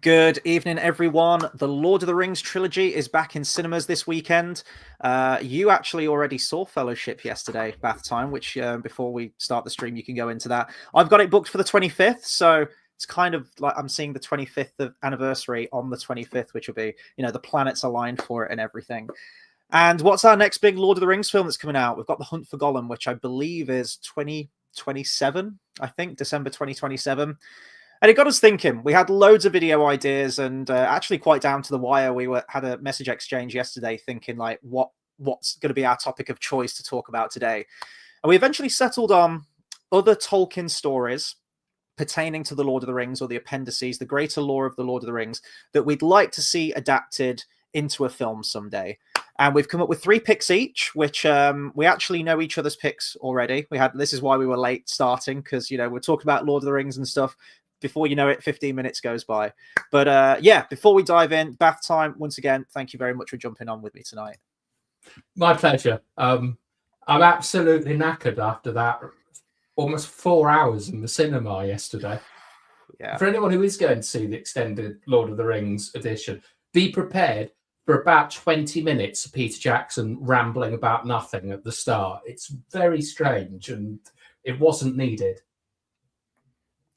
Good evening, everyone. The Lord of the Rings trilogy is back in cinemas this weekend. You actually already saw Fellowship yesterday, Bathtime, which before we start the stream, you can go into that. I've got it booked for the 25th, so it's kind of like I'm seeing the 25th of anniversary on the 25th, which will be, the planets aligned for it and everything. And what's our next big Lord of the Rings film that's coming out? We've got The Hunt for Gollum, which I believe is 2027, I think, December 2027. And it got us thinking. We had loads of video ideas, and actually quite down to the wire. We had a message exchange yesterday, thinking like, what's going to be our topic of choice to talk about today. And we eventually settled on other Tolkien stories pertaining to the Lord of the Rings, or the appendices, the greater lore of the Lord of the Rings, that we'd like to see adapted into a film someday. And we've come up with 3 picks each, which we actually know each other's picks already. This is why we were late starting, because we're talking about Lord of the Rings and stuff. Before you know it, 15 minutes goes by. But yeah, before we dive in, Bathtime, once again, thank you very much for jumping on with me tonight. My pleasure. I'm absolutely knackered after that almost 4 hours in the cinema yesterday. Yeah. For anyone who is going to see the extended Lord of the Rings edition, be prepared for about 20 minutes of Peter Jackson rambling about nothing at the start. It's very strange, and it wasn't needed.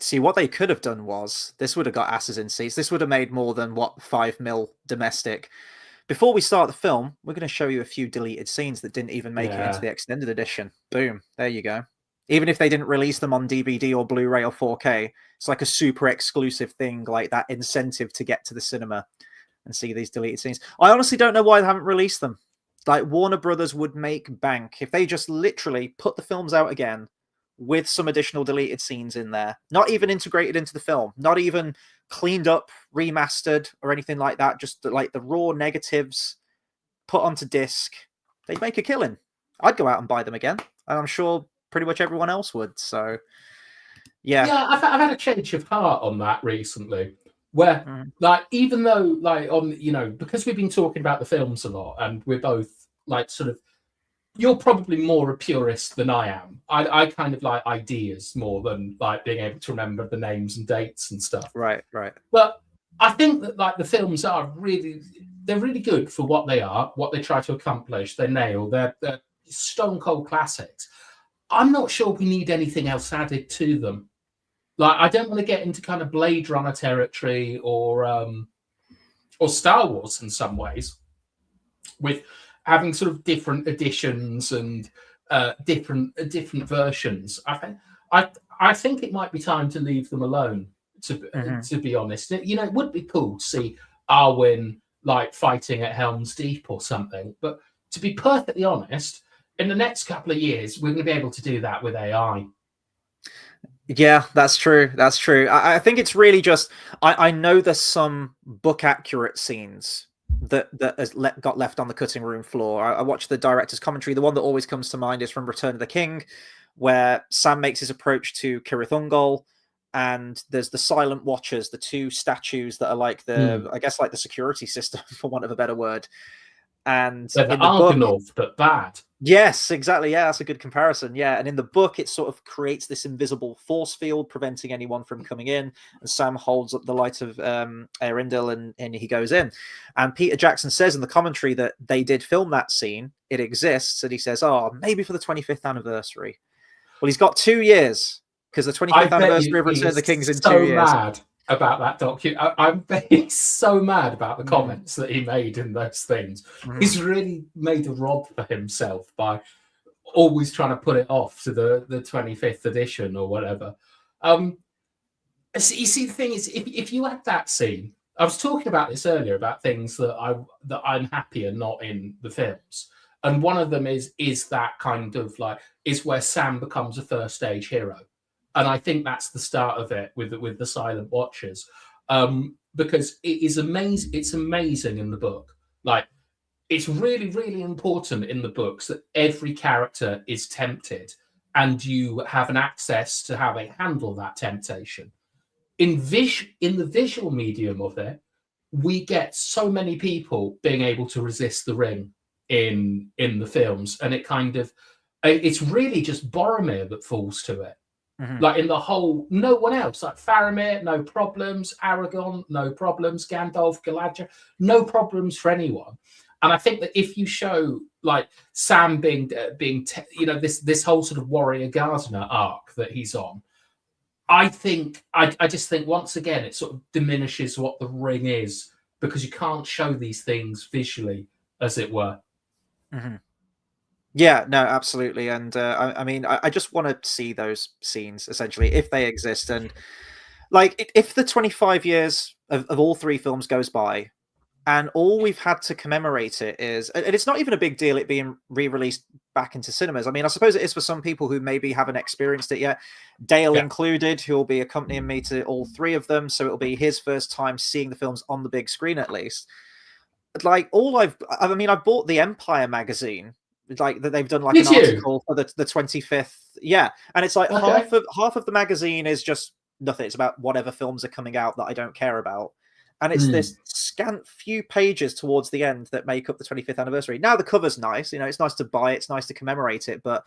See, what they could have done was, this would have got asses in seats. This would have made more than, 5 mil domestic. Before we start the film, we're going to show you a few deleted scenes that didn't even make it into the extended edition. Boom. There you go. Even if they didn't release them on DVD or Blu-ray or 4K, it's like a super exclusive thing, like that incentive to get to the cinema and see these deleted scenes. I honestly don't know why they haven't released them. Like, Warner Brothers would make bank if they just literally put the films out again with some additional deleted scenes in there, not even integrated into the film, not even cleaned up, remastered, or anything like that, just like the raw negatives put onto disc. They'd make a killing. I'd go out and buy them again, and I'm sure pretty much everyone else would. So yeah, I've had a change of heart on that recently, where like, even though like on because we've been talking about the films a lot, and we're both like sort of, you're probably more a purist than I am. I kind of like ideas more than like being able to remember the names and dates and stuff. Right. But I think that like the films they're really good for what they are, what they try to accomplish. They nail. They're stone cold classics. I'm not sure we need anything else added to them. Like, I don't want to get into kind of Blade Runner territory or Star Wars in some ways, with having sort of different editions and different versions. I think it might be time to leave them alone. To be honest, it would be cool to see Arwen like fighting at Helm's Deep or something. But to be perfectly honest, in the next couple of years, we're going to be able to do that with AI. Yeah, that's true. That's true. I think it's really just, I know there's some book accurate scenes that has got left on the cutting room floor. I watched the director's commentary. The one that always comes to mind is from Return of the King, where Sam makes his approach to Cirith Ungol, and there's the Silent Watchers, the 2 statues that are like I guess like the security system, for want of a better word. And they're the Argonauts, but bad. Yes, exactly. Yeah, that's a good comparison. Yeah, and in the book, it sort of creates this invisible force field preventing anyone from coming in. And Sam holds up the light of Eärendil, and he goes in. And Peter Jackson says in the commentary that they did film that scene. It exists, and he says, "Oh, maybe for the 25th anniversary." Well, he's got 2 years, because the 25th anniversary of Return of the King's in 2 years. Mad about that document. I'm so mad about the comments that he made in those things. He's really made a rob for himself by always trying to put it off to the 25th edition or whatever. You see, the thing is, if you had that scene, I was talking about this earlier about things that I'm happy are not in the films, and one of them is that kind of like is where Sam becomes a first stage hero. And I think that's the start of it with the Silent Watchers, because it is amazing. It's amazing in the book. Like, it's really, really important in the books that every character is tempted, and you have an access to how they handle that temptation. In the visual medium of it, we get so many people being able to resist the ring in the films, and it's really just Boromir that falls to it. Like in the whole, no one else. Like Faramir, no problems. Aragorn, no problems. Gandalf, Galadriel, no problems for anyone. And I think that if you show like Sam being this whole sort of warrior gardener arc that he's on, I just think once again it sort of diminishes what the ring is, because you can't show these things visually, as it were. Yeah, no, absolutely. And I mean, I just want to see those scenes, essentially, if they exist. And like, if the 25 years of all three films goes by, and all we've had to commemorate it is, and it's not even a big deal it being re-released back into cinemas. I mean, I suppose it is for some people who maybe haven't experienced it yet. Dale included, who will be accompanying me to all three of them. So it'll be his first time seeing the films on the big screen, at least. Like, I've bought the Empire magazine, like that they've done like an article for the 25th. Yeah. And it's like half of the magazine is just nothing. It's about whatever films are coming out that I don't care about. And it's this scant few pages towards the end that make up the 25th anniversary. Now the cover's nice, it's nice to buy it, it's nice to commemorate it. But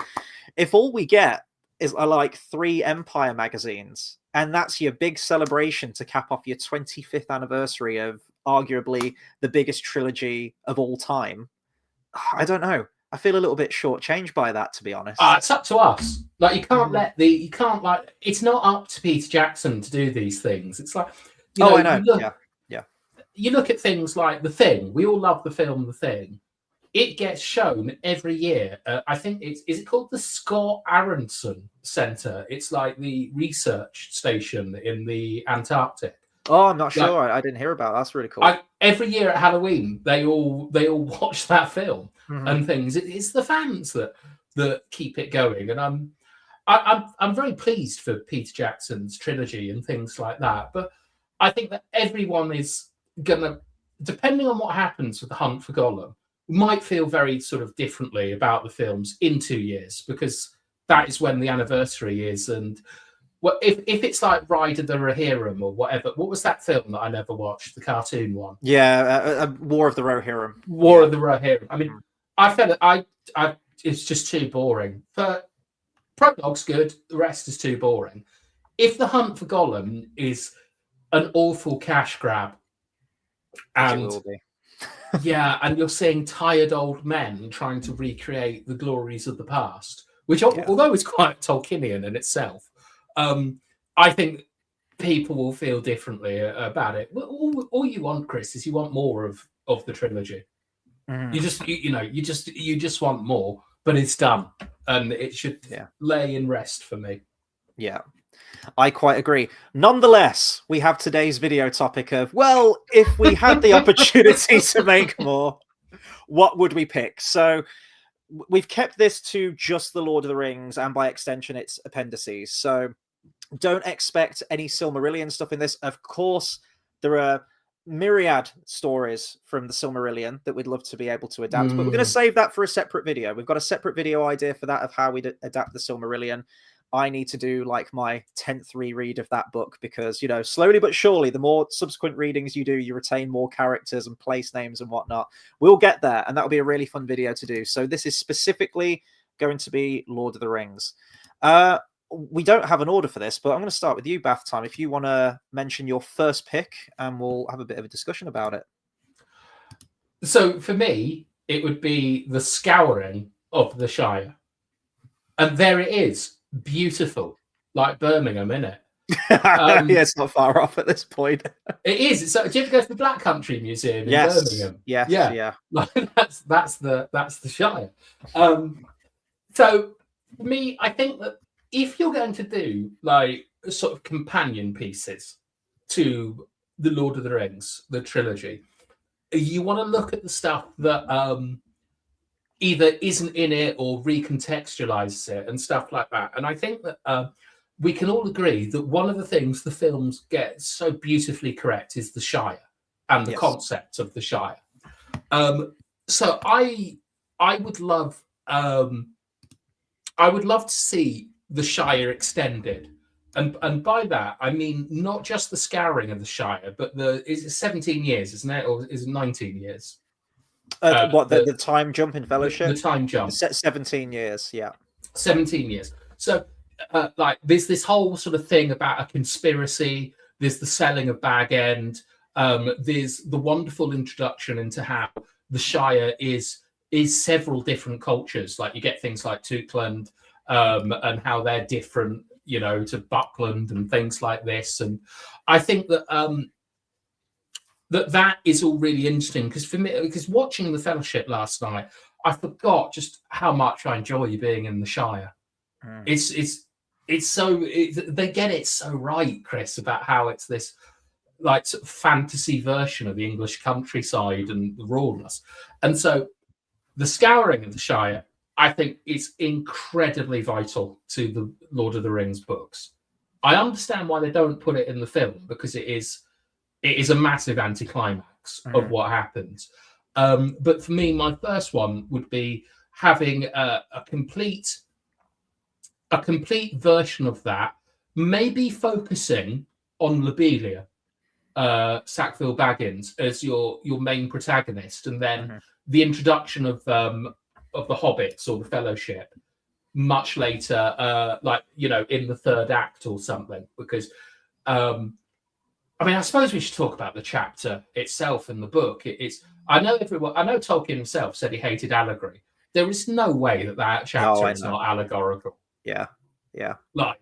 if all we get is like 3 Empire magazines, and that's your big celebration to cap off your 25th anniversary of arguably the biggest trilogy of all time, I don't know. I feel a little bit shortchanged by that, to be honest. It's up to us. Like, you can't it's not up to Peter Jackson to do these things. It's like, I know. You look at things like The Thing. We all love the film The Thing. It gets shown every year. I think is it called the Scott Aronson Centre? It's like the research station in the Antarctic. Oh, I'm not sure. I didn't hear about that. That's really cool. Every year at Halloween, they all watch that film and things. It's the fans that keep it going, and I'm very pleased for Peter Jackson's trilogy and things like that. But I think that everyone is gonna, depending on what happens with The Hunt for Gollum, might feel very sort of differently about the films in 2 years, because that is when the anniversary is. And well, if it's like Ride of the Rohirrim or whatever, what was that film that I never watched, the cartoon one? Yeah, War of the Rohirrim. War of the Rohirrim. I mean, I felt it's just too boring. But prologue's good, the rest is too boring. If The Hunt for Gollum is an awful cash grab, and and you're seeing tired old men trying to recreate the glories of the past, which although is quite Tolkienian in itself, I think people will feel differently about it. All you want, Chris, is you want more of the trilogy. You just want more, but it's done, and it should lay in rest for me. Yeah, I quite agree. Nonetheless, we have today's video topic of, well, if we had the opportunity to make more, what would we pick? So we've kept this to just the Lord of the Rings, and by extension, its appendices. So don't expect any Silmarillion stuff in this. Of course, there are myriad stories from the Silmarillion that we'd love to be able to adapt, but we're going to save that for a separate video. We've got a separate video idea for that, of how we'd adapt the Silmarillion. I need to do like my 10th reread of that book, because, slowly but surely, the more subsequent readings you do, you retain more characters and place names and whatnot. We'll get there, and that'll be a really fun video to do. So this is specifically going to be Lord of the Rings. We don't have an order for this, but I'm going to start with you, Bathtime, if you want to mention your first pick, and we'll have a bit of a discussion about it. So for me, it would be The Scouring of the Shire. And there it is. Beautiful, like Birmingham, innit? Yeah, it's not far off at this point. It is. So, do you ever go to the Black Country Museum in Birmingham? Yeah. Like, that's the Shire. So for me, I think that if you're going to do like sort of companion pieces to the Lord of the Rings, the trilogy, you want to look at the stuff that either isn't in it or recontextualizes it and stuff like that. And I think that we can all agree that one of the things the films get so beautifully correct is the Shire and the concept of the Shire. So I would love to see the Shire extended. And by that, I mean not just the Scouring of the Shire, but is it 17 years, isn't it? Or is it 19 years? The time jump in Fellowship? The time jump. 17 years, yeah. 17 years. So like there's this whole sort of thing about a conspiracy. There's the selling of Bag End. There's the wonderful introduction into how the Shire is several different cultures. Like you get things like Tookland, and how they're different, you know, to Buckland and things like this. And I think that that is all really interesting, because for me, because watching the Fellowship last night, I forgot just how much I enjoy being in the Shire. It's so they get it so right, Chris, about how it's this like sort of fantasy version of the English countryside and the rawness. And so the scouring of the Shire, I think, is incredibly vital to the Lord of the Rings books. I understand why they don't put it in the film, because it is a massive anticlimax of what happens. But for me, my first one would be having a complete version of that, maybe focusing on Lobelia, Sackville Baggins, as your main protagonist, and then the introduction of the Hobbits or the Fellowship much later, like, you know, in the third act or something. Because I mean, I suppose we should talk about the chapter itself in the book. I know Tolkien himself said he hated allegory. There is no way that chapter is not allegorical. Yeah. Like,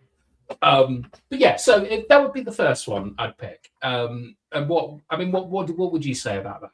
but yeah, so that would be the first one I'd pick. And what would you say about that?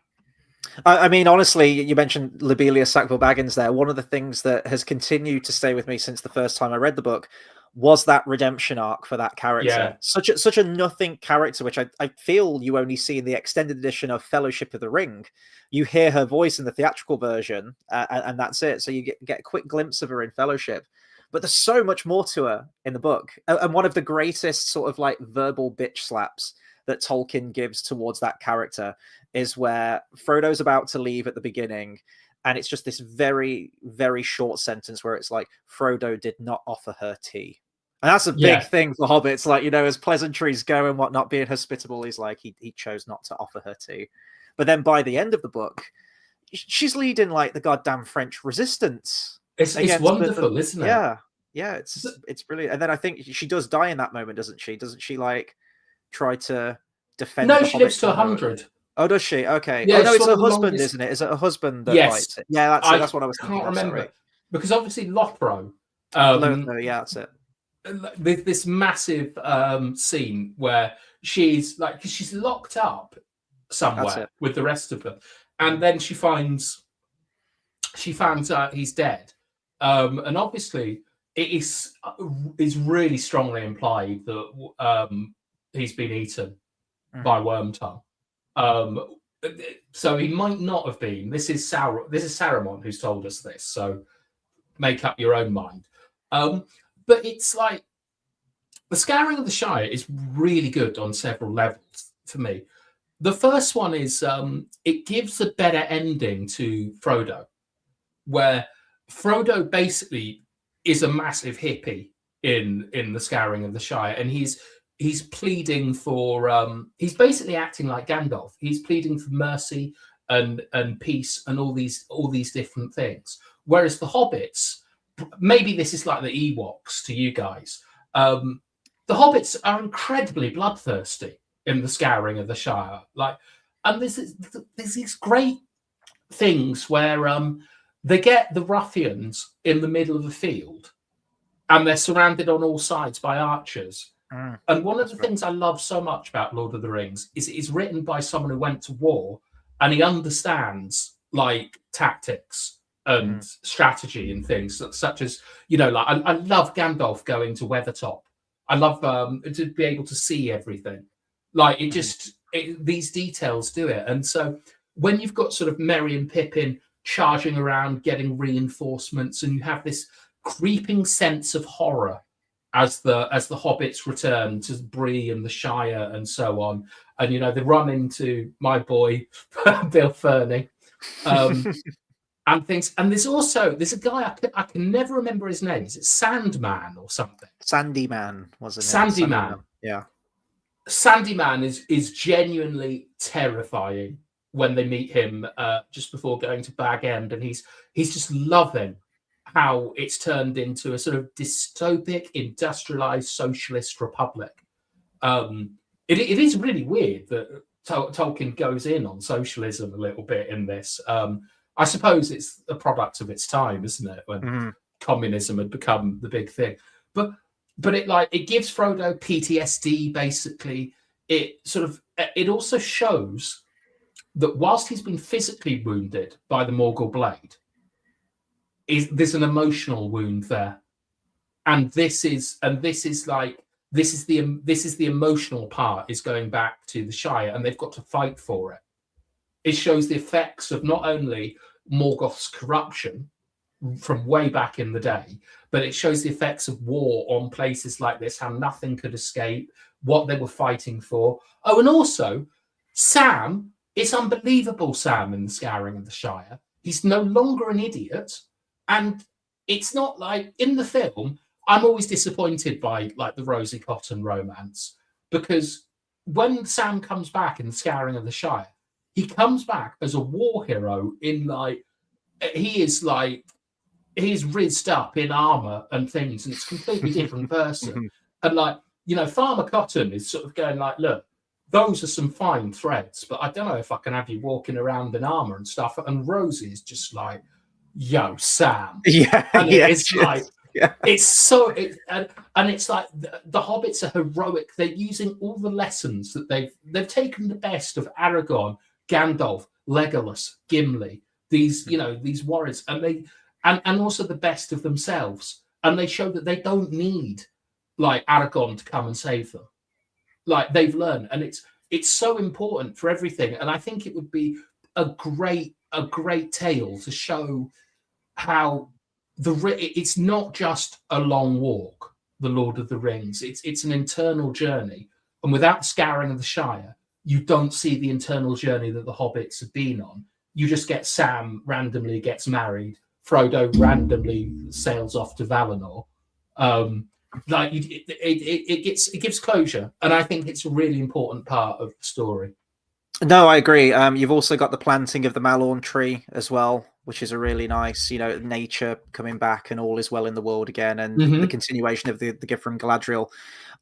I mean, honestly, you mentioned Lobelia Sackville Baggins there. One of the things that has continued to stay with me since the first time I read the book was that redemption arc for that character. Yeah. Such a nothing character, which I feel you only see in the extended edition of Fellowship of the Ring. You hear her voice in the theatrical version, and that's it. So you get a quick glimpse of her in Fellowship. But there's so much more to her in the book. And one of the greatest sort of like verbal bitch slaps that Tolkien gives towards that character is where Frodo's about to leave at the beginning, and it's just this very, very short sentence where it's like, Frodo did not offer her tea. And that's a big thing for hobbits. Like, you know, as pleasantries go and whatnot, being hospitable, he's like, he chose not to offer her tea. But then by the end of the book, she's leading like the goddamn French resistance. It's wonderful, isn't it? Yeah, it's brilliant. And then I think she does die in that moment, doesn't she? Doesn't she like try to defend? No, she lives to 100. Oh, does she? Okay. Yeah, oh no, it's her husband, isn't it? Is it her husband that fights it? Yeah, that's what I was thinking. I can't remember, because obviously Lothro. Yeah, that's it. This massive scene where she's like, because she's locked up somewhere with the rest of them, and then she finds out he's dead, and obviously it is really strongly implied that he's been eaten by Wormtongue. So he might not have been. This is Saruman who's told us this, so make up your own mind. But it's like the Scouring of the Shire is really good on several levels for me. The first one is it gives a better ending to Frodo, where Frodo basically is a massive hippie in the Scouring of the Shire, and he's pleading for he's basically acting like Gandalf. He's pleading for mercy and peace and all these different things. Whereas the Hobbits, maybe this is like the Ewoks to you guys, the Hobbits are incredibly bloodthirsty in the Scouring of the Shire. Like, and there's these great things where they get the ruffians in the middle of the field, and they're surrounded on all sides by archers. And one of the things I love so much about Lord of the Rings is it is written by someone who went to war, and he understands like tactics and strategy and things such as, you know, like I love Gandalf going to Weathertop. I love to be able to see everything. Like these details do it. And so when you've got sort of Merry and Pippin charging around, getting reinforcements, and you have this creeping sense of horror as the hobbits return to Bree and the Shire and so on, and you know they run into my boy Bill Fernie, and things. And there's a guy I can never remember his name. Is it Sandman or something? Sandyman, wasn't it? Sandyman. Yeah. Sandyman is genuinely terrifying when they meet him just before going to Bag End, and he's just loving how it's turned into a sort of dystopic, industrialized socialist republic. It is really weird that Tolkien goes in on socialism a little bit in this. I suppose it's a product of its time, isn't it? When communism had become the big thing, but it gives Frodo PTSD. Basically, it also shows that whilst he's been physically wounded by the Morgul blade, there's an emotional wound there, and this is the emotional part is going back to the Shire, and they've got to fight for it. It shows the effects of not only Morgoth's corruption from way back in the day, but it shows the effects of war on places like this, how nothing could escape, what they were fighting for. Oh, and also Sam, it's unbelievable, Sam in the Scouring of the Shire. He's no longer an idiot. And it's not like in the film, I'm always disappointed by like the Rosie Cotton romance, because when Sam comes back in the Scouring of the Shire, he comes back as a war hero in he's rizzed up in armor and things, and it's a completely different person. And Farmer Cotton is sort of going like, look, those are some fine threads, but I don't know if I can have you walking around in armor and stuff. And Rosie is just like, yo, Sam. It's like, it's so, and it's like the hobbits are heroic. They're using all the lessons that they've taken the best of Aragorn, Gandalf, Legolas, Gimli, these warriors, and also the best of themselves. And they show that they don't need like Aragorn to come and save them. Like they've learned, and it's so important for everything. And I think it would be a great tale to show how it's not just a long walk, the Lord of the Rings. It's an internal journey, and without Scouring of the Shire, you don't see the internal journey that the hobbits have been on. You just get Sam randomly gets married, Frodo randomly sails off to Valinor. It gives closure, and I think it's a really important part of the story. No, I agree. You've also got the planting of the Malorn tree as well, which is a really nice, nature coming back and all is well in the world again, and the continuation of the gift from Galadriel.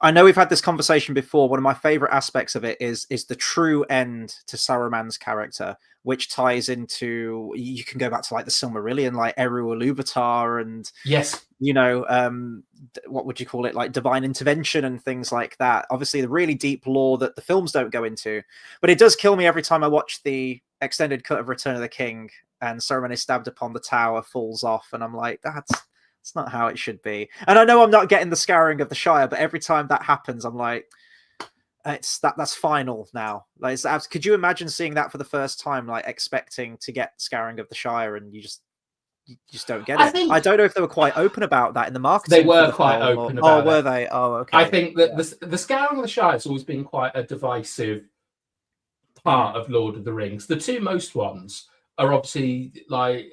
I know we've had this conversation before. One of my favorite aspects of it is the true end to Saruman's character, which ties into, you can go back to like the Silmarillion, like Eru Ilúvatar, and yes, what would you call it, like divine intervention and things like that. Obviously the really deep lore that the films don't go into, but it does kill me every time I watch the extended cut of Return of the King and Saruman is stabbed upon the tower, falls off, and I'm like, that's not how it should be. And I know I'm not getting the Scouring of the Shire, but every time that happens, I'm like, that's final now. Like, could you imagine seeing that for the first time, like expecting to get Scouring of the Shire, and you just don't get it? I don't know if they were quite open about that in the marketing. They were quite open about it. Oh, were they? Oh, okay. I think that the Scouring of the Shire has always been quite a divisive part of Lord of the Rings. The two most ones are obviously like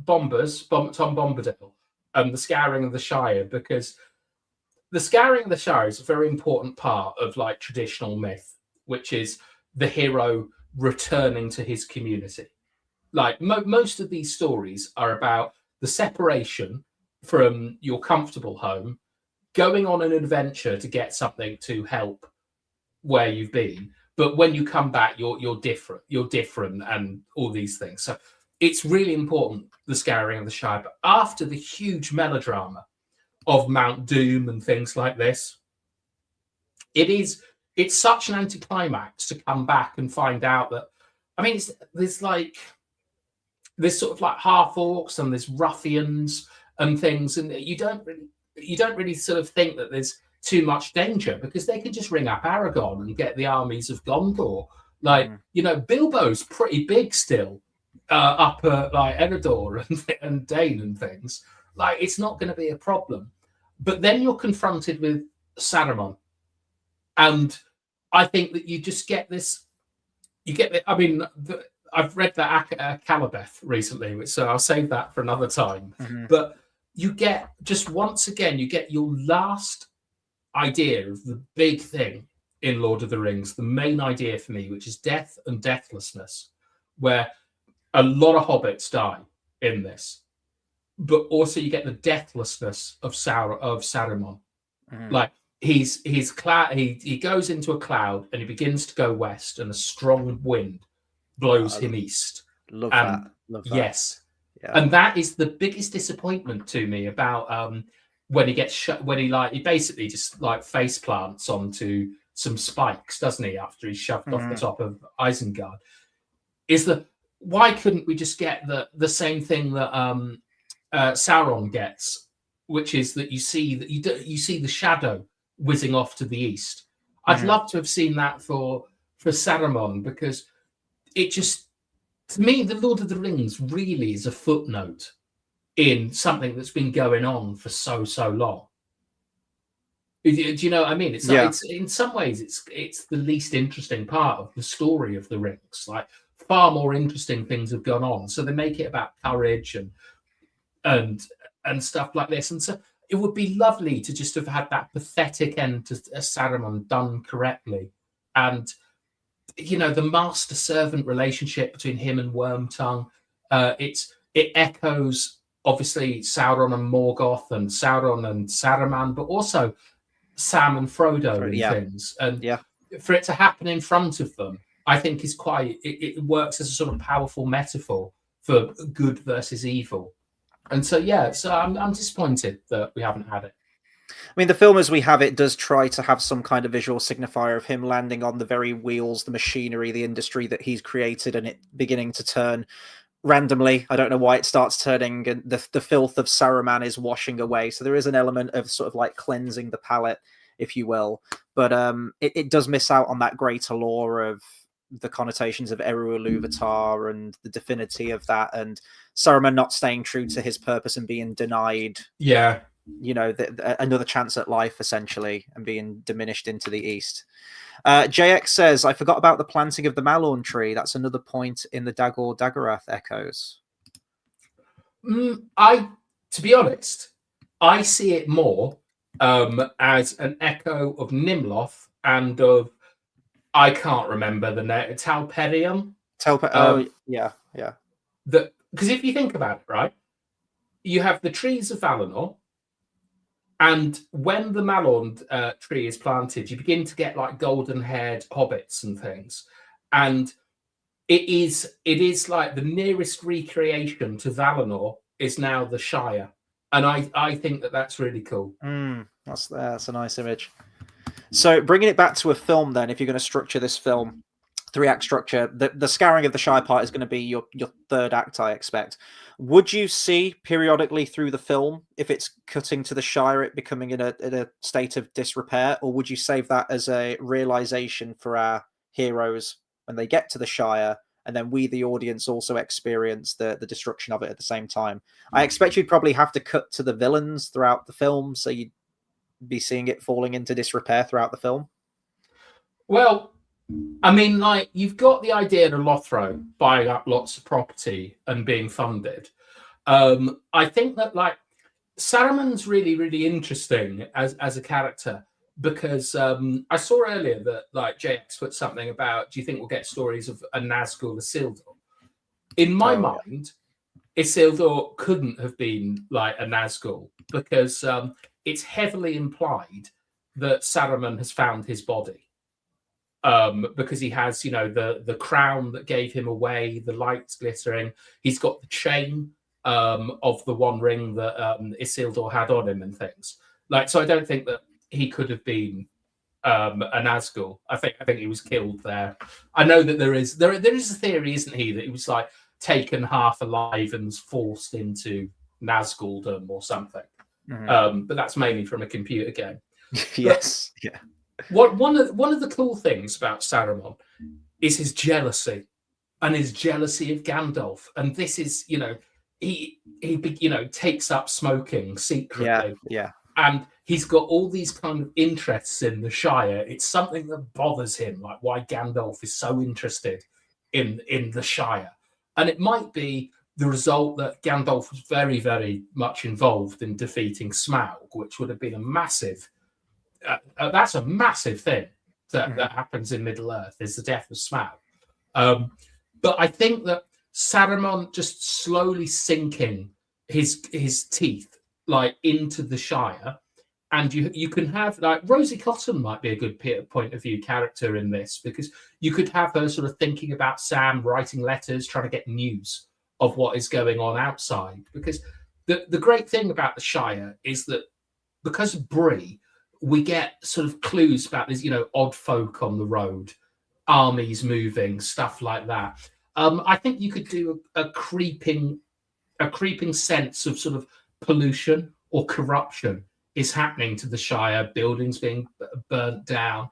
Tom Bombadil, and the Scouring of the Shire, because the Scouring of the Shire is a very important part of like traditional myth, which is the hero returning to his community. Like most of these stories are about the separation from your comfortable home, going on an adventure to get something to help where you've been. But when you come back, you're different, and all these things. So it's really important, the Scouring of the Shire. But after the huge melodrama of Mount Doom and things like this, it's such an anticlimax to come back and find out that, I mean, there's sort of like half orcs and there's ruffians and things, and you don't really sort of think that there's too much danger, because they can just ring up Aragorn and get the armies of Gondor. Like, Bilbo's pretty big still up at like Eredor and Dane and things. Like, it's not going to be a problem. But then you're confronted with Saruman, and I think that you just get this. I've read that Calibeth recently, so I'll save that for another time. But you get, just once again, you get your last idea of the big thing in Lord of the Rings, the main idea for me, which is death and deathlessness, where a lot of hobbits die in this. but also you get the deathlessness of Saruman. Mhm. Like he's cloud. He goes into a cloud and he begins to go west, and a strong wind blows him east. Love And that. Love that. yes, Yeah. and that is the biggest disappointment to me about when he gets when he basically just like face plants onto some spikes, doesn't he? After he's shoved off the top of Isengard, is that why couldn't we just get the same thing that Sauron gets, which is that you see the shadow whizzing off to the east. I'd love to have seen that for Saruman, because it just, to me, the Lord of the Rings really is a footnote in something that's been going on for so long. Do you know what I mean? It's like, it's in some ways it's the least interesting part of the story of the Rings. Like, far more interesting things have gone on, so they make it about courage and stuff like this. And so it would be lovely to just have had that pathetic end to Saruman done correctly. And, you know, the master-servant relationship between him and Wormtongue, it echoes, obviously, Sauron and Morgoth, and Sauron and Saruman, but also Sam and Frodo and things. And for it to happen in front of them, I think is quite, it works as a sort of powerful metaphor for good versus evil. And so, so I'm disappointed that we haven't had it. I mean, the film as we have it does try to have some kind of visual signifier of him landing on the very wheels, the machinery, the industry that he's created, and it beginning to turn randomly. I don't know why it starts turning, and the filth of Saruman is washing away. So there is an element of sort of like cleansing the palette, if you will. But it does miss out on that greater lore of the connotations of Eru Ilúvatar and the divinity of that, and Saruman not staying true to his purpose and being denied, you know, another chance at life, essentially, and being diminished into the east. JX says, I forgot about the planting of the Malorn tree. That's another point in the Dagor Dagorath echoes. To be honest, I see it more as an echo of Nimloth and of, I can't remember the name, Talperium. Yeah. Because if you think about it, right, you have the trees of Valinor, and when the Malorn tree is planted, you begin to get like golden-haired hobbits and things, and it is like the nearest recreation to Valinor is now the Shire, and I think that's really cool. That's a nice image. So bringing it back to a film, then, if you're going to structure this film, 3-act structure, the scouring of the Shire part is going to be your third act, I expect. Would you see periodically through the film, if it's cutting to the Shire, it becoming in a state of disrepair, or would you save that as a realization for our heroes when they get to the Shire, and then we, the audience, also experience the destruction of it at the same time? I expect you'd probably have to cut to the villains throughout the film, so you'd be seeing it falling into disrepair throughout the film. Well, I mean, like, you've got the idea of Lothro buying up lots of property and being funded. I think that, like, Saruman's really, really interesting as a character, because I saw earlier that, like, JX put something about, do you think we'll get stories of a Nazgul Isildur? In my mind, Isildur couldn't have been, like, a Nazgul, because it's heavily implied that Saruman has found his body. Because he has, you know, the crown that gave him away, the lights glittering. He's got the chain of the One Ring that Isildur had on him and things. Like, so I don't think that he could have been a Nazgul. I think he was killed there. I know that there is a theory, isn't he, that he was like taken half alive and was forced into Nazguldom or something. But that's mainly from a computer game. Yes, yeah. One of the cool things about Saruman is his jealousy, and his jealousy of Gandalf. And this is, you know, he takes up smoking secretly. Yeah. And he's got all these kind of interests in the Shire. It's something that bothers him, like why Gandalf is so interested in the Shire. And it might be the result that Gandalf was very, very much involved in defeating Smaug, which would have been a massive... that's a massive thing that happens in Middle-earth, is the death of Smaug. But I think that Saruman just slowly sinking his teeth like into the Shire. And you can have like Rosie Cotton might be a good point of view character in this, because you could have her sort of thinking about Sam, writing letters, trying to get news of what is going on outside. Because the great thing about the Shire is that because of Bree, we get sort of clues about these, odd folk on the road, armies moving, stuff like that. I think you could do a creeping sense of sort of pollution or corruption is happening to the Shire, buildings being burnt down,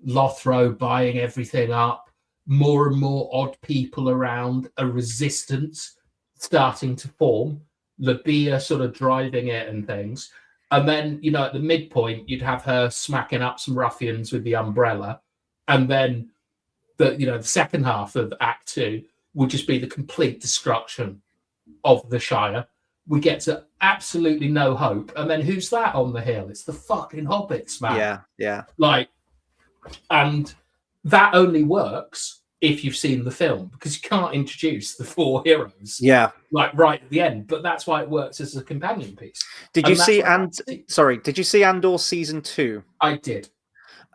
Lothro buying everything up, more and more odd people around, a resistance starting to form, Labia sort of driving it and things. And then, at the midpoint, you'd have her smacking up some ruffians with the umbrella. And then the second half of Act 2 would just be the complete destruction of the Shire. We get to absolutely no hope. And then who's that on the hill? It's the fucking hobbits, man. Yeah. And that only works if you've seen the film, because you can't introduce the 4 heroes. Yeah. Right at the end. But that's why it works as a companion piece. Did you see Andor season 2? I did.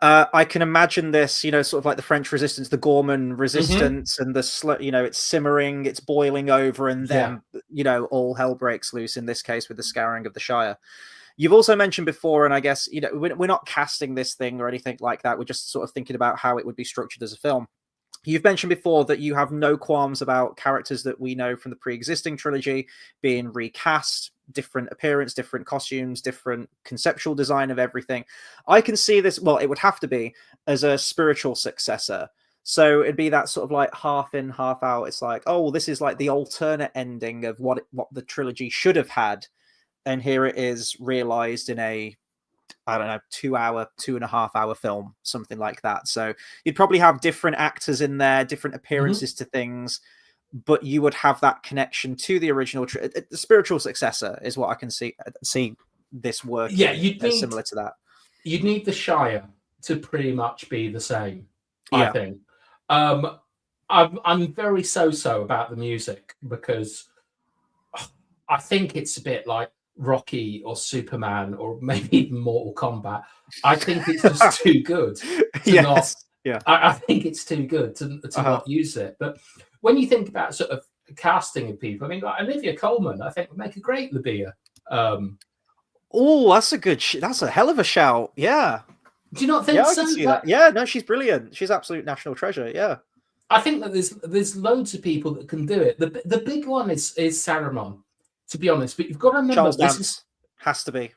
I can imagine this, sort of like the French resistance, the Gorman resistance, and it's simmering, it's boiling over, and then, all hell breaks loose in this case with the scouring of the Shire. You've also mentioned before, and I guess, we're not casting this thing or anything like that. We're just sort of thinking about how it would be structured as a film. You've mentioned before that you have no qualms about characters that we know from the pre-existing trilogy being recast, different appearance, different costumes, different conceptual design of everything. I can see this, well, it would have to be as a spiritual successor. So it'd be that sort of like half in, half out. It's like, oh, this is like the alternate ending of what the trilogy should have had. And here it is realized in a, I don't know, 2.5 hour film, something like that. So you'd probably have different actors in there, different appearances to things, but you would have that connection to the original. The spiritual successor is what I can see this working. Yeah, you'd need, similar to that. You'd need the Shire to pretty much be the same, I think. I'm very so-so about the music, because I think it's a bit like Rocky or Superman or maybe even Mortal Kombat. I think it's just too good to I think it's too good to not use it. But when you think about sort of casting of people, I mean, like Olivia Colman, I think would make a great Labia. Oh, that's a hell of a shout. Yeah. Do you not think so? I can see that. Yeah, no, she's brilliant. She's absolute national treasure. Yeah. I think that there's loads of people that can do it. The big one is Saruman, to be honest. But you've got to remember, Charles Dance has to be.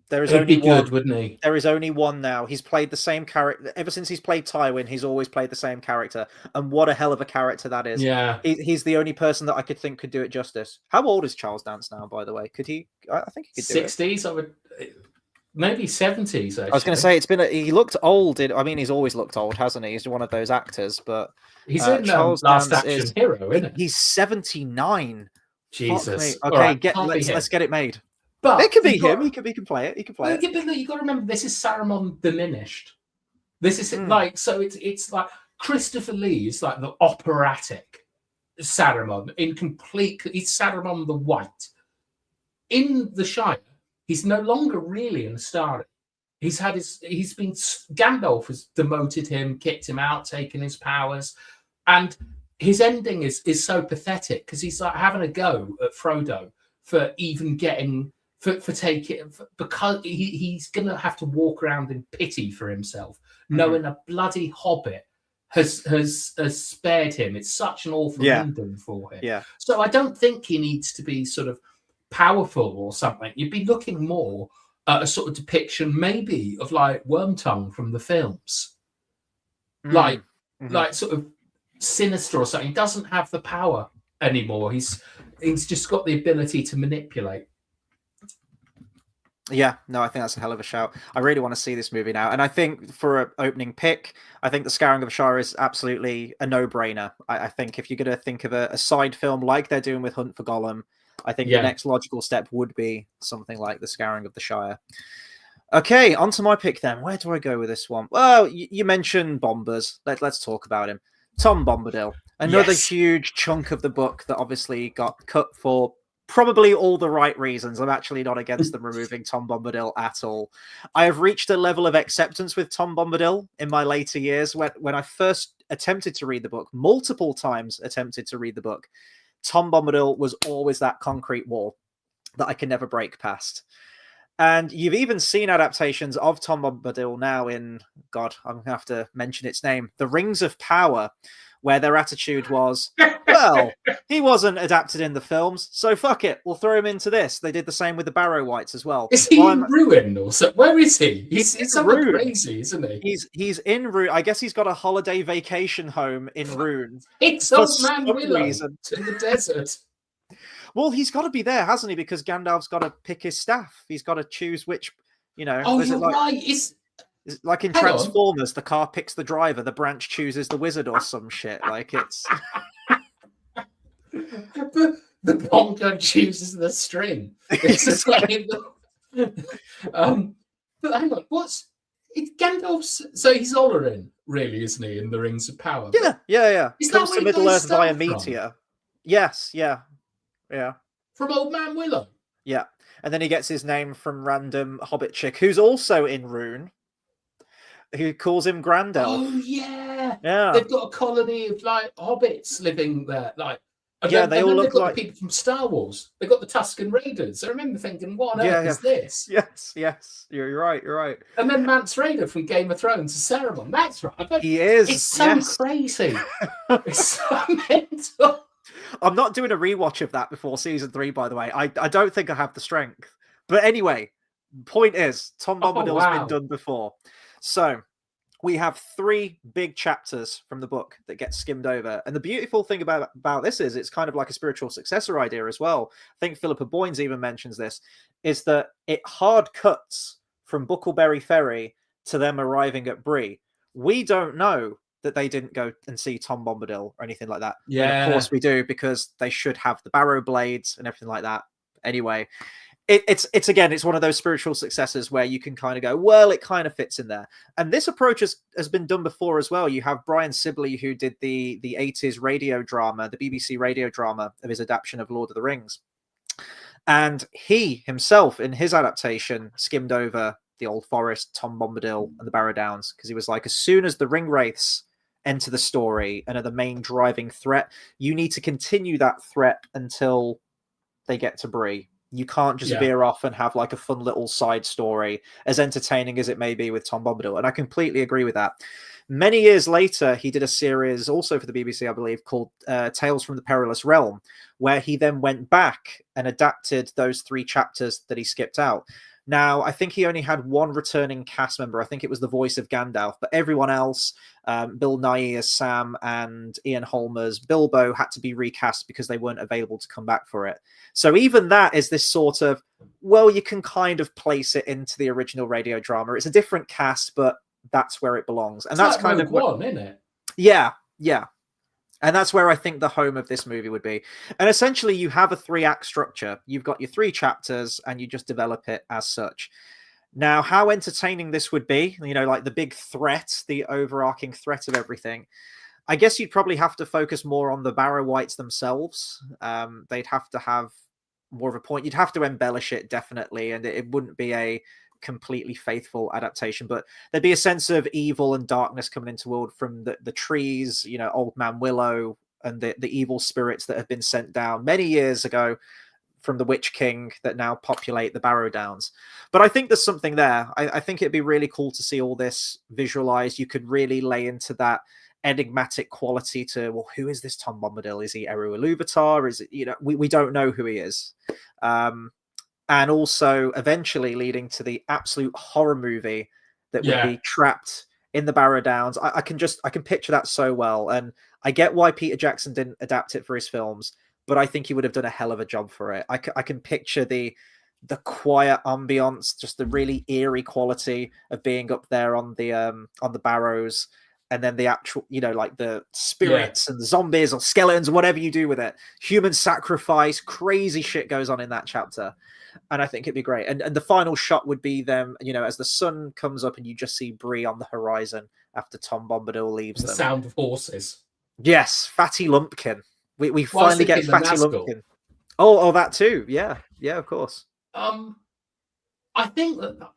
There is He'd only be one. Good, wouldn't he? There is only one now. He's played the same character ever since he's played Tywin. He's always played the same character, and what a hell of a character that is. Yeah, he's the only person that I could think could do it justice. How old is Charles Dance now, by the way? Could he? I think he could do 60s. I would, maybe 70s. Actually. I was going to say he looked old. He's always looked old, hasn't he? He's one of those actors, but he's in Charles Last Dance Action Hero, isn't it? He's 79. Jesus. Okay, right, let's get it made. But it could be him. He can play it. You've got to remember, this is Saruman diminished. This is like, so it's like Christopher Lee is like the operatic Saruman in complete. He's Saruman the White. In the Shire, he's no longer really an Astari. Gandalf has demoted him, kicked him out, taken his powers, and his ending is so pathetic, because he's like having a go at Frodo for even getting. Because he's going to have to walk around in pity for himself, knowing a bloody hobbit has spared him. It's such an awful ending for him. Yeah. So I don't think he needs to be sort of powerful or something. You'd be looking more at a sort of depiction, maybe of like Wormtongue from the films, like sort of sinister or something. He doesn't have the power anymore. He's just got the ability to manipulate. Yeah, no, I think that's a hell of a shout. I really want to see this movie now. And I think for an opening pick, I think The Scouring of the Shire is absolutely a no-brainer. I think if you're going to think of a side film like they're doing with Hunt for Gollum, I think the next logical step would be something like The Scouring of the Shire. Okay, on to my pick then. Where do I go with this one? Well, you mentioned Bombers. Let's talk about him. Tom Bombadil. Another huge chunk of the book that obviously got cut for probably all the right reasons. I'm actually not against them removing Tom Bombadil at all. I have reached a level of acceptance with Tom Bombadil in my later years when I first attempted to read the book, multiple times attempted to read the book. Tom Bombadil was always that concrete wall that I can never break past. And you've even seen adaptations of Tom Bombadil now in, God, I'm going to have to mention its name, The Rings of Power, where their attitude was, well, he wasn't adapted in the films, so fuck it, we'll throw him into this. They did the same with the Barrow-wights as well. Is he in Ruin or so? Where is he? He's something crazy, isn't he? He's in Rune. I guess he's got a holiday vacation home in Rune. It's Old Man Willow in the desert. Well, he's got to be there, hasn't he? Because Gandalf's got to pick his staff. He's got to choose which, Oh, you're right. It's like in Transformers, the car picks the driver, the branch chooses the wizard or some shit. Like it's the bongo chooses the string. It's just like but hang on, it's Gandalf's? So he's Olorin, really, isn't he? In the Rings of Power. Yeah. Is Comes that to where Middle Earth via from? meteor. Yes, yeah. From Old Man Willow. Yeah, and then he gets his name from random Hobbit chick who's also in Rune, who calls him Grandel. Oh yeah. Yeah. They've got a colony of like hobbits living there. They all look like the people from Star Wars. They've got the Tusken Raiders. I remember thinking, what on earth is this? Yes. You're right. And then Mance Rayder from Game of Thrones is Saruman. That's right. He is. It's so crazy. It's so mental. I'm not doing a rewatch of that before season 3, by the way. I don't think I have the strength. But anyway, point is, Tom Bombadil's been done before. So we have 3 big chapters from the book that get skimmed over. And the beautiful thing about this is it's kind of like a spiritual successor idea as well. I think Philippa Boynes even mentions this, is that it hard cuts from Buckleberry Ferry to them arriving at Bree. We don't know that they didn't go and see Tom Bombadil or anything like that. Yeah. And of course we do, because they should have the Barrow blades and everything like that. Anyway, it's one of those spiritual successors where you can kind of go, well, it kind of fits in there. And this approach has been done before as well. You have Brian Sibley, who did the 80s radio drama, the BBC radio drama of his adaptation of Lord of the Rings. And he himself, in his adaptation, skimmed over the Old Forest, Tom Bombadil, and the Barrow-downs, because he was like, as soon as the Ringwraiths enter the story and are the main driving threat, you need to continue that threat until they get to Bree. You can't just veer off and have like a fun little side story, as entertaining as it may be with Tom Bombadil. And I completely agree with that. Many years later, he did a series also for the BBC, I believe, called Tales from the Perilous Realm, where he then went back and adapted those 3 chapters that he skipped out. Now, I think he only had 1 returning cast member. I think it was the voice of Gandalf, but everyone else, Bill Nighy as Sam and Ian Holm as Bilbo, had to be recast because they weren't available to come back for it. So even that is this sort of, well, you can kind of place it into the original radio drama. It's a different cast, but that's where it belongs. And that's kind of one, isn't it? Yeah. And that's where I think the home of this movie would be. And essentially, you have a 3-act structure. You've got your 3 chapters, and you just develop it as such. Now, how entertaining this would be, like the big threat, the overarching threat of everything, I guess you'd probably have to focus more on the Barrow-wights themselves. They'd have to have more of a point. You'd have to embellish it, definitely, and it wouldn't be a completely faithful adaptation, but there'd be a sense of evil and darkness coming into the world from the trees, Old Man Willow, and the evil spirits that have been sent down many years ago from the Witch King that now populate the Barrow-downs. But I think there's something there. I think it'd be really cool to see all this visualized. You could really lay into that enigmatic quality to, well, who is this Tom Bombadil? Is he Eru Ilúvatar? Is it, we don't know who he is. And also eventually leading to the absolute horror movie that would be trapped in the Barrow-downs. I can picture that so well. And I get why Peter Jackson didn't adapt it for his films, but I think he would have done a hell of a job for it. I can picture the quiet ambience, just the really eerie quality of being up there on the barrows, and then the actual, like the spirits and the zombies or skeletons, or whatever you do with it. Human sacrifice, crazy shit goes on in that chapter. And I think it'd be great. And the final shot would be them, as the sun comes up and you just see Bree on the horizon after Tom Bombadil leaves them. The sound of horses. Yes, Fatty Lumpkin. We finally get Fatty Lumpkin. Oh, that too. Yeah, of course. I think that.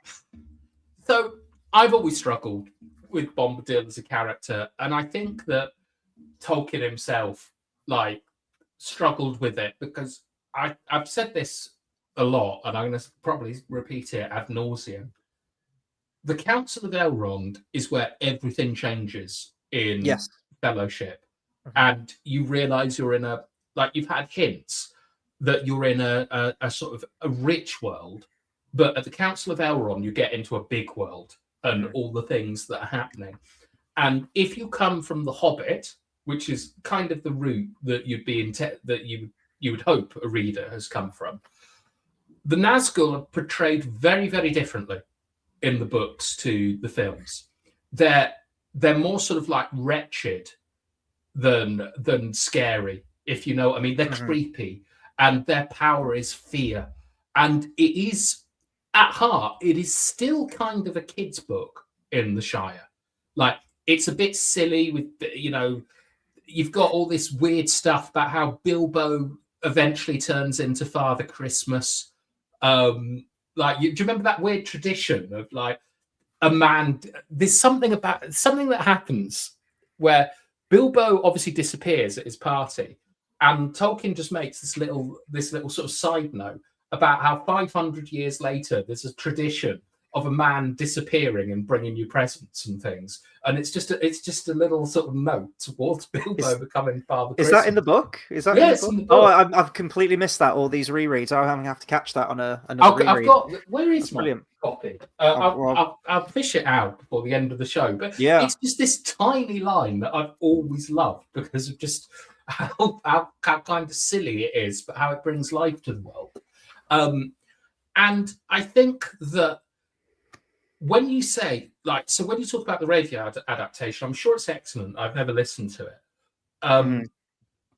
So I've always struggled with Bombadil as a character, and I think that Tolkien himself struggled with it because I've said this a lot, and I'm going to probably repeat it ad nauseum. The Council of Elrond is where everything changes in Fellowship, and you realise you're in you've had hints that you're in a sort of a rich world, but at the Council of Elrond you get into a big world and all the things that are happening. And if you come from the Hobbit, which is kind of the route that you would hope a reader has come from, the Nazgul are portrayed very, very differently in the books to the films. They're more sort of like wretched than scary, if you know what I mean. They're creepy, and their power is fear. And it is, at heart, it is still kind of a kid's book in the Shire. Like, it's a bit silly with, you've got all this weird stuff about how Bilbo eventually turns into Father Christmas. Do you remember that weird tradition of a man? There's something that happens where Bilbo obviously disappears at his party, and Tolkien just makes this little sort of side note about how 500 years later there's a tradition of a man disappearing and bringing you presents and things, and it's just a little sort of note towards Bilbo becoming Father Christmas. Is that in the book? Is that in the book? Oh, I've completely missed that. All these rereads. I'm have to catch that on another reread. I've got. Where is my copy? I'll fish it out before the end of the show. But it's just this tiny line that I've always loved because of just how kind of silly it is, but how it brings life to the world. And I think that when you say, when you talk about the radio adaptation, I'm sure it's excellent. I've never listened to it.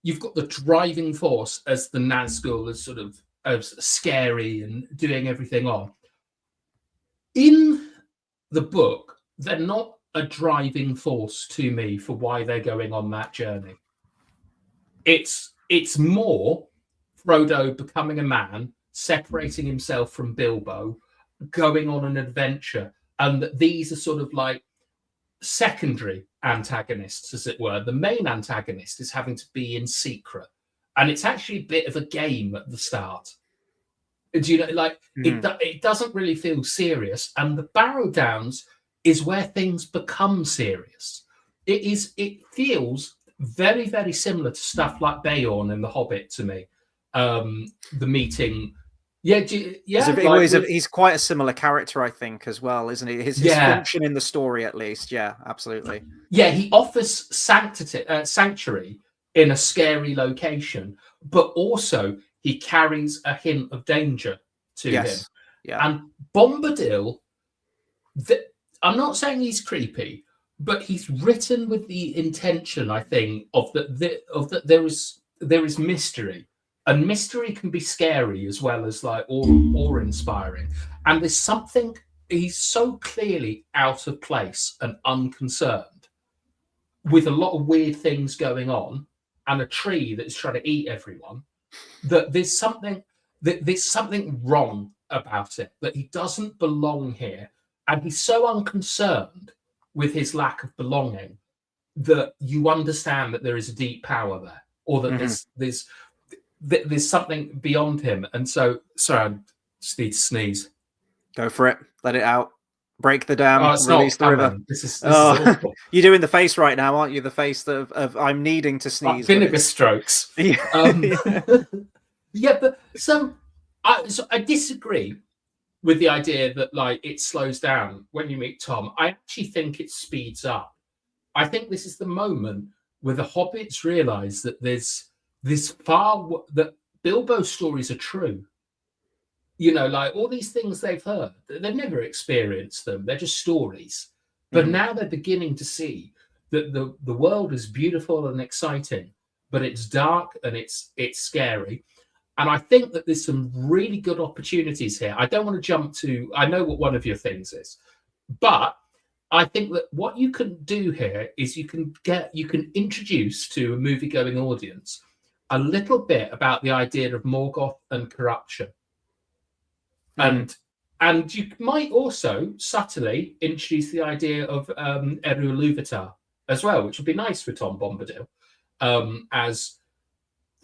You've got the driving force as the Nazgul as sort of as scary and doing everything on. In the book, they're not a driving force to me for why they're going on that journey. It's more Frodo becoming a man, separating himself from Bilbo, going on an adventure, and that these are sort of like secondary antagonists, as it were. The main antagonist is having to be in secret, and it's actually a bit of a game at the start. Do you know, it doesn't really feel serious, and the Barrow-downs is where things become serious. It feels very, very similar to stuff like Beorn in The Hobbit to me. The meeting. He's quite a similar character, I think, as well, isn't he? His function in the story, at least. Yeah, absolutely. Yeah, he offers sanctuary in a scary location, but also he carries a hint of danger to him. Yeah. And Bombadil, I'm not saying he's creepy, but he's written with the intention, I think, of that there is mystery. And mystery can be scary as well as awe-inspiring. And there's something, he's so clearly out of place and unconcerned with a lot of weird things going on and a tree that's trying to eat everyone, that there's something wrong about it, that he doesn't belong here. And he's so unconcerned with his lack of belonging that you understand that there is a deep power there, or that there's something beyond him. And so, sorry, I just need to sneeze. Go for it. Let it out. Break the dam. Release the river. This is awful. You're doing the face right now, aren't you? The face of I'm needing to sneeze. Vinegar strokes. But so I disagree with the idea that it slows down when you meet Tom. I actually think it speeds up. I think this is the moment where the hobbits realise that there's that Bilbo's stories are true. All these things they've heard, they've never experienced them. They're just stories. But now they're beginning to see that the world is beautiful and exciting, but it's dark and it's scary. And I think that there's some really good opportunities here. I don't want to jump to, I know what one of your things is, but I think that what you can do here is you can introduce to a movie-going audience a little bit about the idea of Morgoth and corruption. And you might also subtly introduce the idea of Eru Ilúvatar as well, which would be nice for Tom Bombadil, as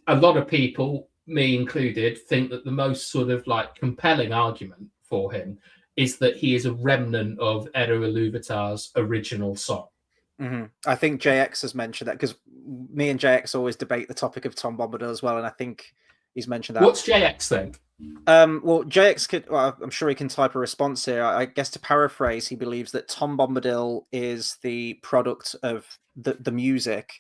a lot of people, me included, think that the most sort of like compelling argument for him is that he is a remnant of Eru Ilúvatar's original song. I think JX has mentioned that, because me and JX always debate the topic of Tom Bombadil as well, and I think he's mentioned that. What's JX think? Well, JX could. Well, I'm sure he can type a response here. I guess to paraphrase, he believes that Tom Bombadil is the product of the music,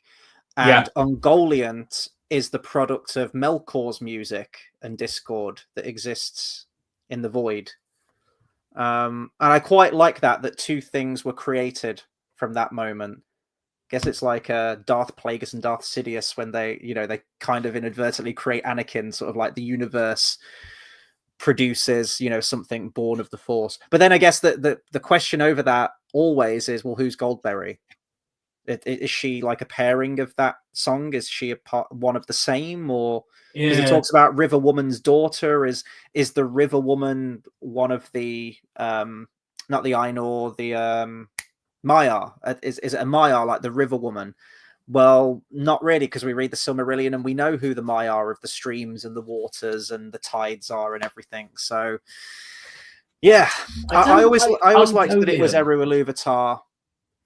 and Ungoliant is the product of Melkor's music and discord that exists in the void. And I quite like that two things were created from that moment. I guess it's like Darth Plagueis and Darth Sidious when they kind of inadvertently create Anakin, sort of like the universe produces, something born of the Force. But then I guess the question over that always is, well, who's Goldberry? Is she like a pairing of that song? Is she one of the same? Or because it talks about River Woman's daughter, is the River Woman one of the not the Ainur, the Maiar? Is it a Maiar, like the River Woman? Well, not really, because we read the Silmarillion and we know who the Maiar of the streams and the waters and the tides are and everything. So yeah, I always liked that it was Eru Ilúvatar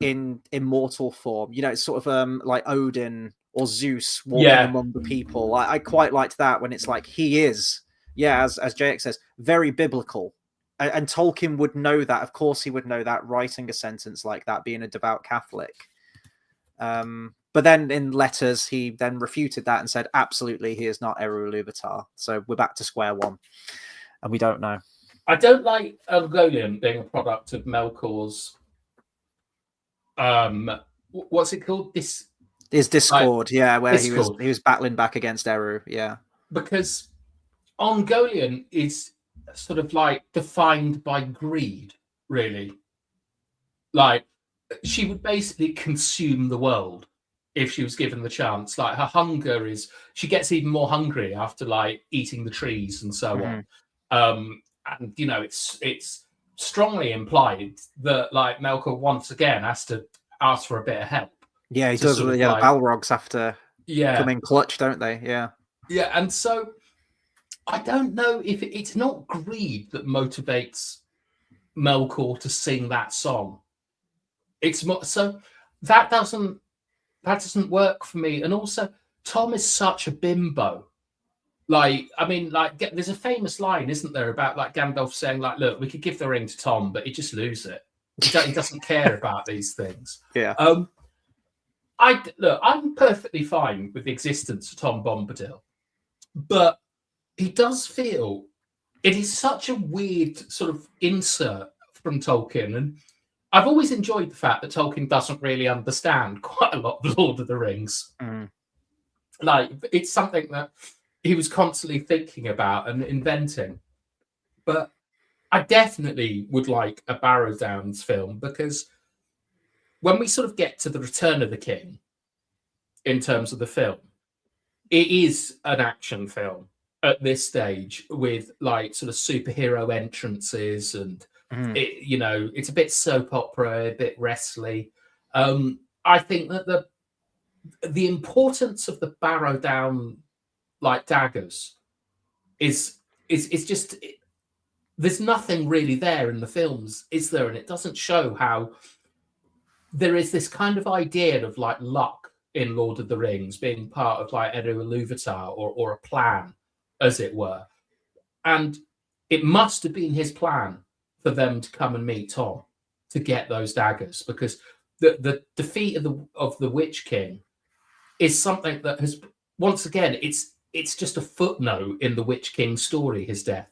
in immortal form. It's sort of like Odin or Zeus walking among the people. I quite liked that when it's like he is, as JX says, very biblical. And Tolkien would know that. Of course he would know that, writing a sentence like that, being a devout Catholic. But then in letters, he then refuted that and said, absolutely, he is not Eru Ilúvatar. So we're back to square one. And we don't know. I don't like Ungoliant being a product of Melkor's what's it called? His discord, where discord. he was battling back against Eru, because Ungoliant is sort of like defined by greed, really. Like, she would basically consume the world if she was given the chance. Like, her hunger is, she gets even more hungry after like eating the trees and so on. And it's strongly implied that like Melkor once again has to ask for a bit of help. Yeah, he does. The Balrogs have to come in clutch, don't they? Yeah, and so I don't know if it's not greed that motivates Melkor to sing that song. It's more so that doesn't work for me. And also, Tom is such a bimbo. Like, I mean, like, there's a famous line, isn't there, about like Gandalf saying, like, look, we could give the ring to Tom, but he'd just lose it. He doesn't care about these things. Yeah. I'm perfectly fine with the existence of Tom Bombadil, but he does feel it is such a weird sort of insert from Tolkien, and I've always enjoyed the fact that Tolkien doesn't really understand quite a lot of Lord of the Rings. Like, it's something that he was constantly thinking about and inventing. But I definitely would like a Barrow-downs film, because when we sort of get to the Return of the King, in terms of the film, it is an action film at this stage with like sort of superhero entrances and it's a bit soap opera, a bit wrestly. I think that the importance of the Barrow-down like daggers is just there's nothing really there in the films, is there? And it doesn't show how there is this kind of idea of like luck in Lord of the Rings being part of like Eru Ilúvatar or a plan, as it were. And it must have been his plan for them to come and meet Tom to get those daggers, because the defeat of the Witch King is something that has, once again, it's just a footnote in the Witch King's story, his death,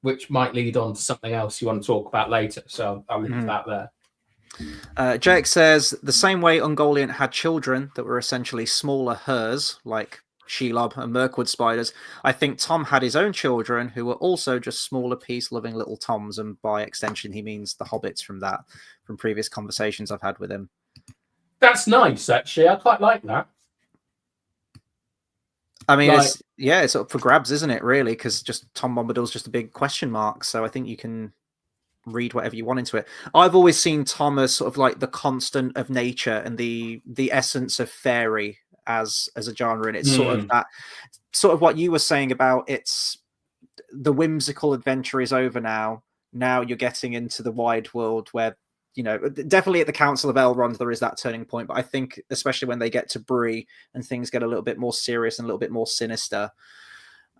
which might lead on to something else you want to talk about later. So I'll leave that there. Jake says, the same way Ungoliant had children that were essentially smaller hers, like Shelob and Mirkwood spiders, I think Tom had his own children who were also just smaller peace-loving little Toms, and by extension he means the hobbits from previous conversations I've had with him. That's nice, actually. I quite like that. I mean, it's up for grabs, isn't it? Really, because just Tom Bombadil's just a big question mark. So I think you can read whatever you want into it. I've always seen Tom as sort of like the constant of nature and the essence of fairy as a genre, and it's sort of that, sort of what you were saying about it's the whimsical adventure is over now. Now you're getting into the wide world where, you know, definitely at the Council of Elrond there is that turning point, but I think especially when they get to Bree and things get a little bit more serious and a little bit more sinister.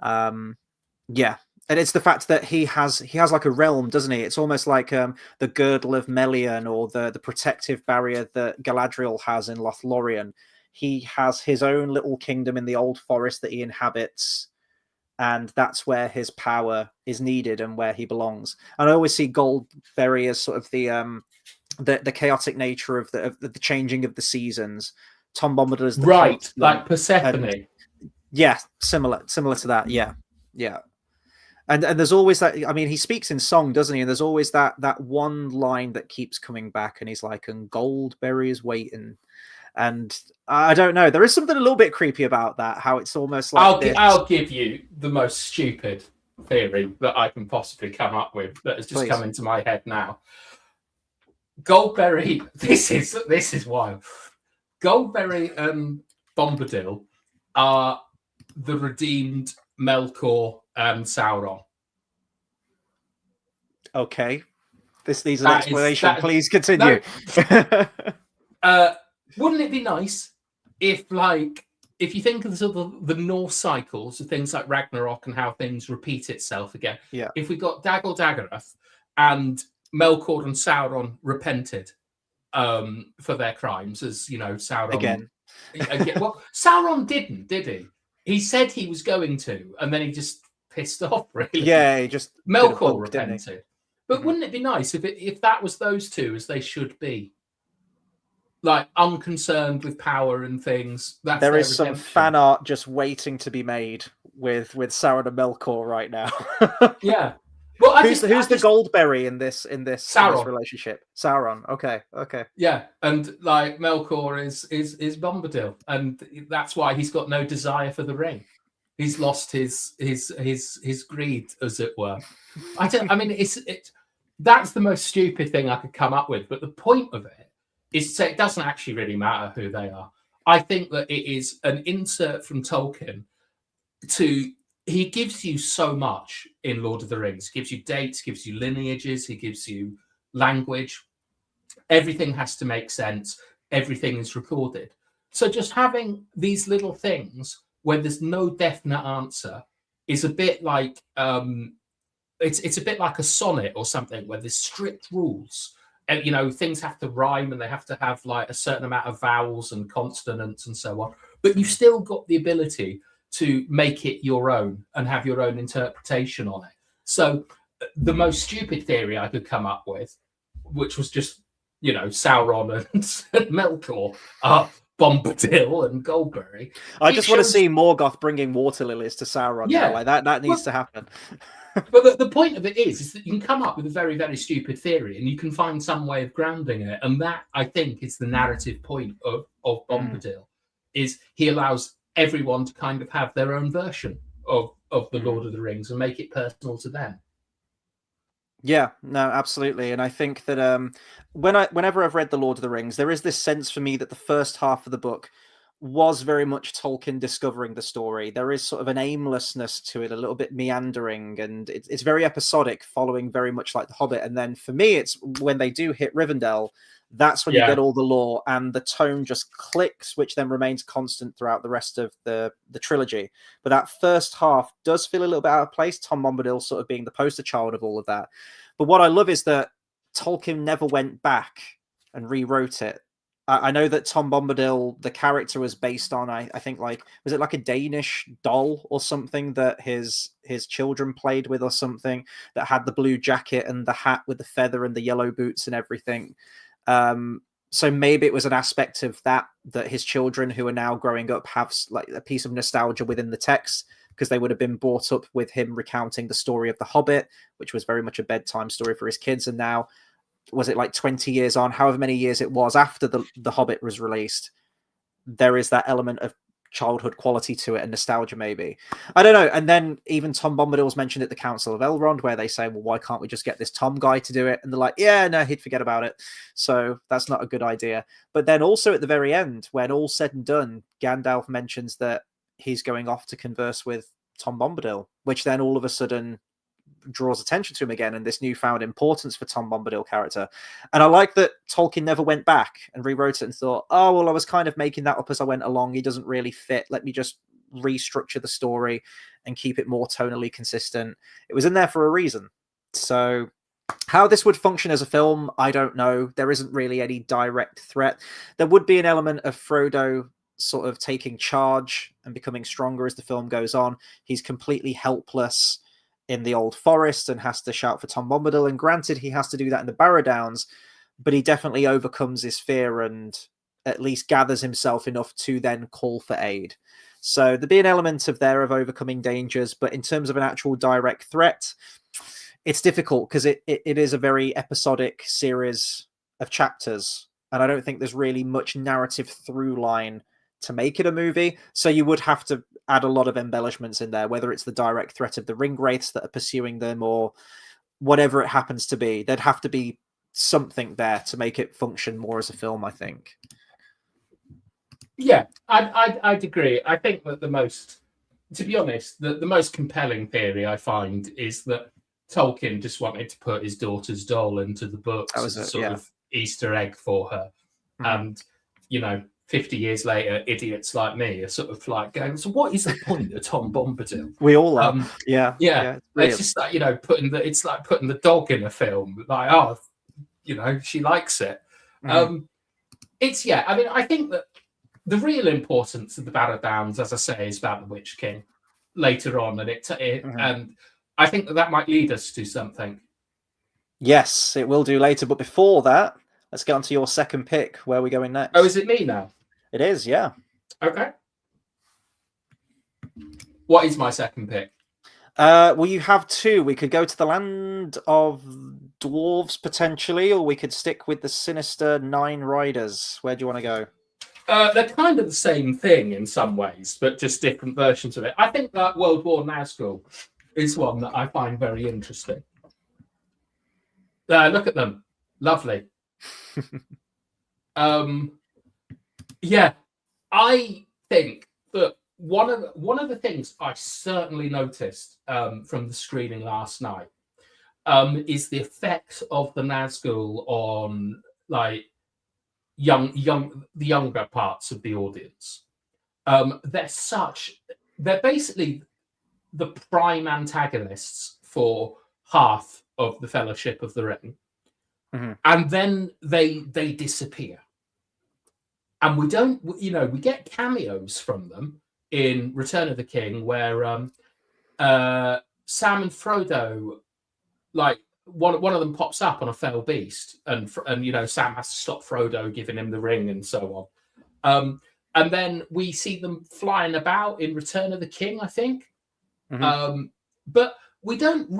Yeah. And it's the fact that he has like a realm, doesn't he? It's almost like the girdle of Melian, or the protective barrier that Galadriel has in Lothlorien. He has his own little kingdom in the old forest that he inhabits, and that's where his power is needed and where he belongs. And I always see Goldberry as sort of the chaotic nature of the changing of the seasons. Tom Bombadil is the right, like Persephone. And, yeah, similar to that. Yeah. And there's always that. I mean, he speaks in song, doesn't he? And there's always that one line that keeps coming back, and he's like, "And Goldberry is waiting." And I don't know. There is something a little bit creepy about that. How it's almost like I'll give you the most stupid theory that I can possibly come up with that has just come into my head now. Goldberry. This is wild. Goldberry and Bombadil are the redeemed Melkor and Sauron. Okay, this needs an explanation. Please continue. No. Wouldn't it be nice if you think of the Norse cycles of things like Ragnarok and how things repeat itself again? Yeah. If we got Dagor Dagorath and Melkor and Sauron repented for their crimes, as you know, Sauron again. Well, Sauron didn't, did he? He said he was going to, and then he just pissed off. Really? Yeah, he just Melkor repented. But wouldn't it be nice if that was those two as they should be? Like unconcerned with power and things. There is some fan art just waiting to be made with Sauron and Melkor right now. Yeah. Well, who's the Goldberry in this relationship? Sauron. Okay. Yeah, and like Melkor is Bombadil, and that's why he's got no desire for the ring. He's lost his greed, as it were. That's the most stupid thing I could come up with. But the point of it is to say it doesn't actually really matter who they are. I think that it is an insert from Tolkien he gives you so much in Lord of the Rings. He gives you dates, gives you lineages, he gives you language. Everything has to make sense. Everything is recorded. So just having these little things where there's no definite answer is a bit like it's a bit like a sonnet or something where there's strict rules. And, you know, things have to rhyme and they have to have like a certain amount of vowels and consonants and so on. But you've still got the ability to make it your own and have your own interpretation on it. So the most stupid theory I could come up with, which was just, you know, Sauron and Melkor are Bombadil and Goldberry. I just want to see Morgoth bringing water lilies to Sauron. Yeah, like that needs to happen. But the point of it is that you can come up with a very, very stupid theory and you can find some way of grounding it. And that, I think, is the narrative point of Bombadil, is he allows everyone to kind of have their own version of the Lord of the Rings and make it personal to them. Yeah, no, absolutely. And I think that whenever I've read The Lord of the Rings, there is this sense for me that the first half of the book was very much Tolkien discovering the story. There is sort of an aimlessness to it, a little bit meandering, and it's very episodic, following very much like The Hobbit. And then for me, it's when they do hit Rivendell, that's when you get all the lore and the tone just clicks, which then remains constant throughout the rest of the trilogy. But that first half does feel a little bit out of place, Tom Bombadil sort of being the poster child of all of that. But what I love is that Tolkien never went back and rewrote it. I know that Tom Bombadil, the character, was based on, I think, like, was it like a Danish doll or something that his children played with or something, that had the blue jacket and the hat with the feather and the yellow boots and everything. So maybe it was an aspect of that his children who are now growing up have like a piece of nostalgia within the text, because they would have been brought up with him recounting the story of the Hobbit, which was very much a bedtime story for his kids. And now, was it like 20 years on, however many years it was after the Hobbit was released, there is that element of childhood quality to it and nostalgia, maybe. I don't know. And then even Tom Bombadil's mentioned at the Council of Elrond, where they say, well, why can't we just get this Tom guy to do it? And they're like, yeah, no, he'd forget about it. So that's not a good idea. But then also at the very end, when all's said and done, Gandalf mentions that he's going off to converse with Tom Bombadil, which then all of a sudden draws attention to him again, and this newfound importance for Tom Bombadil character. And I like that Tolkien never went back and rewrote it and thought, oh, well, I was kind of making that up as I went along. He doesn't really fit. Let me just restructure the story and keep it more tonally consistent. It was in there for a reason. So how this would function as a film, I don't know. There isn't really any direct threat. There would be an element of Frodo sort of taking charge and becoming stronger as the film goes on. He's completely helpless in the old forest and has to shout for Tom Bombadil. And granted, he has to do that in the Barrow-downs, but he definitely overcomes his fear and at least gathers himself enough to then call for aid. So there'd be an element of overcoming dangers, but in terms of an actual direct threat, it's difficult because it is a very episodic series of chapters, and I don't think there's really much narrative through line to make it a movie. So you would have to add a lot of embellishments in there, whether it's the direct threat of the ring wraiths that are pursuing them or whatever it happens to be. There'd have to be something there to make it function more as a film, I think. Yeah, I'd agree. I think that to be honest, the most compelling theory I find is that Tolkien just wanted to put his daughter's doll into the books as a sort of Easter egg for her. And, 50 years later, idiots like me are sort of like going, so what is the point of Tom Bombadil? We all are. Yeah. It's just like, putting the dog in a film. Like, oh, she likes it. I think that the real importance of the Barrow-downs, as I say, is about the Witch King later on. And and I think that might lead us to something. Yes, it will do later. But before that, let's get on to your second pick. Where are we going next? Oh, is it me now? It is, yeah. Okay. What is my second pick? Well, you have two. We could go to the land of dwarves, potentially, or we could stick with the sinister Nine Riders. Where do you want to go? They're kind of the same thing in some ways, but just different versions of it. I think that World War Nazgul is one that I find very interesting. Look at them. Lovely. Yeah, I think that one of the things I certainly noticed from the screening last night is the effect of the Nazgul on like the younger parts of the audience. They're basically the prime antagonists for half of the Fellowship of the Ring, and then they disappear. And we don't, we get cameos from them in Return of the King, where Sam and Frodo, like one of them pops up on a fell beast, and Sam has to stop Frodo giving him the ring and so on. And then we see them flying about in Return of the King, I think. But we don't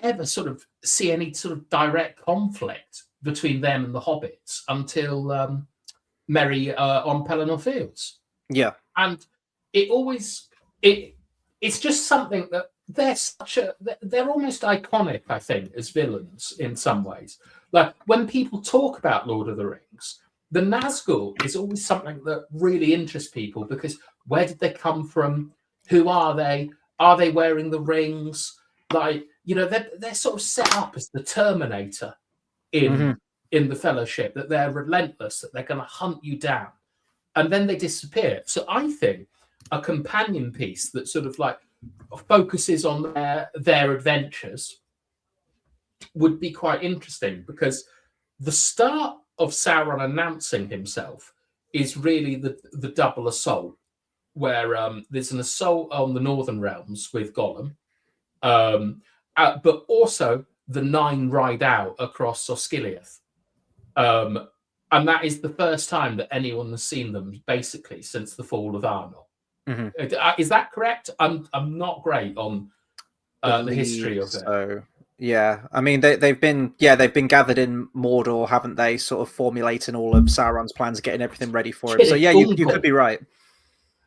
ever sort of see any sort of direct conflict between them and the hobbits until Merry on Pelennor Fields. Yeah. And it's just something that they're almost iconic, I think, as villains in some ways. Like when people talk about Lord of the Rings, the Nazgul is always something that really interests people because where did they come from? Who are they? Are they wearing the rings? Like, they're sort of set up as the Terminator in the Fellowship, that they're relentless, that they're going to hunt you down, and then they disappear. So I think a companion piece that sort of like focuses on their adventures would be quite interesting, because the start of Sauron announcing himself is really the double assault, where there's an assault on the Northern Realms with Gollum, but also the Nine ride out across Osgiliath. And that is the first time that anyone has seen them, basically, since the fall of Arnor. Is that correct? I'm not great on the history of it. So Yeah, I mean they've been gathered in Mordor, haven't they? Sort of formulating all of Sauron's plans, getting everything ready for him. So yeah, you could be right.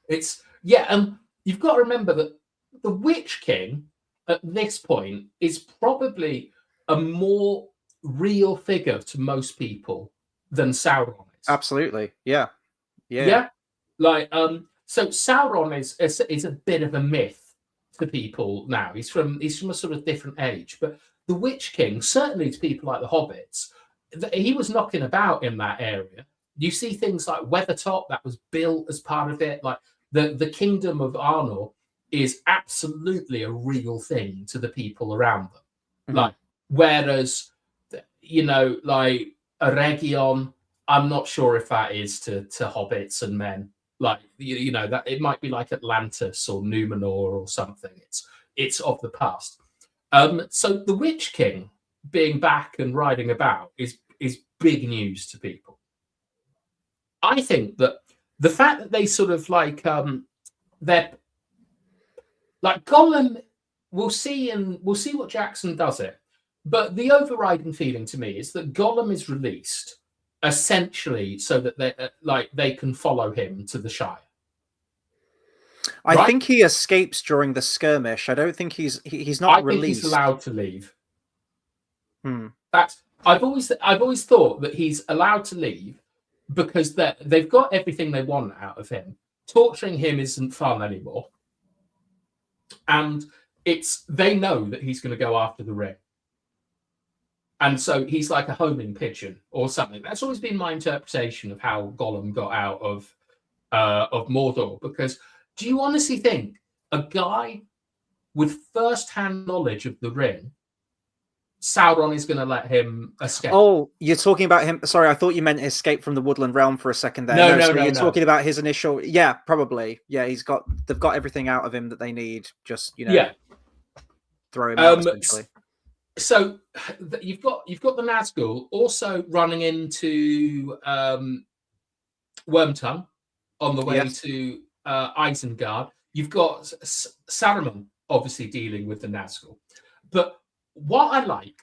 And you've got to remember that the Witch King at this point is probably a more real figure to most people than Sauron is. Absolutely, yeah. Like so Sauron is a bit of a myth to people now. He's from a sort of different age, but the Witch King, certainly to people like the Hobbits, he was knocking about in that area. You see things like Weathertop that was built as part of it. Like the Kingdom of Arnor is absolutely a real thing to the people around them. Mm-hmm. Like whereas like Eregion, I'm not sure if that is to hobbits and men. Like that it might be like Atlantis or Numenor or something. It's of the past. So the Witch King being back and riding about is big news to people. I think that the fact that they sort of like they're like Gollum, we'll see what Jackson does it. But the overriding feeling to me is that Gollum is released essentially so that they can follow him to the Shire. I think he escapes during the skirmish. I don't think he's not released. I think he's allowed to leave. That's I've always thought that he's allowed to leave because they've got everything they want out of him. Torturing him isn't fun anymore, and they know that he's going to go after the ring. And so he's like a homing pigeon or something. That's always been my interpretation of how Gollum got out of Mordor. Because do you honestly think a guy with first-hand knowledge of the ring, Sauron is going to let him escape? Oh, you're talking about him. Sorry, I thought you meant escape from the woodland realm for a second there. No, you're talking about his initial. Yeah, probably. Yeah, they've got everything out of him that they need. Just throw him out essentially. So you've got the Nazgul also running into Wormtongue on the way to Isengard. You've got Saruman obviously dealing with the Nazgul. But what I like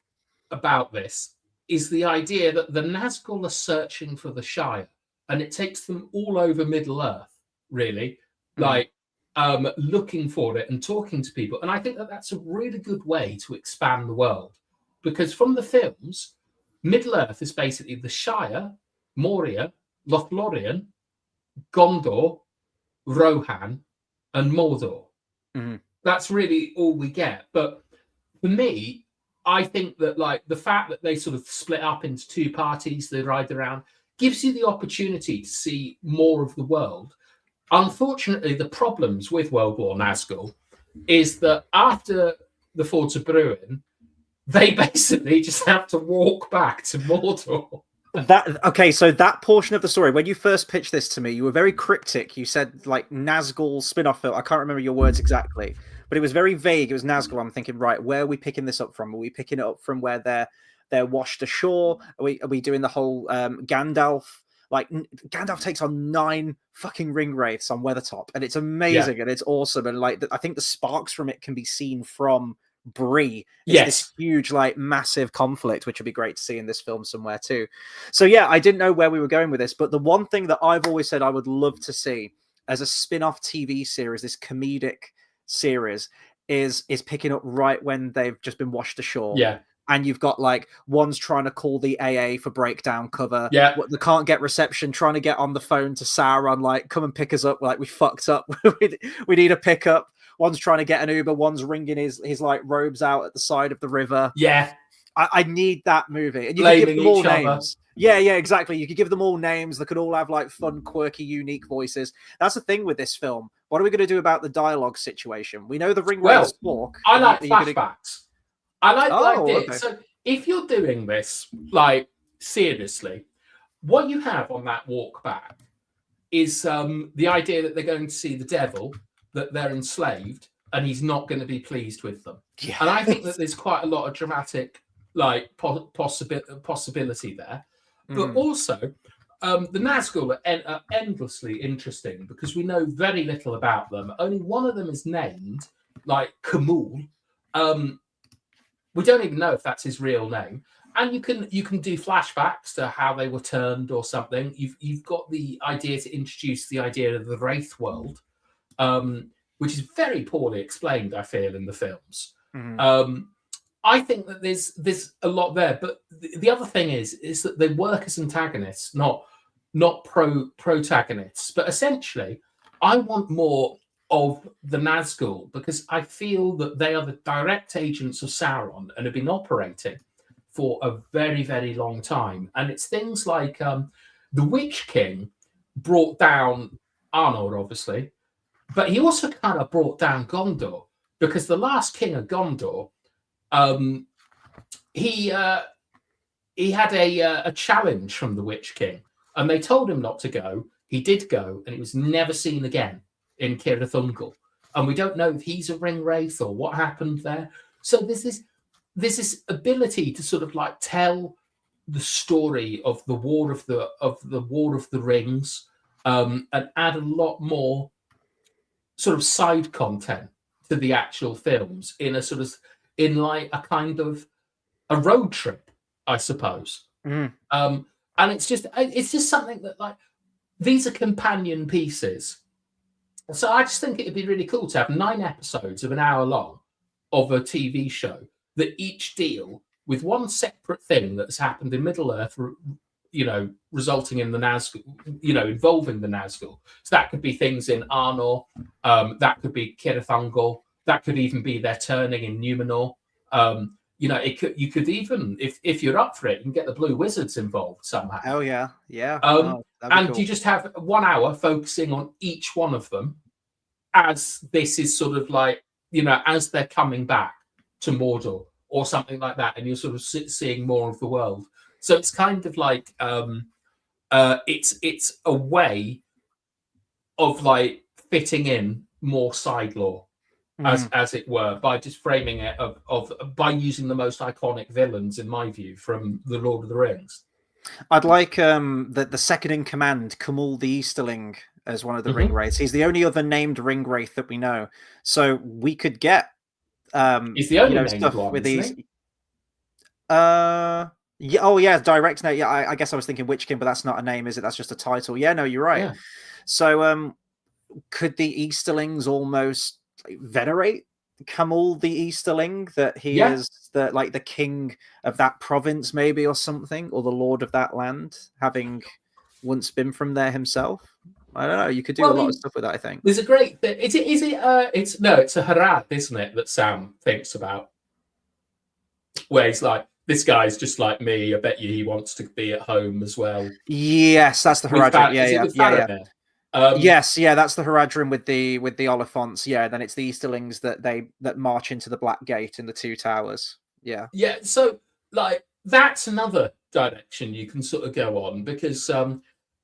about this is the idea that the Nazgul are searching for the Shire, and it takes them all over Middle-earth, really, looking for it and talking to people. And I think that that's a really good way to expand the world. Because from the films, Middle-earth is basically the Shire, Moria, Lothlorien, Gondor, Rohan, and Mordor. Mm-hmm. That's really all we get. But for me, I think that like the fact that they sort of split up into two parties, they ride around, gives you the opportunity to see more of the world. Unfortunately, the problems with World War Nazgul is that after the Fords of Bruin, they basically just have to walk back to Mordor. So that portion of the story, when you first pitched this to me, you were very cryptic. You said like Nazgul spin-off film. I can't remember your words exactly, but it was very vague. It was Nazgul. I'm thinking, right, where are we picking this up from? Are we picking it up from where they're washed ashore? Are we doing the whole Gandalf? Like Gandalf takes on 9 fucking ring wraiths on Weathertop, and it's amazing and it's awesome. And like I think the sparks from it can be seen from Bree. It's this huge, like massive conflict, which would be great to see in this film somewhere too. So yeah, I didn't know where we were going with this, but the one thing that I've always said I would love to see as a spin-off TV series, this comedic series, is picking up right when they've just been washed ashore. Yeah. And you've got like one's trying to call the AA for breakdown cover. Yeah. They can't get reception, trying to get on the phone to Sauron, like, come and pick us up. Like, we fucked up. we need a pickup. One's trying to get an Uber. One's wringing his like robes out at the side of the river. Yeah. I need that movie. And you could give them all names. Yeah, exactly. You could give them all names. They could all have like fun, quirky, unique voices. That's the thing with this film. What are we going to do about the dialogue situation? We know the ring wraiths talk. I like flashbacks. I like the idea. Okay. So if you're doing this, like, seriously, what you have on that walk back is the idea that they're going to see the devil, that they're enslaved, and he's not going to be pleased with them. Yeah. And I think that there's quite a lot of dramatic, like, possibility there. But also, the Nazgul are endlessly interesting because we know very little about them. Only one of them is named, like, Kamul. we don't even know if that's his real name. And you can do flashbacks to how they were turned or something. You've got the idea to introduce the idea of the Wraith world, which is very poorly explained, I feel, in the films. I think that there's a lot there, but the other thing is that they work as antagonists, not protagonists. But essentially, I want more of the Nazgul because I feel that they are the direct agents of Sauron and have been operating for a very, very long time. And it's things like the Witch King brought down Arnor, obviously, but he also kind of brought down Gondor because the last king of Gondor, he had a challenge from the Witch King, and they told him not to go. He did go, and he was never seen again in Cirith Ungol. And we don't know if he's a ring wraith or what happened there. So there's this ability to sort of like tell the story of the War of the Rings, and add a lot more sort of side content to the actual films in like a kind of a road trip, I suppose. And it's just something that, like, these are companion pieces. So I just think it'd be really cool to have 9 episodes of an hour long of a TV show that each deal with one separate thing that's happened in Middle Earth, resulting in the Nazgul, involving the Nazgul. So that could be things in Arnor, that could be Cirith Ungol, that could even be their turning in Numenor. You could even, if you're up for it, you can get the Blue Wizards involved somehow. Oh yeah. And cool. You just have 1 hour focusing on each one of them, as this is sort of like, as they're coming back to Mordor or something like that, and you're sort of seeing more of the world. So it's kind of like it's a way of like fitting in more side lore, as it were, by just framing it by using the most iconic villains, in my view, from the Lord of the Rings. I'd like the second in command, Kumul the Easterling, as one of the ring wraiths. He's the only other named ring wraith that we know. So we could get he's the only named stuff one, with isn't these. he? Yeah. Oh yeah, direct name. Yeah, I guess I was thinking Witch King, but that's not a name, is it? That's just a title. Yeah, no, you're right. Yeah. So could the Easterlings almost venerate Camul the Easterling, that he is the king of that province, maybe, or something, or the lord of that land, having once been from there himself? I don't know. You could do a lot of stuff with that, I think. There's a great thing. It's a Harad, isn't it, that Sam thinks about, where he's like, this guy's just like me. I bet you he wants to be at home as well. Yes, that's the Haradrim. Yeah. Yes, that's the Haradrim with the Oliphants. Yeah, then it's the Easterlings that march into the Black Gate in the Two Towers. Yeah. So like that's another direction you can sort of go on, because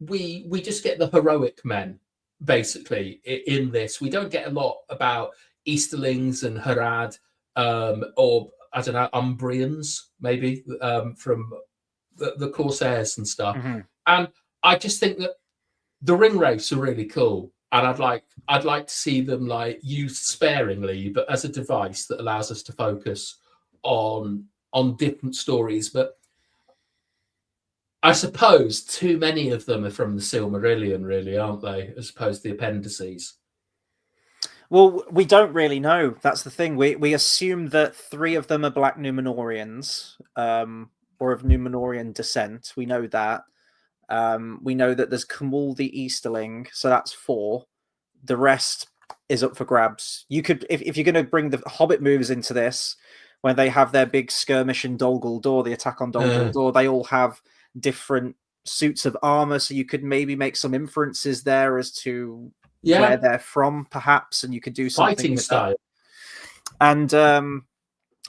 we just get the heroic men basically in this. We don't get a lot about Easterlings and Harad, or I don't know, Umbrians maybe, from the Corsairs and stuff. And I just think that the ring wraiths are really cool, and I'd like to see them like used sparingly, but as a device that allows us to focus on different stories. But I suppose too many of them are from the Silmarillion, really, aren't they? As opposed to the appendices. Well, we don't really know. That's the thing. We assume that 3 of them are Black Númenóreans, or of Númenórean descent. We know that. We know that there's Kumul the Easterling, so that's 4. The rest is up for grabs. You could, if you're going to bring the Hobbit movies into this, when they have their big skirmish in Dol Guldur, the attack on Dol Guldur, they all have different suits of armor, so you could maybe make some inferences there as to where they're from, perhaps, and you could do something fighting with style. That. And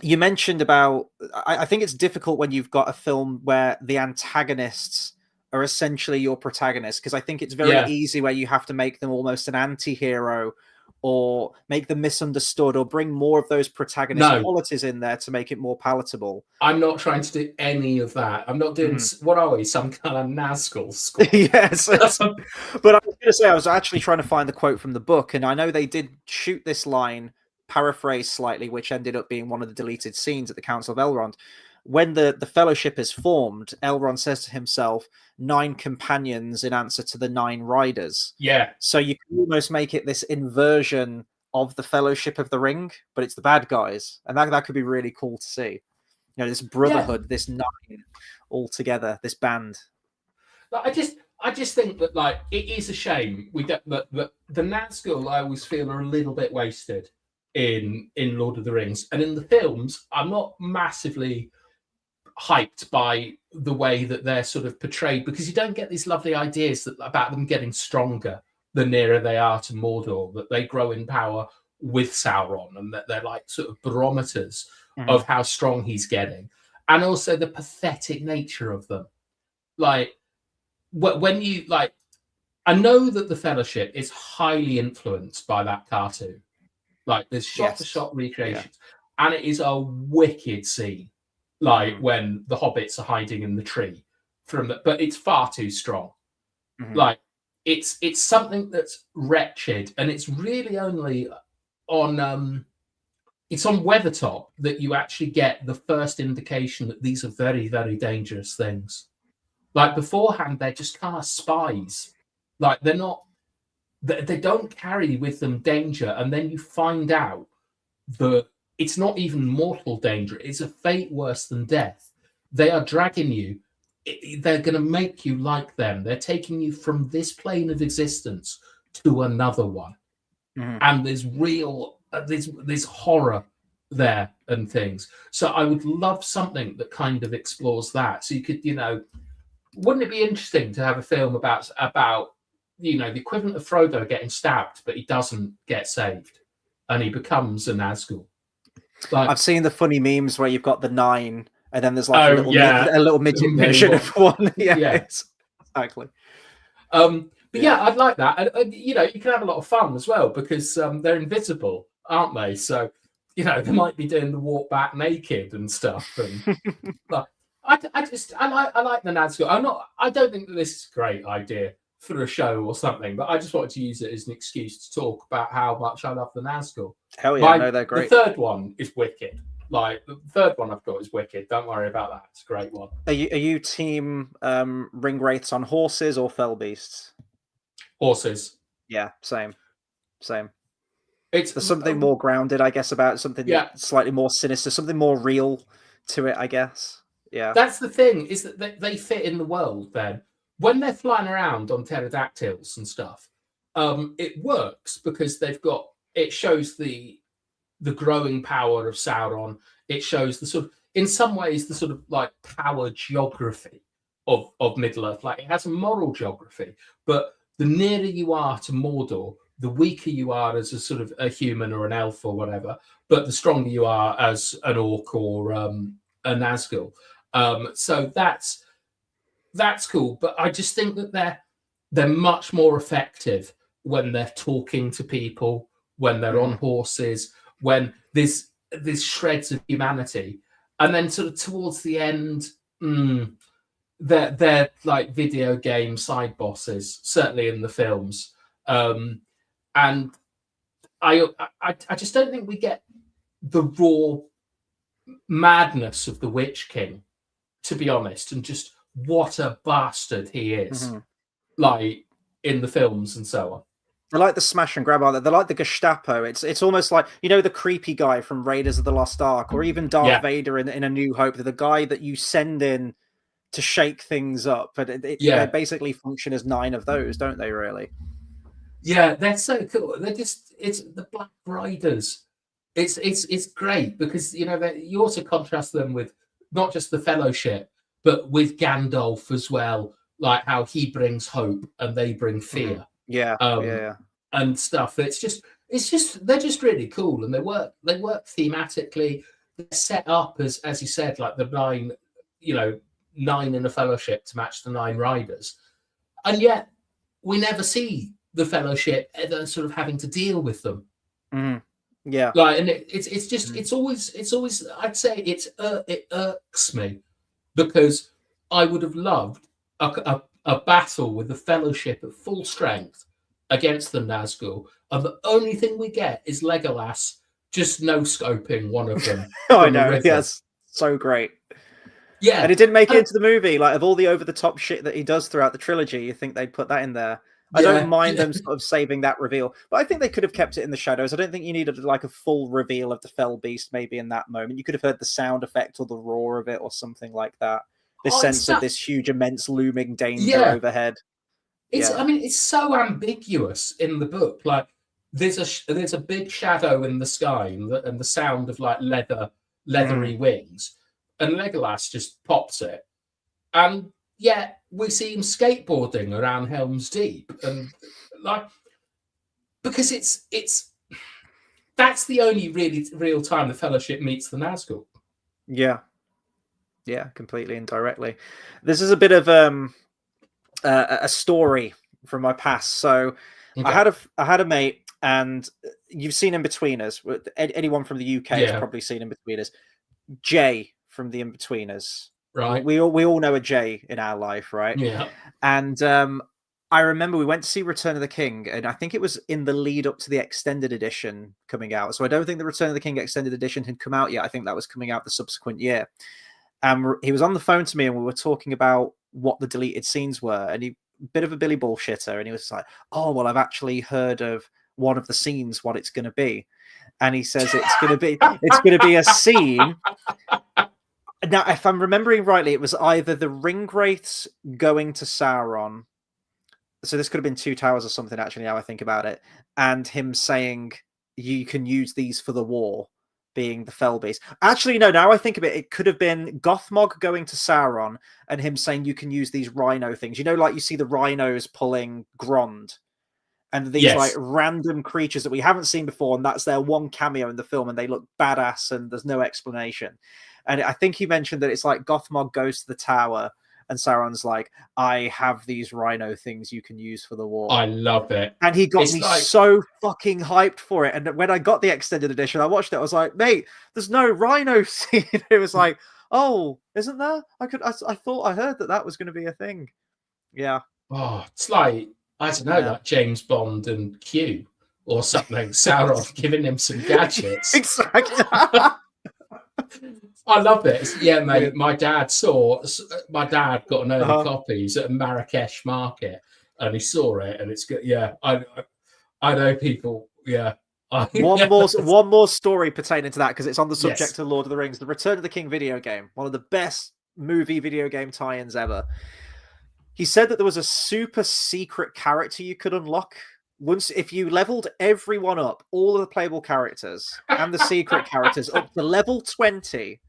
you mentioned about, I think it's difficult when you've got a film where the antagonists are essentially your protagonists, because I think it's very easy where you have to make them almost an anti-hero, or make them misunderstood, or bring more of those protagonist qualities in there to make it more palatable. I'm not trying to do any of that. I'm not doing, what are we, some kind of Nazgul squad? Yes. But I was going to say, I was actually trying to find the quote from the book, and I know they did shoot this line paraphrase slightly, which ended up being one of the deleted scenes at the Council of Elrond. When the Fellowship is formed, Elrond says to himself, 9 companions in answer to the 9 riders. Yeah. So you can almost make it this inversion of the Fellowship of the Ring, but it's the bad guys. And that could be really cool to see. You know, this brotherhood, this 9 all together, this band. I just think that, like, it is a shame that the Nazgul, I always feel, are a little bit wasted in Lord of the Rings. And in the films, I'm not massively hyped by the way that they're sort of portrayed, because you don't get these lovely ideas about them getting stronger the nearer they are to Mordor, that they grow in power with Sauron, and that they're like sort of barometers of how strong he's getting. And also the pathetic nature of them. Like, when you, like, I know that the Fellowship is highly influenced by that cartoon. Like, there's shot-for-shot recreations, and it is a wicked scene. Like when the hobbits are hiding in the tree but it's far too strong. Like, it's something that's wretched, and it's really only on it's on Weathertop that you actually get the first indication that these are very, very dangerous things. Like, beforehand, they're just kind of spies. Like, they don't carry with them danger, and then you find out that it's not even mortal danger. It's a fate worse than death. They are dragging you. They're going to make you like them. They're taking you from this plane of existence to another one. And there's real, there's horror there and things. So I would love something that kind of explores that. So you could, you know, wouldn't it be interesting to have a film about you know, the equivalent of Frodo getting stabbed, but he doesn't get saved, and he becomes a Nazgul? Like, I've seen the funny memes where you've got the 9, and then there's like a little midget version of one. Exactly. But I'd like that. And you know, you can have a lot of fun as well, because they're invisible, aren't they? So, you know, they might be doing the walk back naked and stuff. And but I like the Nazgul. I don't think that this is a great idea for a show or something, but I just wanted to use it as an excuse to talk about how much I love the Nazgul. Hell yeah, no, they're great. The third one is wicked. Like, the third one I've got is wicked. Don't worry about that. It's a great one. Are you team ring wraiths on horses or fell beasts? Horses. Yeah, same. There's something more grounded, I guess, about something slightly more sinister, something more real to it, I guess. Yeah. That's the thing, is that they fit in the world then. When they're flying around on pterodactyls and stuff, it works because it shows the growing power of Sauron. It shows the sort of, in some ways, the sort of like power geography of Middle-earth. Like, it has a moral geography, but the nearer you are to Mordor, the weaker you are as a sort of a human or an elf or whatever, but the stronger you are as an orc or a Nazgul. So that's cool, but I just think that they're much more effective when they're talking to people, when they're on horses, when there's shreds of humanity, and then sort of towards the end, they're like video game side bosses, certainly in the films, and I just don't think we get the raw madness of the Witch King, to be honest, and just what a bastard he is, like in the films and so on. They're like the smash and grab, aren't they? They're like the Gestapo. It's almost like, you know, the creepy guy from Raiders of the Lost Ark, or even Darth Vader in A New Hope. They're the guy that you send in to shake things up. But they basically function as 9 of those, don't they, really? Yeah, they're so cool. It's the Black Riders. It's great because, you know, you also contrast them with not just the Fellowship, but with Gandalf as well, like how he brings hope and they bring fear. And stuff. It's just they're just really cool, and they work thematically. They're set up as you said, like the 9 in a Fellowship to match the 9 riders, and yet we never see the Fellowship ever sort of having to deal with them. Like, and it's always I'd say it irks me, because I would have loved a battle with the Fellowship at full strength against the Nazgul, and the only thing we get is Legolas just no scoping one of them. I know, yes, so great. Yeah, and it didn't make it into the movie. Like, of all the over-the-top shit that he does throughout the trilogy, you think they'd put that in there. I don't mind them sort of saving that reveal, but I think they could have kept it in the shadows. I don't think you needed like a full reveal of the fell beast maybe in that moment. You could have heard the sound effect or the roar of it or something like that. This sense of this huge, immense, looming danger overhead. I mean, it's so ambiguous in the book. Like, there's a big shadow in the sky and the sound of like leathery wings, and Legolas just pops it, and yet we see him skateboarding around Helm's Deep, and like, because it's that's the only really real time the Fellowship meets the Nazgul. Yeah, completely indirectly. This is a bit of a story from my past. So I had a mate, and you've seen In-Betweeners. Anyone from the UK has probably seen In-Betweeners. Jay from the In-Betweeners. Right. We all know a Jay in our life, right? Yeah. And I remember we went to see Return of the King, and I think it was in the lead up to the extended edition coming out. So I don't think the Return of the King extended edition had come out yet. I think that was coming out the subsequent year. And he was on the phone to me, and we were talking about what the deleted scenes were. And he, bit of a Billy bullshitter, and he was like, "Oh, well, I've actually heard of one of the scenes, what it's going to be." And he says it's going to be a scene. Now, if I'm remembering rightly, it was either the Ringwraiths going to Sauron. So this could have been Two Towers or something, actually, now I think about it. And him saying, you can use these for the war, being the Fell Beast. Actually, no, now I think of it, it could have been Gothmog going to Sauron and him saying, you can use these rhino things. You know, like you see the rhinos pulling Grond. And these like random creatures that we haven't seen before, and that's their one cameo in the film, and they look badass, and there's no explanation. And I think he mentioned that it's like Gothmog goes to the tower, and Sauron's like, I have these rhino things you can use for the war. I love it. And he got me so fucking hyped for it. And when I got the extended edition, I watched it. I was like, mate, there's no rhino scene. It was like, oh, isn't there? I thought I heard that was going to be a thing. Yeah. Oh, it's like, I don't know, like James Bond and Q or something. Sauron giving him some gadgets. Exactly. I love it. Yeah, mate. My dad got an early copies at a Marrakesh market, and he saw it, and it's good. Yeah, I know people. Yeah. One more story pertaining to that, because it's on the subject of Lord of the Rings. The Return of the King video game, one of the best video game tie-ins ever. He said that there was a super secret character you could unlock once if you leveled everyone up, all of the playable characters and the secret characters up to level 20,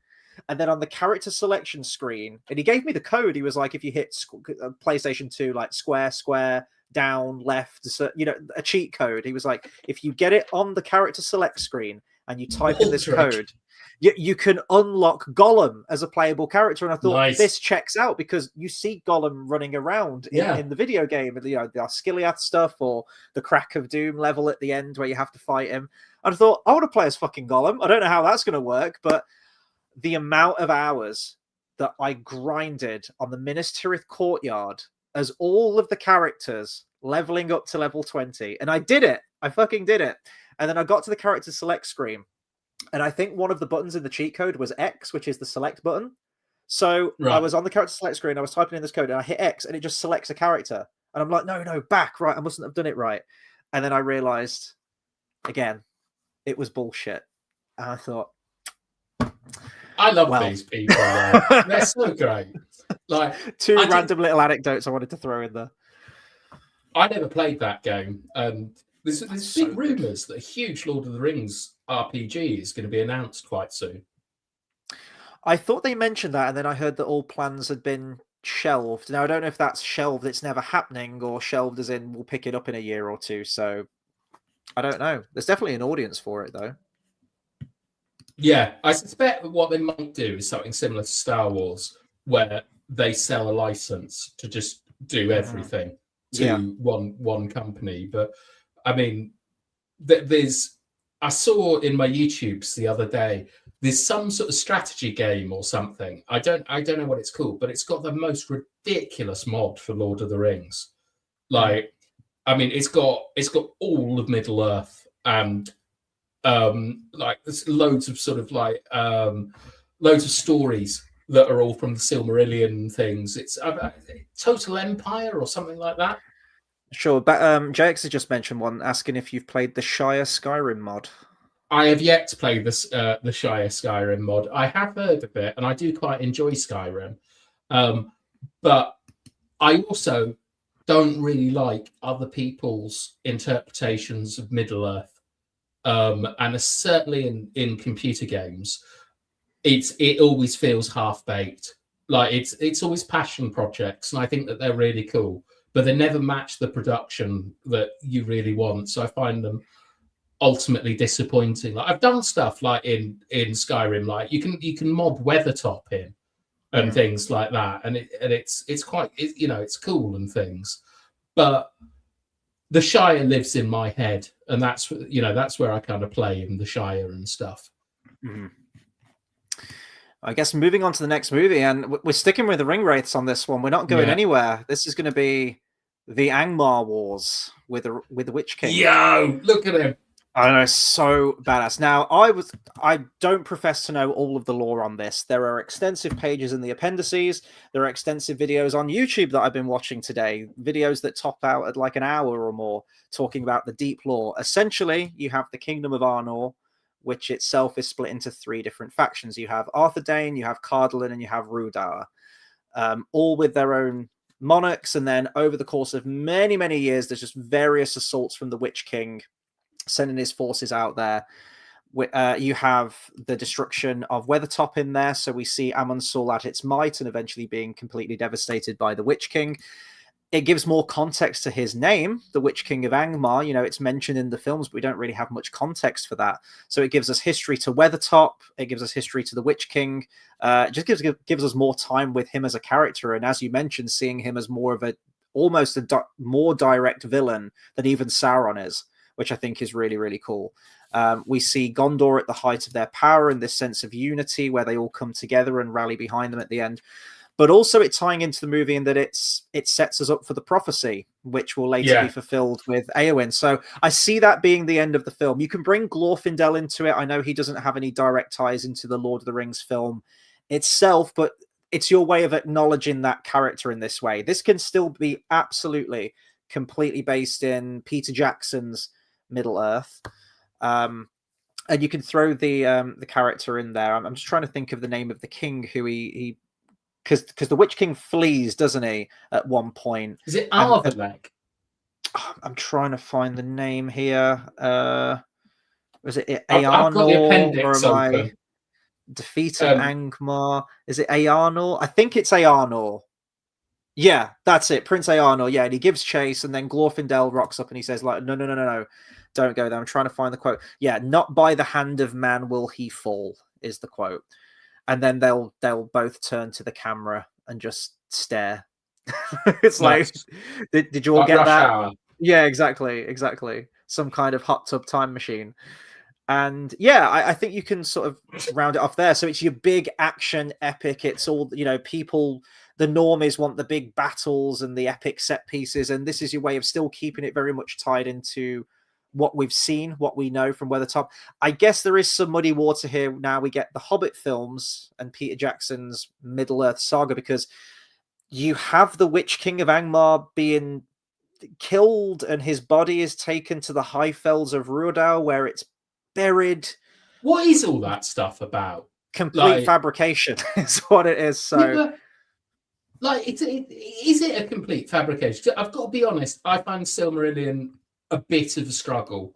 and then on the character selection screen, and he gave me the code. He was like, if you hit PlayStation 2, like square, down, left, you know, a cheat code. He was like, if you get it on the character select screen and you type in this code, you can unlock Gollum as a playable character. And I thought, this checks out, because you see Gollum running around in the video game, you know, the Osgiliath stuff or the Crack of Doom level at the end where you have to fight him. And I thought, I want to play as fucking Gollum. I don't know how that's going to work, but the amount of hours that I grinded on the Minas Tirith courtyard as all of the characters leveling up to level 20. And I did it. I fucking did it. And then I got to the character select screen. And I think one of the buttons in the cheat code was X, which is the select button. So I was on the character select screen, I was typing in this code, and I hit X, and it just selects a character. And I'm like, no, back, right, I mustn't have done it right. And then I realized, again, it was bullshit. And I thought, I love these people. They're so great. Like, two random little anecdotes I wanted to throw in there. I never played that game. There's big rumours that a huge Lord of the Rings RPG is going to be announced quite soon. I thought they mentioned that, and then I heard that all plans had been shelved. Now, I don't know if that's shelved, it's never happening, or shelved as in we'll pick it up in a year or two. So I don't know. There's definitely an audience for it, though. Yeah, I suspect what they might do is something similar to Star Wars, where they sell a license to just do everything to one company. But I mean, I saw in my YouTubes the other day, there's some sort of strategy game or something. I don't know what it's called, but it's got the most ridiculous mod for Lord of the Rings. Like, I mean, it's got all of Middle Earth and Like there's loads of sort of like loads of stories that are all from the Silmarillion and things. It's Total Empire or something like that. Sure, but JX has just mentioned one, asking if you've played the Shire Skyrim mod. I have yet to play this the Shire Skyrim mod. I have heard of it, and I do quite enjoy Skyrim, but I also don't really like other people's interpretations of Middle Earth, and certainly in computer games, it always feels half baked. Like it's always passion projects, and I think that they're really cool, but they never match the production that you really want. So I find them ultimately disappointing. Like I've done stuff like in Skyrim, like you can mod Weathertop in and things like that, and it's quite it's cool and things, but the Shire lives in my head, and that's where I kind of play in the Shire and stuff. I guess moving on to the next movie, and we're sticking with the ring wraiths on this one. We're not going anywhere. This is going to be the Angmar Wars with the Witch King. Yo, look at him. I know, so badass. Now, I don't profess to know all of the lore on this. There are extensive pages in the appendices. There are extensive videos on YouTube that I've been watching today, videos that top out at like an hour or more, talking about the deep lore. Essentially, you have the Kingdom of Arnor, which itself is split into 3 different factions. You have Arthedain, you have Cardolin, and you have Rhudaur, all with their own monarchs. And then over the course of many, many years, there's just various assaults from the Witch King, sending his forces out there. You have the destruction of Weathertop in there, so we see Amon-Sul at its might and eventually being completely devastated by the Witch King. It gives more context to his name, the Witch King of Angmar. It's mentioned in the films, but we don't really have much context for that. So it gives us history to Weathertop. It gives us history to the Witch King. It just gives us more time with him as a character. And as you mentioned, seeing him as more of almost a more direct villain than even Sauron is, which I think is really, really cool. We see Gondor at the height of their power and this sense of unity where they all come together and rally behind them at the end. But also it's tying into the movie in that it sets us up for the prophecy, which will later be fulfilled with Eowyn. So I see that being the end of the film. You can bring Glorfindel into it. I know he doesn't have any direct ties into the Lord of the Rings film itself, but it's your way of acknowledging that character in this way. This can still be absolutely, completely based in Peter Jackson's Middle Earth. And you can throw the character in there. I'm just trying to think of the name of the king who he because the Witch King flees, doesn't he, at one point? Is it Arveleg? I'm trying to find the name here. Was it I've got the appendix open. Defeat of Angmar? Is it Earnor? I think it's Earnor. Yeah, that's it. Prince Earnor. Yeah, and he gives chase, and then Glorfindel rocks up and he says, like, no, don't go there. I'm trying to find the quote. Yeah, not by the hand of man will he fall, is the quote. And then they'll both turn to the camera and just stare. It's nice. Like, did you all get that? Hour. Yeah, exactly. Some kind of hot tub time machine. And yeah, I think you can sort of round it off there. So it's your big action epic. It's all, people, the normies want the big battles and the epic set pieces. And this is your way of still keeping it very much tied into what we've seen, what we know from Weathertop. I guess there is some muddy water here. Now we get the Hobbit films and Peter Jackson's Middle-earth saga, because you have the Witch King of Angmar being killed and his body is taken to the high fells of Rhudaur where it's buried. What is all that stuff about? Complete fabrication is what it is. So is it a complete fabrication? I've got to be honest, I find Silmarillion a bit of a struggle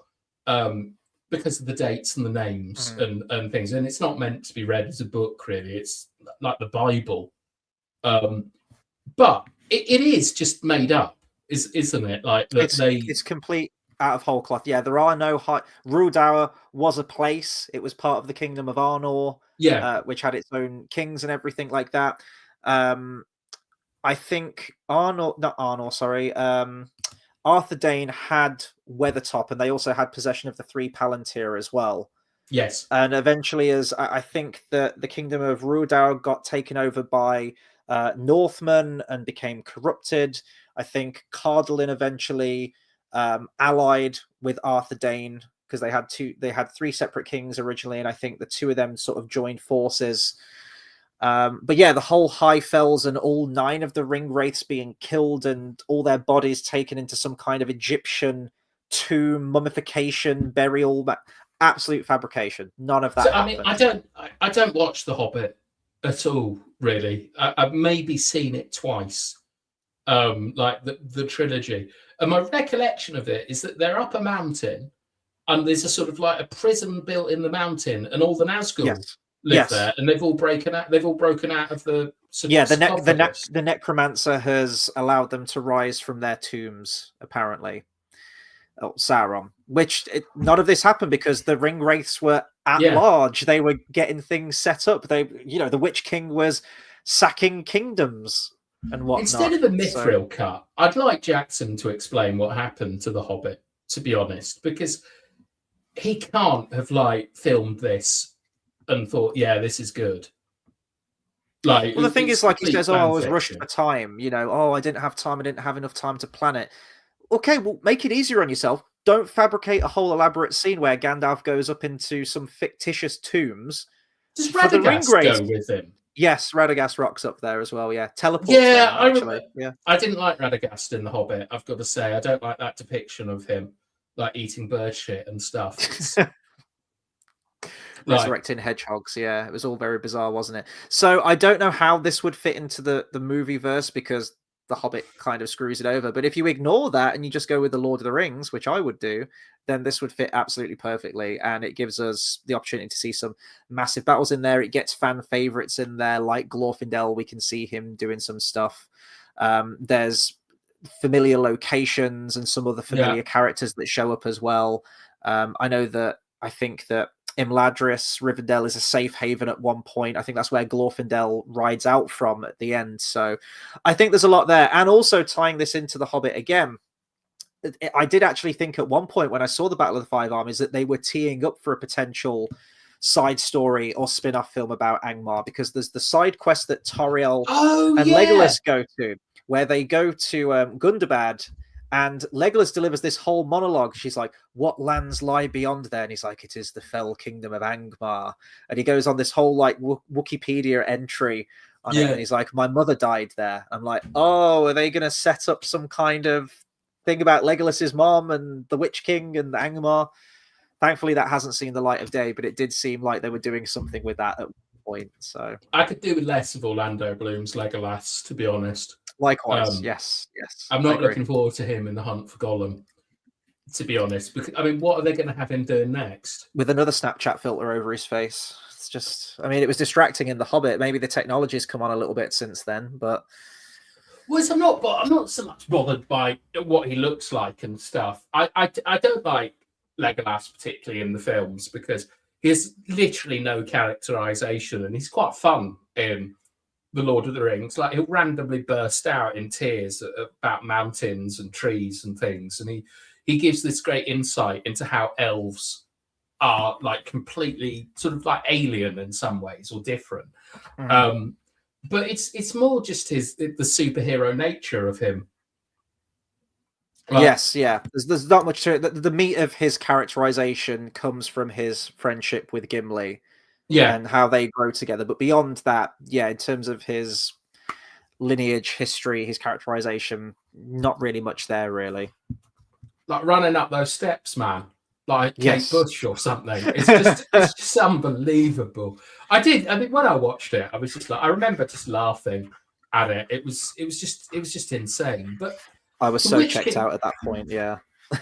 because of the dates and the names and things, and it's not meant to be read as a book, really. It's like the Bible, but it is just made up, isn't it? Like it's complete out of whole cloth. Yeah, there are no Rhudaur was a place. It was part of the Kingdom of Arnor, which had its own kings and everything like that. I think Arthedain had Weathertop, and they also had possession of the 3 Palantir as well. Yes. And eventually, as I think that the Kingdom of Rhudaur got taken over by Northmen and became corrupted. I think Cardolin eventually allied with Arthedain because they had three separate kings originally, and I think the two of them sort of joined forces. But yeah, the whole High Fells and all 9 of the ring wraiths being killed and all their bodies taken into some kind of Egyptian tomb, mummification, burial, absolute fabrication. None of that So, happened. I mean, I don't watch The Hobbit at all, really. I've maybe seen it twice, like the trilogy. And my recollection of it is that they're up a mountain and there's a sort of like a prison built in the mountain, and all the Nazgul live there, and they've all broken out. They've all broken out of the the necromancer has allowed them to rise from their tombs, apparently. Oh, Sauron. None of this happened because the ring wraiths were at large. They were getting things set up. The Witch King was sacking kingdoms and whatnot. Instead of a mithril cut, I'd like Jackson to explain what happened to The Hobbit, to be honest, because he can't have filmed this and thought, yeah, this is good. Well, the thing is, he says, I was rushed for time. I didn't have time. I didn't have enough time to plan it. Okay, well, make it easier on yourself. Don't fabricate a whole elaborate scene where Gandalf goes up into some fictitious tombs. Does Radagast go with him? Yes, Radagast rocks up there as well. Yeah, teleports. Yeah, actually. I didn't like Radagast in The Hobbit. I've got to say, I don't like that depiction of him, eating bird shit and stuff. Resurrecting hedgehogs. Yeah, it was all very bizarre, wasn't it? So I don't know how this would fit into the movie verse because The Hobbit kind of screws it over. But if you ignore that and you just go with The Lord of the Rings, which I would do, then this would fit absolutely perfectly. And it gives us the opportunity to see some massive battles in there. It gets fan favorites in there, like Glorfindel. We can see him doing some stuff. There's familiar locations and some other familiar characters that show up as well. I think that Imladris, Rivendell is a safe haven at one point. I think that's where Glorfindel rides out from at the end. So I think there's a lot there. And also tying this into The Hobbit again, I did actually think at one point when I saw the Battle of the Five Armies that they were teeing up for a potential side story or spin-off film about Angmar, because there's the side quest that Toriel and Legolas go to, where they go to Gundabad. And Legolas delivers this whole monologue. She's like, what lands lie beyond there? And he's like, it is the fell kingdom of Angmar. And he goes on this whole Wikipedia entry on it. And he's like, my mother died there. I'm like, oh, are they going to set up some kind of thing about Legolas's mom and the Witch King and Angmar? Thankfully, that hasn't seen the light of day, but it did seem like they were doing something with that at one point. So I could do with less of Orlando Bloom's Legolas, to be honest. Likewise, yes. I'm not looking forward to him in the hunt for Gollum, to be honest. Because what are they going to have him doing next? With another Snapchat filter over his face. It's just, it was distracting in The Hobbit. Maybe the technology's come on a little bit since then, but. Well, I'm not so much bothered by what he looks like and stuff. I don't like Legolas particularly in the films because he has literally no characterization, and he's quite fun in The Lord of the Rings. He'll randomly burst out in tears about mountains and trees and things, and he gives this great insight into how elves are completely sort of alien in some ways or different. But it's more just the superhero nature of him. Yes, yeah. There's not much to it. The meat of his characterization comes from his friendship with Gimli. Yeah, and how they grow together. But beyond that, in terms of his lineage, history, his characterization, not really much there, really. Running up those steps, man, Kate Bush or something. It's just unbelievable. When I watched it, I was just I remember just laughing at it. It was just insane. But I was so checked out at that point. Yeah.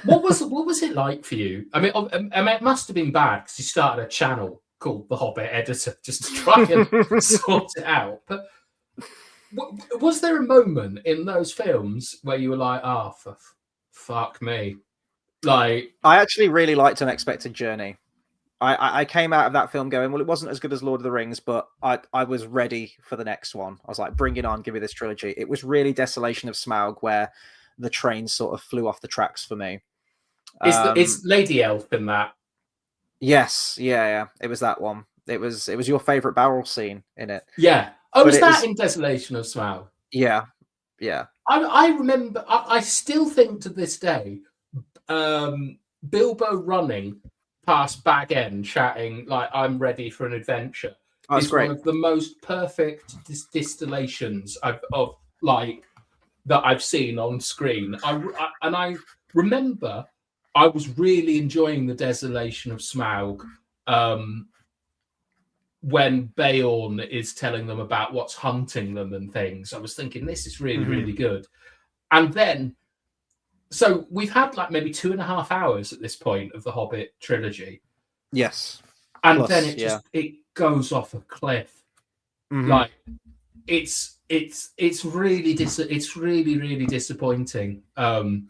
What was it like for you? It must have been bad because you started a channel called The Hobbit Editor just to try and sort it out. But was there a moment in those films where you were like, oh, for fuck me? I actually really liked Unexpected Journey. I came out of that film going, well, it wasn't as good as Lord of the Rings, but I was ready for the next one. I was like, bring it on, give me this trilogy. It was really Desolation of Smaug where the train sort of flew off the tracks for me. Is Lady Elf in that? Yes, yeah. It was that one. It was your favorite barrel scene in it. Yeah. Oh, was that in Desolation of Smaug? Yeah. I remember. I still think to this day, Bilbo running past Bag End shouting like I'm ready for an adventure That's is great. one of the most perfect distillations of like that I've seen on screen. I remember I was really enjoying the desolation of Smaug when Beorn is telling them about what's hunting them and things. I was thinking this is really, really good. And then, so we've had like maybe 2.5 hours at this point of the Hobbit trilogy. Yes. And Plus, then it goes off a cliff. Like it's really really disappointing. And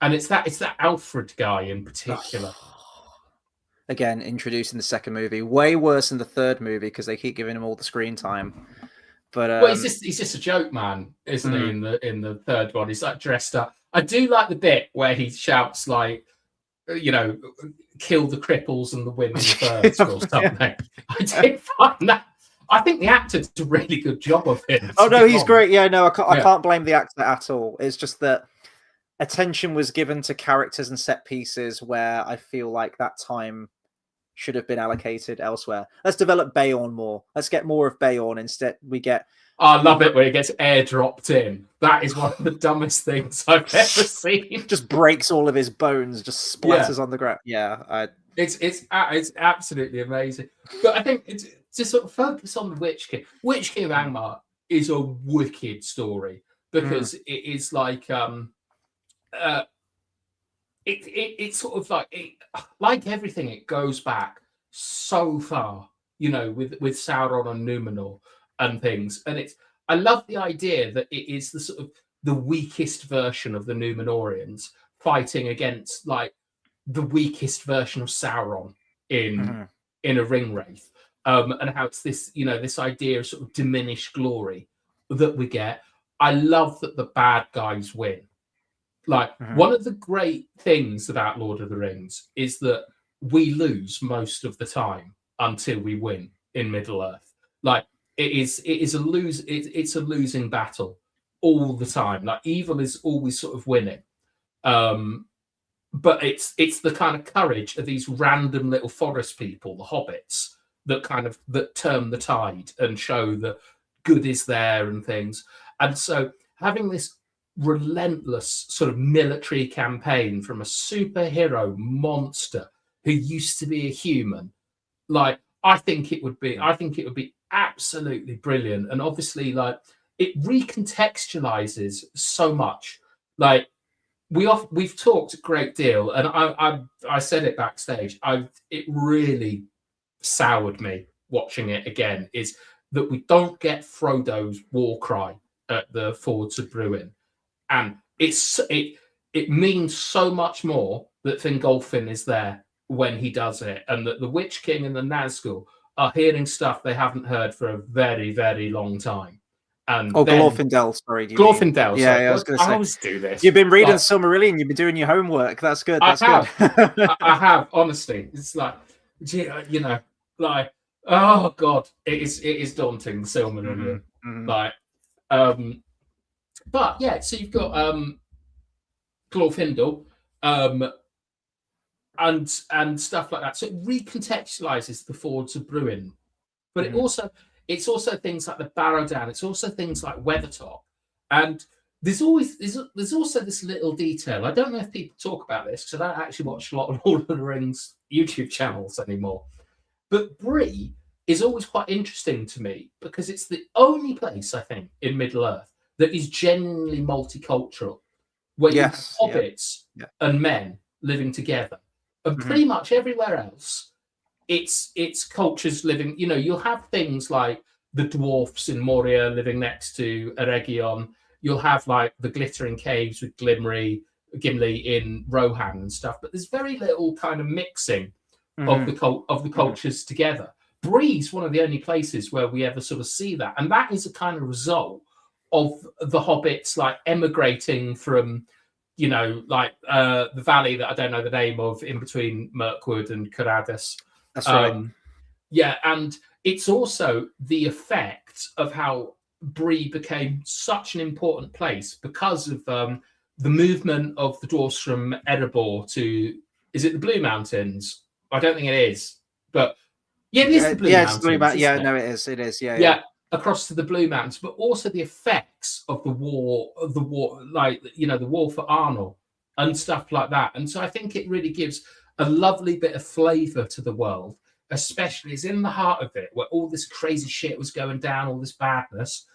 it's that Alfred guy in particular. Again, introducing the second movie, way worse than the third movie because they keep giving him all the screen time. But well, he's just a joke man, isn't he? In the third one, he's like dressed up. I do like the bit where he shouts like, you know, kill the cripples and the women first or something. I did find that. I think the actor did a really good job of it. Oh no, he's great. Yeah, no, I can't blame the actor at all. It's just that attention was given to characters and set pieces where I feel like that time should have been allocated elsewhere. Let's develop Beorn more. Let's get more of Beorn. Instead, we get... I love it when it gets airdropped in. That is one of the dumbest things I've ever seen. Just breaks all of his bones, just splatters on the ground. Yeah, it's absolutely amazing. But I think it's to sort of focus on the Witch King. Witch King of Angmar is a wicked story because it is like it's sort of like everything. It goes back so far, you know, with Sauron and Numenor and things. And I love the idea that it is the sort of the weakest version of the Númenóreans fighting against like the weakest version of Sauron in a ring wraith, and how it's this, you know, this idea of sort of diminished glory that we get. I love that the bad guys win. Like one of the great things about Lord of the Rings is that we lose most of the time until we win in Middle Earth. Like it's a losing battle all the time. Like evil is always sort of winning. But it's the kind of courage of these random little forest people, the hobbits, that turn the tide and show that good is there and things. And so having this relentless sort of military campaign from a superhero monster who used to be a human, like I think it would be absolutely brilliant. And obviously, like, it recontextualizes so much. Like we've talked a great deal, and I said it backstage. It really soured me watching it again. Is that we don't get Frodo's war cry at the Fords of Bruin, and it means so much more that Fingolfin is there when he does it, and that the Witch King and the Nazgul are hearing stuff they haven't heard for a very, very long time. And Glorfindel, sorry. Glorfindel. Yeah, I was going to say. I always do this. You've been reading Silmarillion. You've been doing your homework. That's good. That's good. I have, honestly. It's like, you know, like, oh God, it is daunting, the Silmarillion. Like, but yeah, so you've got Glorfindel, and stuff like that. So it recontextualizes the Fords of Bruin, but it's also things like the Barrow-downs. It's also things like Weathertop, and there's also this little detail. I don't know if people talk about this because I don't actually watch a lot of Lord of the Rings YouTube channels anymore. But Bree is always quite interesting to me because it's the only place, I think, in Middle Earth that is genuinely multicultural, where you have hobbits and men living together. And pretty much everywhere else, it's cultures living. You know, you'll have things like the dwarfs in Moria living next to Eregion. You'll have like the glittering caves with Gimli in Rohan and stuff. But there's very little kind of mixing of the cultures together. Bree's one of the only places where we ever sort of see that, and that is a kind of result of the hobbits like emigrating from, you know, like the valley that I don't know the name of in between Mirkwood and Caradhras. That's right. Yeah, and it's also the effect of how Bree became such an important place because of the movement of the dwarves from Erebor to, is it the Blue Mountains? I don't think it is, but yeah, it is the Blue yeah, Mountains. It's Blue Mountains. Yeah, it? no, it is. It is. Yeah, across to the Blue Mountains, but also the effects of the war, like the war for Arnor and stuff like that. And so I think it really gives a lovely bit of flavour to the world, especially as in the heart of it, where all this crazy shit was going down, all this badness.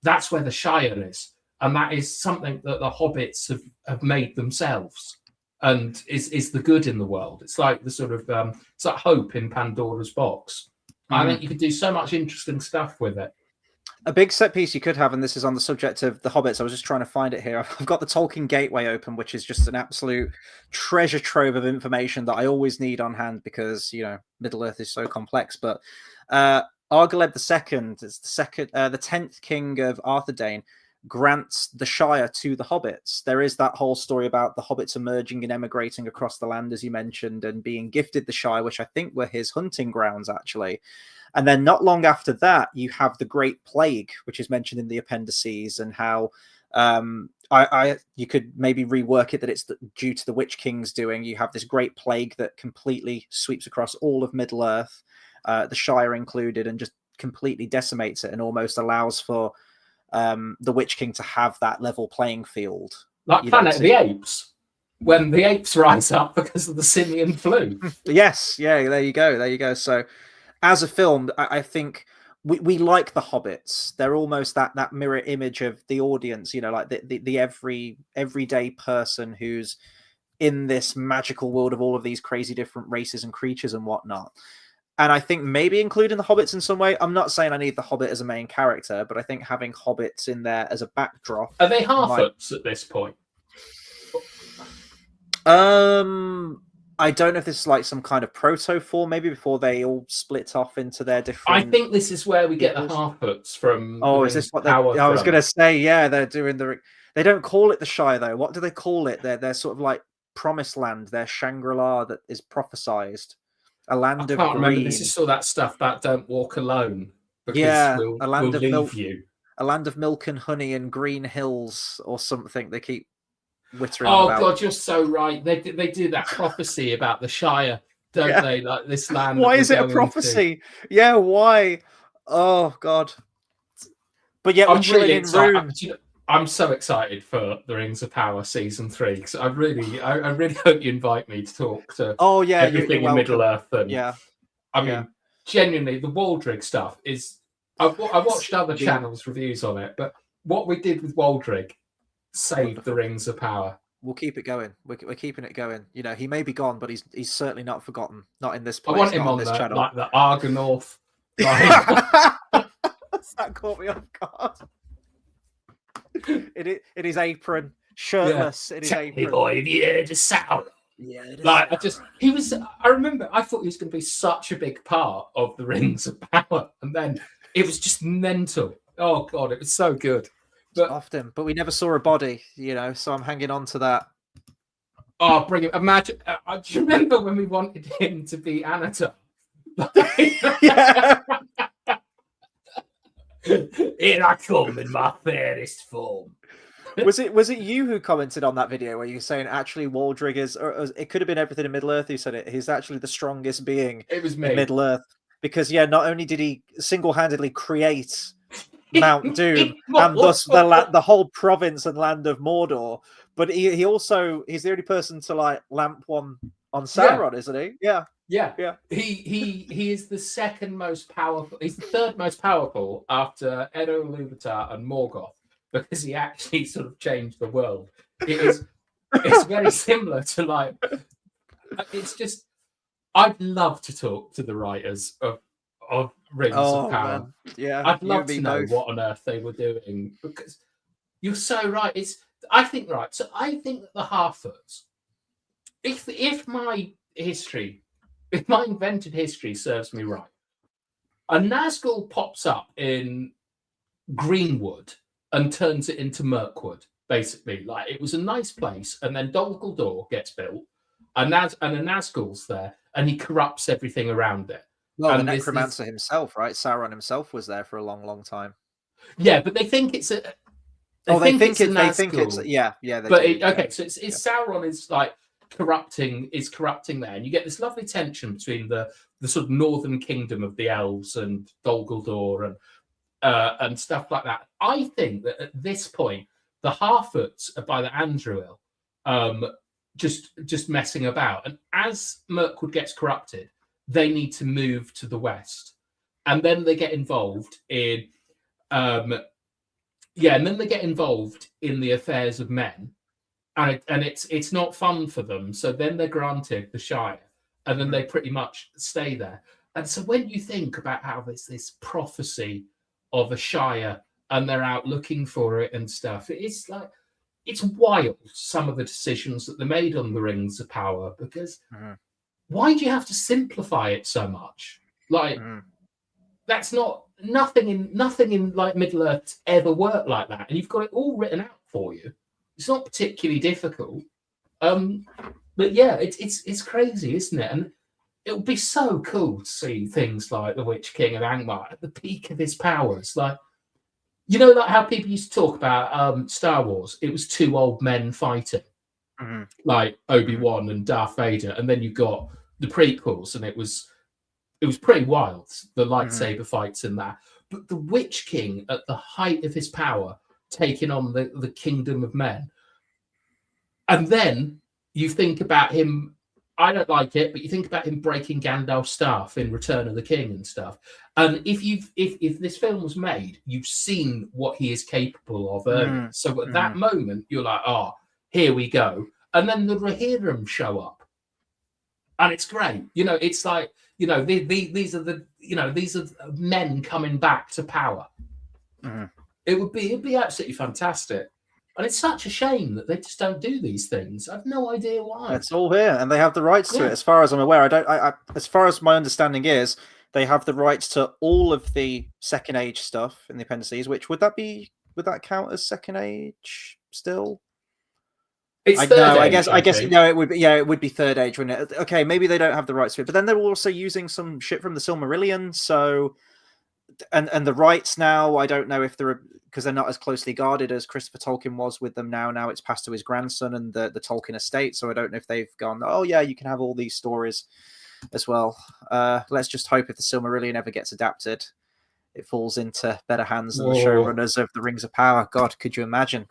That's where the Shire is, and that is something that the hobbits have made themselves, and is the good in the world. It's like the sort of it's like hope in Pandora's box. I think you could do so much interesting stuff with it. A big set piece you could have, and this is on the subject of the Hobbits. I was just trying to find it here. I've got the Tolkien Gateway open, which is just an absolute treasure trove of information that I always need on hand because Middle Earth is so complex. But Argaled II is the 10th king of Arthedain, grants the Shire to the Hobbits. There is that whole story about the Hobbits emerging and emigrating across the land, as you mentioned, and being gifted the Shire, which I think were his hunting grounds, actually. And then not long after that, you have the Great Plague, which is mentioned in the appendices, and how you could maybe rework it that it's due to the Witch King's doing. You have this Great Plague that completely sweeps across all of Middle Earth, the Shire included, and just completely decimates it and almost allows for the Witch King to have that level playing field. Like Planet of the Apes, when the apes rise up because of the simian flu. Yes, yeah, there you go. So as a film, I think we like the Hobbits. They're almost that mirror image of the audience, like the everyday person who's in this magical world of all of these crazy different races and creatures and whatnot. And I think maybe including the Hobbits in some way. I'm not saying I need the Hobbit as a main character, but I think having Hobbits in there as a backdrop. Are they half-ups at this point? I don't know if this is like some kind of proto form, maybe before they all split off into their different. I think this is where we get the half-ups from. Oh, is this what I was going to say? Yeah, they're doing They don't call it the Shire though. What do they call it? They're sort of like Promised Land. They're Shangri-La that is prophesized. A land of green. I can't remember. This is all that stuff about don't walk alone. Because a land of milk. A land of milk and honey and green hills or something. They keep whittering about. God, you're so right. They do that prophecy about the Shire, don't they? Like this land. Why is it a prophecy? Yeah, why? Oh God. But yet we're chilling in rooms. I'm so excited for the Rings of Power season 3 because I really hope you invite me to talk to. Oh yeah, everything in Middle Earth. And I mean, yeah. Genuinely, the Waldrig stuff is. I watched other channels' reviews on it, but what we did with Waldrig saved the Rings of Power. We'll keep it going. We're keeping it going. He may be gone, but he's certainly not forgotten. Not in this place. I want him on this channel, like the Argonath. That caught me off guard. In his apron, shirtless. In his apron. Boy, have you heard of Sauron? Yeah. I remember. I thought he was going to be such a big part of the Rings of Power, and then it was just mental. Oh God, it was so good. But we never saw a body, so I'm hanging on to that. Oh, brilliant. Imagine, do you remember when we wanted him to be Anatar? Yeah. Here I come in my fairest form. Was it you who commented on that video where you were saying actually Waldrig is, or it could have been everything in Middle Earth who said it, he's actually the strongest being it was me. in Middle Earth? Because not only did he single-handedly create Mount Doom and thus the whole province and land of Mordor, but he's the only person to like lamp one on Sauron, isn't he? Yeah. He is the second most powerful. He's the third most powerful after Edo Ilúvatar and Morgoth because he actually sort of changed the world. It's very similar to like. It's just. I'd love to talk to the writers of Rings of Power. Man. Yeah, I'd love to know what on earth they were doing because you're so right. I think that the Harfoots. If my invented history serves me right, a Nazgul pops up in Greenwood and turns it into Mirkwood, basically. Like it was a nice place, and then Dol Guldur gets built, and a Nazgul's there, and he corrupts everything around it. Well, the Necromancer himself, right? Sauron himself was there for a long, long time. Yeah, but they think it's a. They think it's yeah. But Sauron is like corrupting there, and you get this lovely tension between the sort of northern kingdom of the elves and Dol Guldur and stuff like that. I think that at this point, the Harfoots are by the Andruil, just messing about, and as Mirkwood gets corrupted, they need to move to the west, and then they get involved in the affairs of men, and it's not fun for them. So then they're granted the Shire, and then they pretty much stay there. And so when you think about how there's this prophecy of a Shire and they're out looking for it and stuff, it's like, it's wild, some of the decisions that they made on the Rings of Power, because why do you have to simplify it so much? Like, that's nothing in like Middle Earth ever worked like that, and you've got it all written out for you. It's not particularly difficult, but yeah, it's crazy, isn't it? And it would be so cool to see things like the Witch King of Angmar at the peak of his powers, like. You know, like how people used to talk about Star Wars. It was two old men fighting, like Obi-Wan and Darth Vader, and then you got the prequels, and it was pretty wild, the lightsaber fights in that. But the Witch King, at the height of his power, taking on the kingdom of men, and then you think about him. I don't like it, but you think about him breaking Gandalf's staff in Return of the King and stuff. And if this film was made, you've seen what he is capable of earlier. So at that moment, you're like, oh, here we go. And then the Rohirrim show up, and it's great. You know, it's like, you know, these are men coming back to power. It'd be absolutely fantastic. And it's such a shame that they just don't do these things. I've no idea why. It's all here, and they have the rights to it. As far as I'm aware, as far as my understanding is, they have the rights to all of the Second Age stuff in the appendices. Which would that count as Second Age still? It's Third Age. I guess no, it would be. Yeah, it would be Third Age, wouldn't it? Okay, maybe they don't have the rights to it, but then they're also using some shit from the Silmarillion. So, and the rights now, I don't know if they're, because they're not as closely guarded as Christopher Tolkien was with them now. Now it's passed to his grandson and the Tolkien estate. So I don't know if they've gone, oh yeah, you can have all these stories as well. Let's just hope if the Silmarillion ever gets adapted, it falls into better hands than the showrunners of the Rings of Power. God, could you imagine?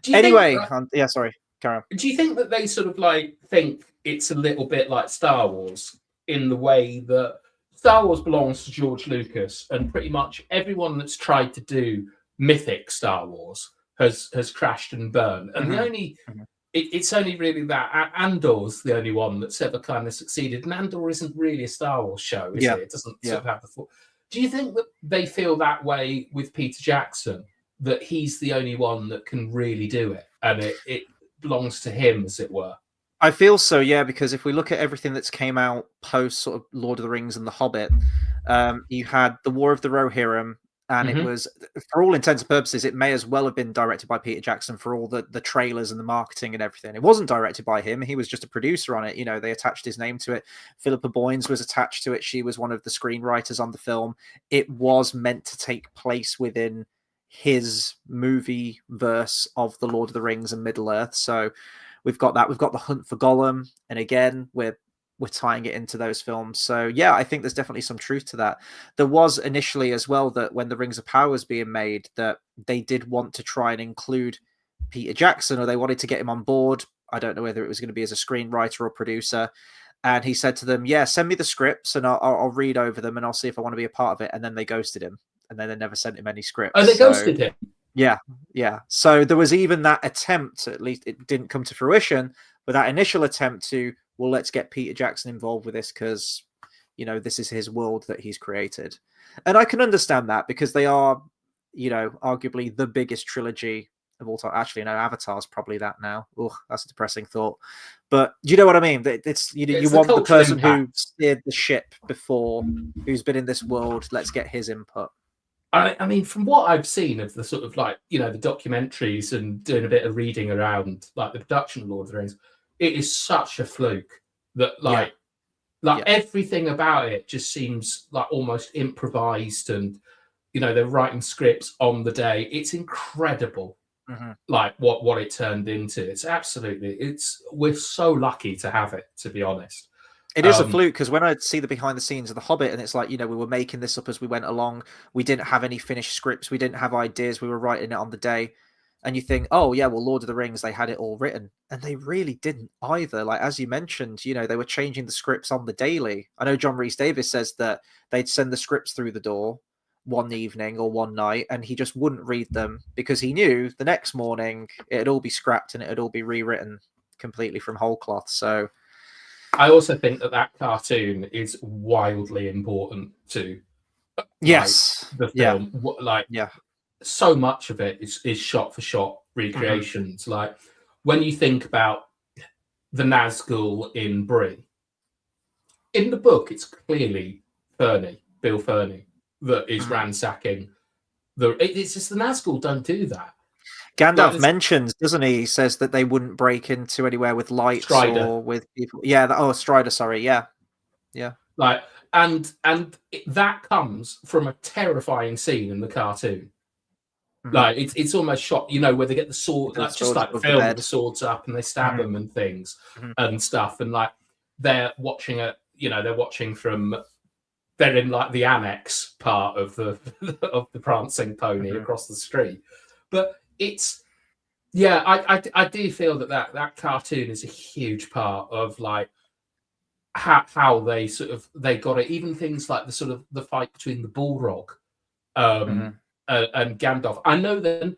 Anyway, yeah, sorry, carry on. Do you think that they sort of like think it's a little bit like Star Wars in the way that Star Wars belongs to George Lucas, and pretty much everyone that's tried to do mythic Star Wars has crashed and burned, and it's only really that Andor's the only one that's ever kind of succeeded, and Andor isn't really a Star Wars show, is it? It doesn't sort of have the. Do you think that they feel that way with Peter Jackson, that he's the only one that can really do it, and it belongs to him, as it were? I feel so, yeah, because if we look at everything that's came out post sort of Lord of the Rings and The Hobbit, you had the War of the Rohirrim, and it was, for all intents and purposes, it may as well have been directed by Peter Jackson for all the trailers and the marketing and everything. It wasn't directed by him. He was just a producer on it. You know, they attached his name to it. Philippa Boynes was attached to it. She was one of the screenwriters on the film. It was meant to take place within his movie verse of the Lord of the Rings and Middle-earth. So we've got that. We've got the Hunt for Gollum, and again, we're tying it into those films. So yeah, I think there's definitely some truth to that. There was initially as well that when the Rings of Power was being made, that they did want to try and include Peter Jackson, or they wanted to get him on board. I don't know whether it was going to be as a screenwriter or producer. And he said to them, yeah, send me the scripts and I'll read over them and I'll see if I want to be a part of it. And then they ghosted him, and then they never sent him any scripts. Oh, they ghosted him? Yeah. So there was even that attempt, at least it didn't come to fruition, but that initial attempt to, well, let's get Peter Jackson involved with this because, you know, this is his world that he's created. And I can understand that because they are, you know, arguably the biggest trilogy of all time. Actually, no, Avatar's probably that now. Oh, that's a depressing thought. But you know what I mean? It's you want the person who steered the ship before, who's been in this world. Let's get his input. I mean, from what I've seen of the sort of like, you know, the documentaries and doing a bit of reading around like the production of Lord of the Rings, it is such a fluke that everything about it just seems like almost improvised, and, you know, they're writing scripts on the day. It's incredible. like what it turned into. We're so lucky to have it, to be honest. It is a fluke, because when I see the behind the scenes of The Hobbit, and it's like, we were making this up as we went along. We didn't have any finished scripts. We didn't have ideas. We were writing it on the day. And you think, oh, yeah, well, Lord of the Rings, they had it all written. And they really didn't either. Like, as you mentioned, they were changing the scripts on the daily. I know John Rhys-Davies says that they'd send the scripts through the door one evening or one night, and he just wouldn't read them because he knew the next morning it'd all be scrapped and it'd all be rewritten completely from whole cloth. So I also think that cartoon is wildly important to the film. So much of it is shot for shot recreations. Like when you think about the Nazgul in Bree, in the book, it's clearly Bill Fernie, that is ransacking it's just the Nazgul don't do that. Gandalf mentions, doesn't he? He says that they wouldn't break into anywhere with lights Strider. Or with people. Yeah. Strider. Sorry. Yeah. Like, and that comes from a terrifying scene in the cartoon. Like it's almost shot, where they get the sword, like just like the film, with the swords up and they stab them and things and stuff, and like they're watching they're watching from. They're in like the annex part of the prancing pony across the street, but it's I do feel that cartoon is a huge part of like how they they got it. Even things like the fight between the Balrog and Gandalf. I know that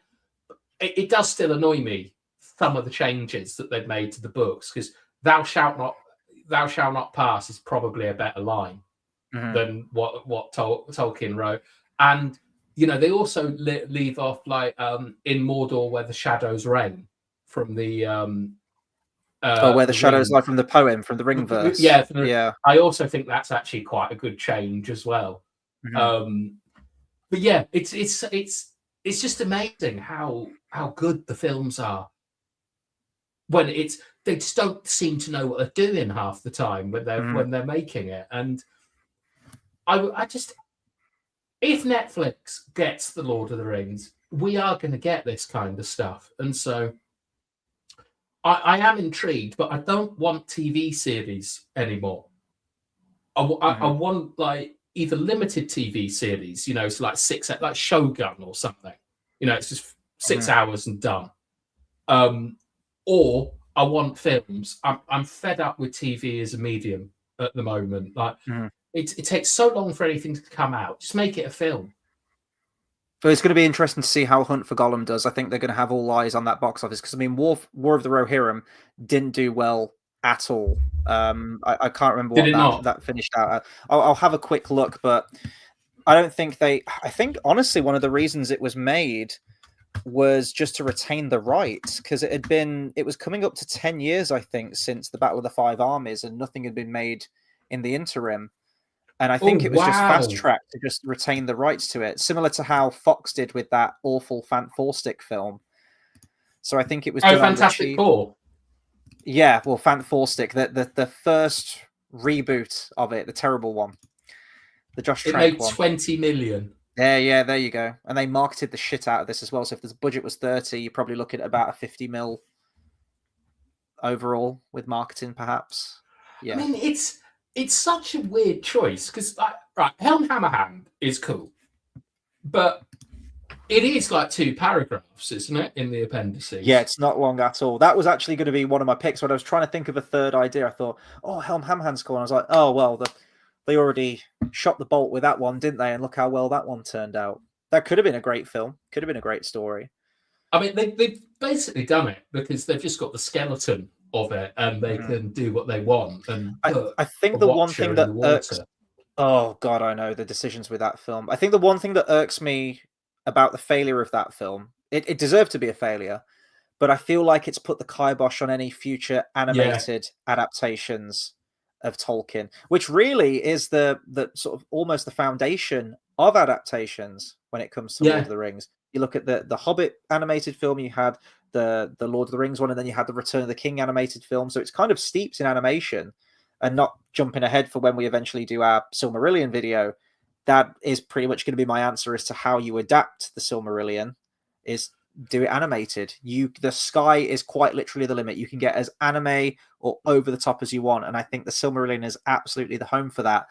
it does still annoy me, some of the changes that they've made to the books, because thou shalt not pass is probably a better line than what Tolkien wrote. And they also leave off like in Mordor where the shadows reign from the where the shadows lie from the poem, from the ring verse. I also think that's actually quite a good change as well. But yeah, it's just amazing how good the films are when they just don't seem to know what they're doing half the time when they're making it. And I just, if Netflix gets the Lord of the Rings, we are going to get this kind of stuff. And so I am intrigued, but I don't want TV series anymore. I want like either limited TV series, so like like Shogun or something. It's just 6 hours and done. Or I want films. I'm fed up with TV as a medium at the moment. Like it takes so long for anything to come out. Just make it a film. But it's going to be interesting to see how Hunt for Gollum does. I think they're going to have all eyes on that box office because War of the Rohirrim didn't do well at all. I can't remember what that finished out at. I'll have a quick look, but I don't think I think honestly one of the reasons it was made was just to retain the rights, because it was coming up to 10 years, I think, since the Battle of the Five Armies, and nothing had been made in the interim. And I think it was just fast-tracked to just retain the rights to it, similar to how Fox did with that awful Fantastic film. So I think it was... Fantastic Four? Yeah, well, Fantastic, the first reboot of it, the terrible one. The Josh Trank one. It made 20 million. Yeah, there you go. And they marketed the shit out of this as well. So if the budget was 30, you're probably looking at about a 50 mil overall with marketing, perhaps. Yeah. I mean, it's such a weird choice because, Helm Hammerhand is cool, but it is like 2 paragraphs, isn't it, in the appendices? Yeah, it's not long at all. That was actually going to be one of my picks when I was trying to think of a third idea. I thought, Helm Hammerhand's cool. And I was like, oh, well, they already shot the bolt with that one, didn't they? And look how well that one turned out. That could have been a great film. Could have been a great story. I mean, they've basically done it because they've just got the skeleton of it and they can do what they want. And I think the one thing that irks... Oh, God, I know the decisions with that film. I think the one thing that irks me about the failure of that film, it deserved to be a failure, but I feel like it's put the kibosh on any future animated adaptations of Tolkien, which really is the sort of almost the foundation of adaptations when it comes to Lord of the Rings. You look at the Hobbit animated film, you had the Lord of the Rings one, and then you had the Return of the King animated film. So it's kind of steeped in animation, and not jumping ahead for when we eventually do our Silmarillion video. That is pretty much going to be my answer as to how you adapt the Silmarillion, is do it animated. The sky is quite literally the limit. You can get as anime or over the top as you want, and I think the Silmarillion is absolutely the home for that.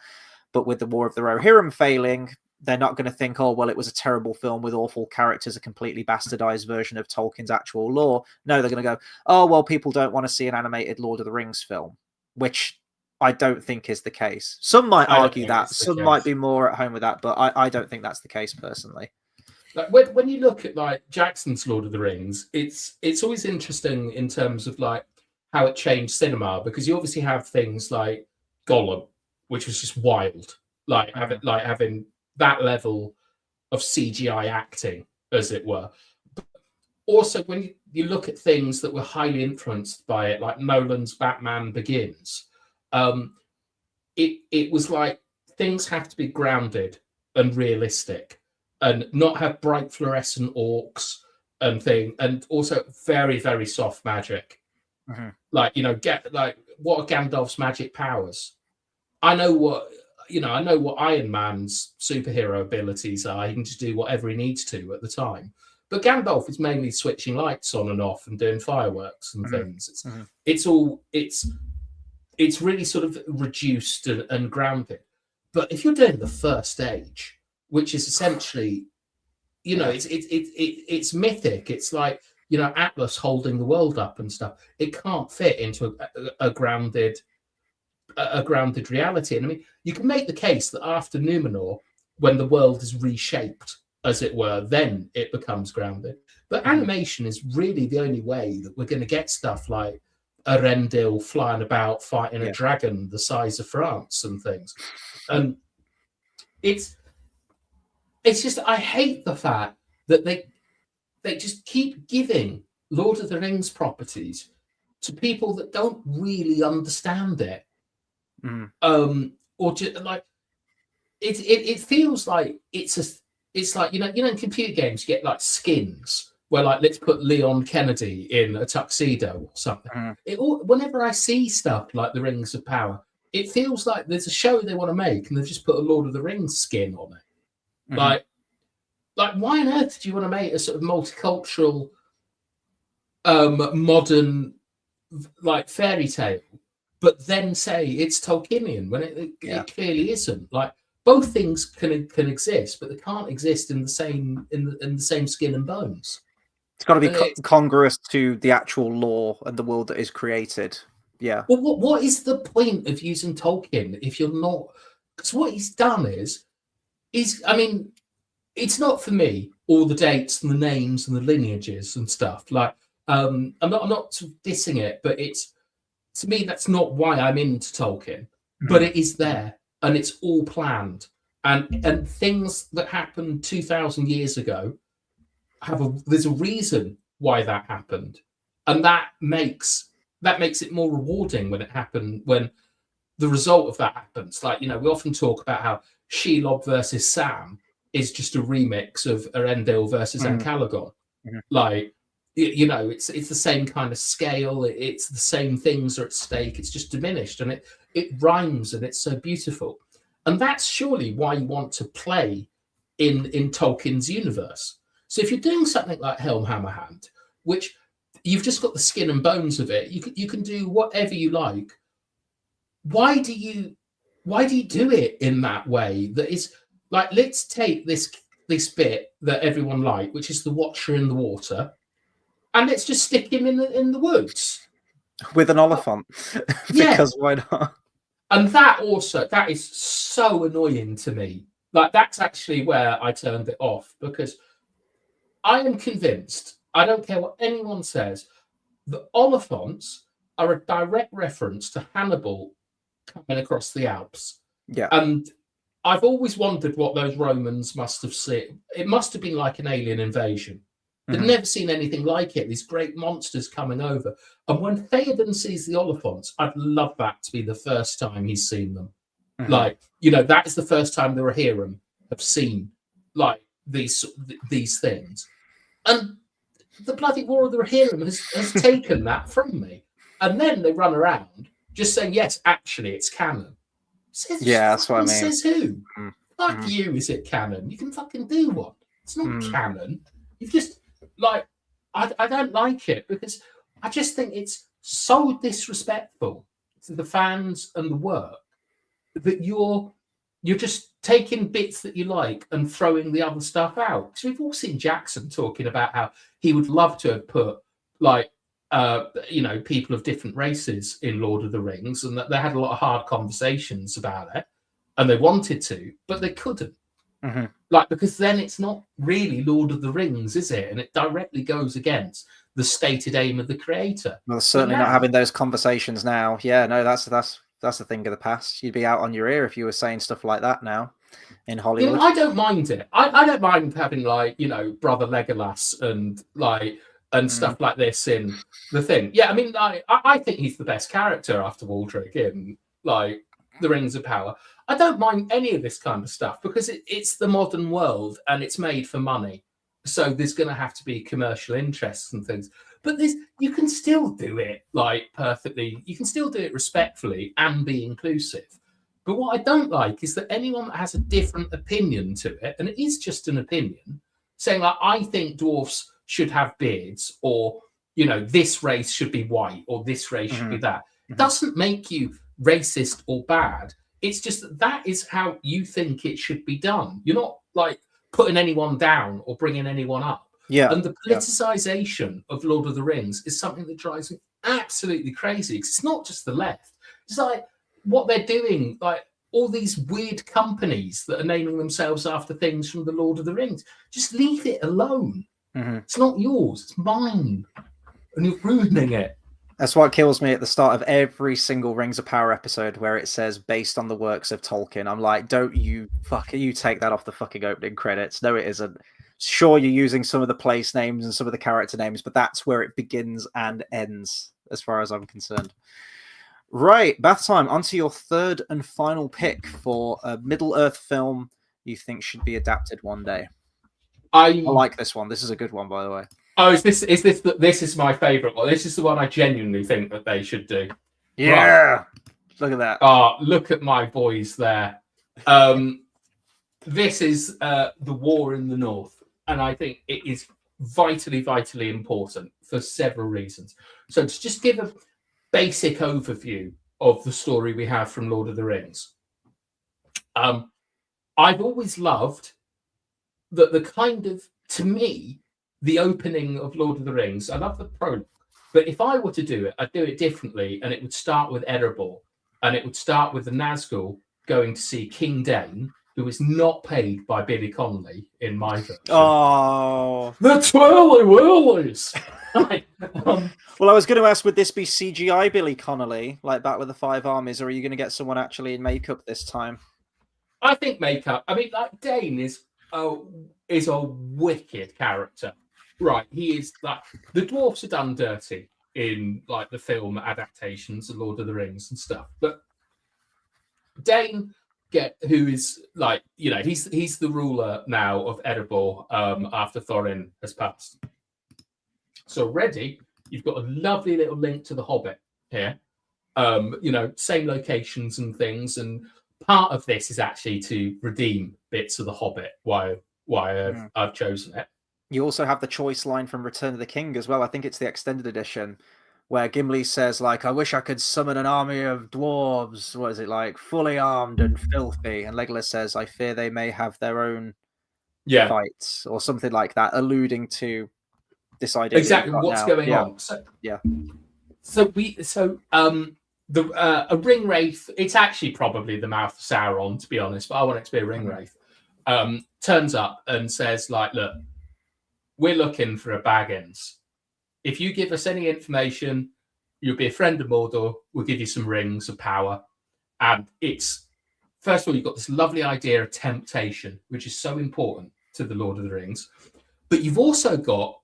But with the War of the Rohirrim failing, they're not going to think, oh, well, it was a terrible film with awful characters, a completely bastardized version of Tolkien's actual lore. No, they're going to go, oh, well, people don't want to see an animated Lord of the Rings film, which I don't think is the case. Some might argue that. Some might be more at home with that, but I don't think that's the case personally. Like when you look at like Jackson's Lord of the Rings, it's always interesting in terms of like how it changed cinema, because you obviously have things like Gollum, which was just wild, like having that level of CGI acting, as it were. But also, when you look at things that were highly influenced by it, like Nolan's Batman Begins, it was like things have to be grounded and realistic, and not have bright fluorescent orcs and thing, and also very, very soft magic. Mm-hmm. Like, get like, what are Gandalf's magic powers? I know what Iron Man's superhero abilities are. He can just do whatever he needs to at the time. But Gandalf is mainly switching lights on and off and doing fireworks and things. It's really sort of reduced and grounded. But if you're doing the First Age, which is essentially, it's mythic. It's like, Atlas holding the world up and stuff. It can't fit into a grounded reality. And I mean, you can make the case that after Numenor, when the world is reshaped, as it were, then it becomes grounded. But animation is really the only way that we're going to get stuff like Arendelle flying about fighting a dragon the size of France and things. And it's just, I hate the fact that they just keep giving Lord of the Rings properties to people that don't really understand it. Or just like it feels like it's like in computer games you get like skins where, like, let's put Leon Kennedy in a tuxedo or something. Whenever I see stuff like the Rings of Power, it feels like there's a show they want to make and they've just put a Lord of the Rings skin on it. Like why on earth do you want to make a sort of multicultural modern like fairy tale, but then say it's Tolkienian when it clearly isn't? Like, both things can exist, but they can't exist in the same in the same skin and bones. It's got to be congruous to the actual lore and the world that is created. Yeah. Well, what is the point of using Tolkien if you're not? Because what he's done is I mean, it's not for me all the dates and the names and the lineages and stuff. Like, I'm not sort of dissing it, but it's, to me, that's not why I'm into Tolkien. But it is there, and it's all planned, and things that happened 2,000 years ago there's a reason why that happened, and that makes it more rewarding when it happened, when the result of that happens. Like, we often talk about how Shelob versus Sam is just a remix of Arendelle versus Ancalagon. Like, it's the same kind of scale. It's the same things are at stake. It's just diminished, and it rhymes, and it's so beautiful. And that's surely why you want to play in Tolkien's universe. So if you're doing something like Helm Hammerhand, which you've just got the skin and bones of it, you can do whatever you like. Why do you do it in that way? That is like, let's take this bit that everyone liked, which is the Watcher in the water, and let's just stick him in the woods with an Oliphant. Because why not? And that is so annoying to me. Like, that's actually where I turned it off, because I am convinced, I don't care what anyone says, the Oliphants are a direct reference to Hannibal coming across the Alps. Yeah. And I've always wondered what those Romans must have seen. It must have been like an alien invasion. They've never seen anything like it. These great monsters coming over. And when Theoden sees the Oliphants, I'd love that to be the first time he's seen them. Like, that is the first time the Rohirrim have seen, like, these things. And the bloody War of the Rohirrim has taken that from me. And then they run around just saying, yes, actually, it's canon. That's what I mean. Says who? Fuck you, is it canon? You can fucking do one. It's not canon. You've just, like, I don't like it because I just think it's so disrespectful to the fans and the work that you're just taking bits that you like and throwing the other stuff out. Because we've all seen Jackson talking about how he would love to have put like people of different races in Lord of the Rings, and that they had a lot of hard conversations about it, and they wanted to, but they couldn't. Mm-hmm. Like, because then it's not really Lord of the Rings, is it? And it directly goes against the stated aim of the creator. Well, certainly not having those conversations now. Yeah, no, that's the thing of the past. You'd be out on your ear if you were saying stuff like that now in Hollywood. I don't mind it. I don't mind having Brother Legolas and stuff like this in the thing. Yeah, I mean, I think he's the best character after Waldrick in the Rings of Power. I don't mind any of this kind of stuff because it's the modern world and it's made for money. So there's going to have to be commercial interests and things. But you can still do it perfectly. You can still do it respectfully and be inclusive. But what I don't like is that anyone that has a different opinion to it, and it is just an opinion, saying I think dwarfs should have beards, or this race should be white, or this race should be that. It doesn't make you racist or bad. It's just that is how you think it should be done. You're not putting anyone down or bringing anyone up. Yeah. And the politicization of Lord of the Rings is something that drives me absolutely crazy. Because it's not just the left. It's what they're doing, all these weird companies that are naming themselves after things from the Lord of the Rings. Just leave it alone. It's not yours, it's mine. And you're ruining it. That's what kills me at the start of every single Rings of Power episode where it says based on the works of Tolkien. I'm like, don't you take that off the fucking opening credits. No, it isn't. Sure, you're using some of the place names and some of the character names, but that's where it begins and ends, as far as I'm concerned. Right, Bathtime, onto your third and final pick for a Middle-earth film you think should be adapted one day. I like this one. This is a good one, by the way. Oh, this is my favourite one. This is the one I genuinely think that they should do. Yeah. Right. Look at that. Oh, look at my boys there. This is the war in the north, and I think it is vitally, vitally important for several reasons. So to just give a basic overview of the story we have from Lord of the Rings. I've always loved that to me, the opening of Lord of the Rings, I love the prologue, but if I were to do it, I'd do it differently, and it would start with Erebor, and it would start with the Nazgul going to see King Dane, who is not paid by Billy Connolly in my version. Oh, the Twirly Whirlies! Well, I was going to ask, would this be CGI Billy Connolly, like back with the Five Armies, or are you going to get someone actually in makeup this time? I think makeup. I mean, Dane is a wicked character. Right, he is the dwarfs are done dirty in the film adaptations of Lord of the Rings and stuff. But Dane, who is he's the ruler now of Erebor after Thorin has passed. So already you've got a lovely little link to the Hobbit here. Same locations and things, and part of this is actually to redeem bits of the Hobbit. Why I've chosen it. You also have the choice line from Return of the King as well. I think it's the extended edition where Gimli says, I wish I could summon an army of dwarves. What is it, fully armed and filthy? And Legolas says, I fear they may have their own fights, or something like that, alluding to this idea. Exactly what's going on. So, a ring wraith, it's actually probably the mouth of Sauron, to be honest, but I want it to be a ring wraith. Turns up and says, look, we're looking for a Baggins. If you give us any information, you'll be a friend of Mordor. We'll give you some rings of power. And it's, first of all, you've got this lovely idea of temptation, which is so important to the Lord of the Rings. But you've also got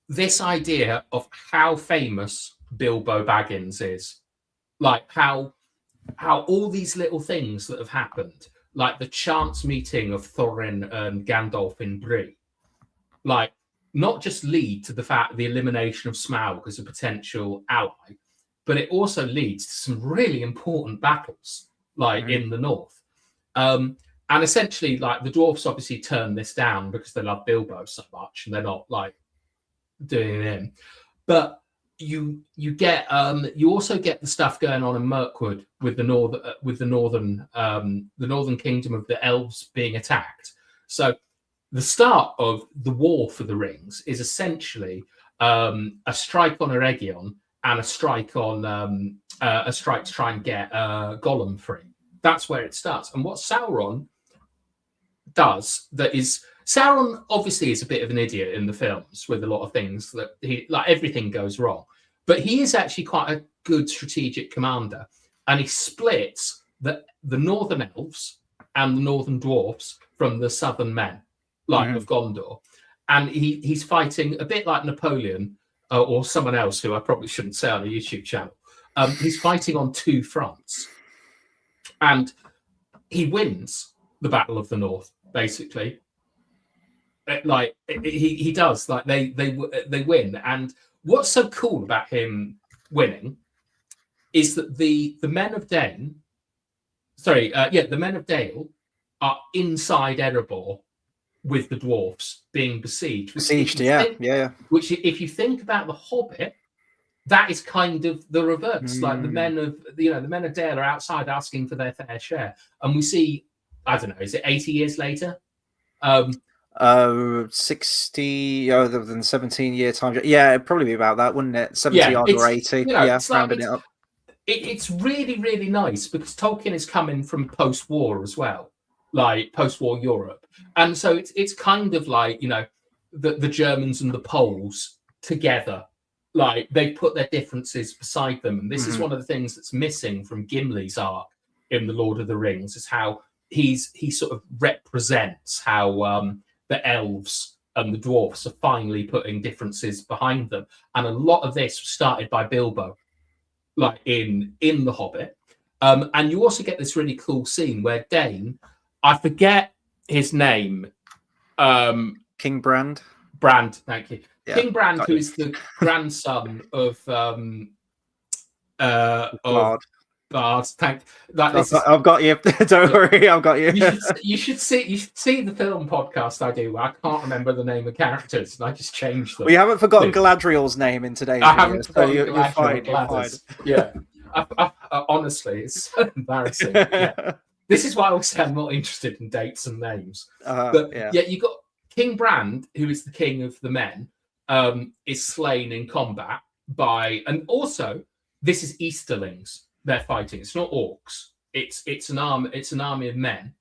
this idea of how famous Bilbo Baggins is. How all these little things that have happened, like the chance meeting of Thorin and Gandalf in Bree, not just lead to the elimination of Smaug as a potential ally, but it also leads to some really important battles, in the north. And essentially, the dwarfs obviously turn this down because they love Bilbo so much, and they're not doing him. But you also get the stuff going on in Mirkwood with the northern kingdom of the elves being attacked. So the start of the war for the rings is essentially a strike on Eregion and a strike to try and get Gollum free. That's where it starts. And what Sauron does Sauron obviously is a bit of an idiot in the films with a lot of things that everything goes wrong, but he is actually quite a good strategic commander, and he splits the northern elves and the northern dwarfs from the southern men, of Gondor, and he's fighting a bit like Napoleon or someone else who I probably shouldn't say on a YouTube channel. He's fighting on two fronts, and he wins the Battle of the North basically. He does. They win, and what's so cool about him winning is that the men of Dale are inside Erebor with the dwarfs being besieged. Which, if you think about the Hobbit, that is kind of the reverse. Like the men of Dale are outside asking for their fair share, and we see, I don't know, is it 80 years later? 60 other than 17-year time. Yeah, it'd probably be about that, wouldn't it? 70 odd or 80. Rounding it up. It's really, really nice because Tolkien is coming from post-war as well, like post-war Europe, and so it's kind of like the Germans and the Poles together. Like they put their differences beside them, and this is one of the things that's missing from Gimli's arc in the Lord of the Rings, is how he sort of represents how the elves and the dwarfs are finally putting differences behind them. And a lot of this was started by Bilbo, like in The Hobbit. And you also get this really cool scene where Dane, I forget his name. King Brand. Brand, thank you. Yeah, King Brand, who is the grandson of Bard. I've got you. Don't worry, I've got you. You should see the film podcast I do. I can't remember the name of characters, and I just changed them. We haven't forgotten Galadriel's name in today's video. I haven't forgotten you're fine. Yeah, honestly, it's so embarrassing. Yeah. This is why I always say I'm not interested in dates and names. You got King Brand, who is the king of the men, is slain in combat by, and also this is Easterlings. They're fighting. It's not orcs. It's an army of men,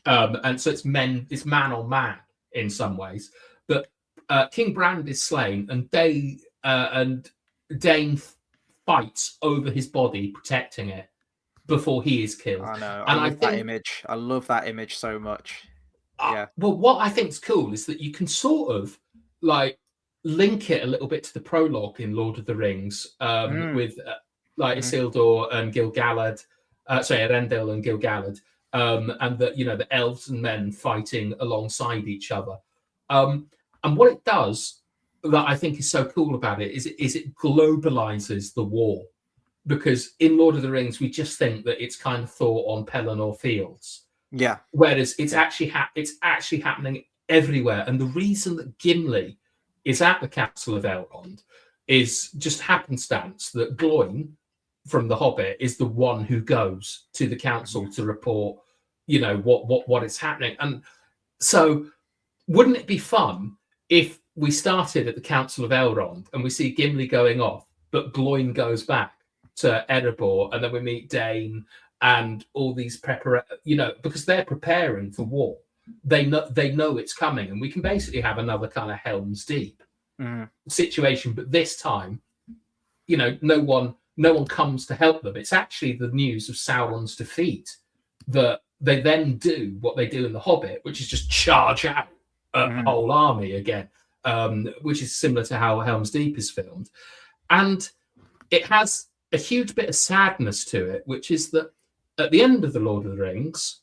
and so it's man on man in some ways. But King Brand is slain, and Dane fights over his body, protecting it before he is killed. I know. I love that image. I love that image so much. Yeah. Well, what I think is cool is that you can sort of like link it a little bit to the prologue in Lord of the Rings with. Isildur and Gil-galad, Erendil and Gil-galad, and the elves and men fighting alongside each other. And what it does that I think is so cool about it is it globalizes the war, because in Lord of the Rings we just think that it's kind of fought on Pelennor fields. Yeah. Whereas it's actually happening everywhere, and the reason that Gimli is at the Castle of Elrond is just happenstance that Gloin from The Hobbit is the one who goes to the council to report, what is happening. And so wouldn't it be fun if we started at the Council of Elrond and we see Gimli going off, but Gloin goes back to Erebor, and then we meet Dane and all these because they're preparing for war. They know it's coming, and we can basically have another kind of Helm's Deep situation, but this time, no one comes to help them. It's actually the news of Sauron's defeat that they then do what they do in The Hobbit, which is just charge out a whole army again, which is similar to how Helm's Deep is filmed. And it has a huge bit of sadness to it, which is that at the end of The Lord of the Rings,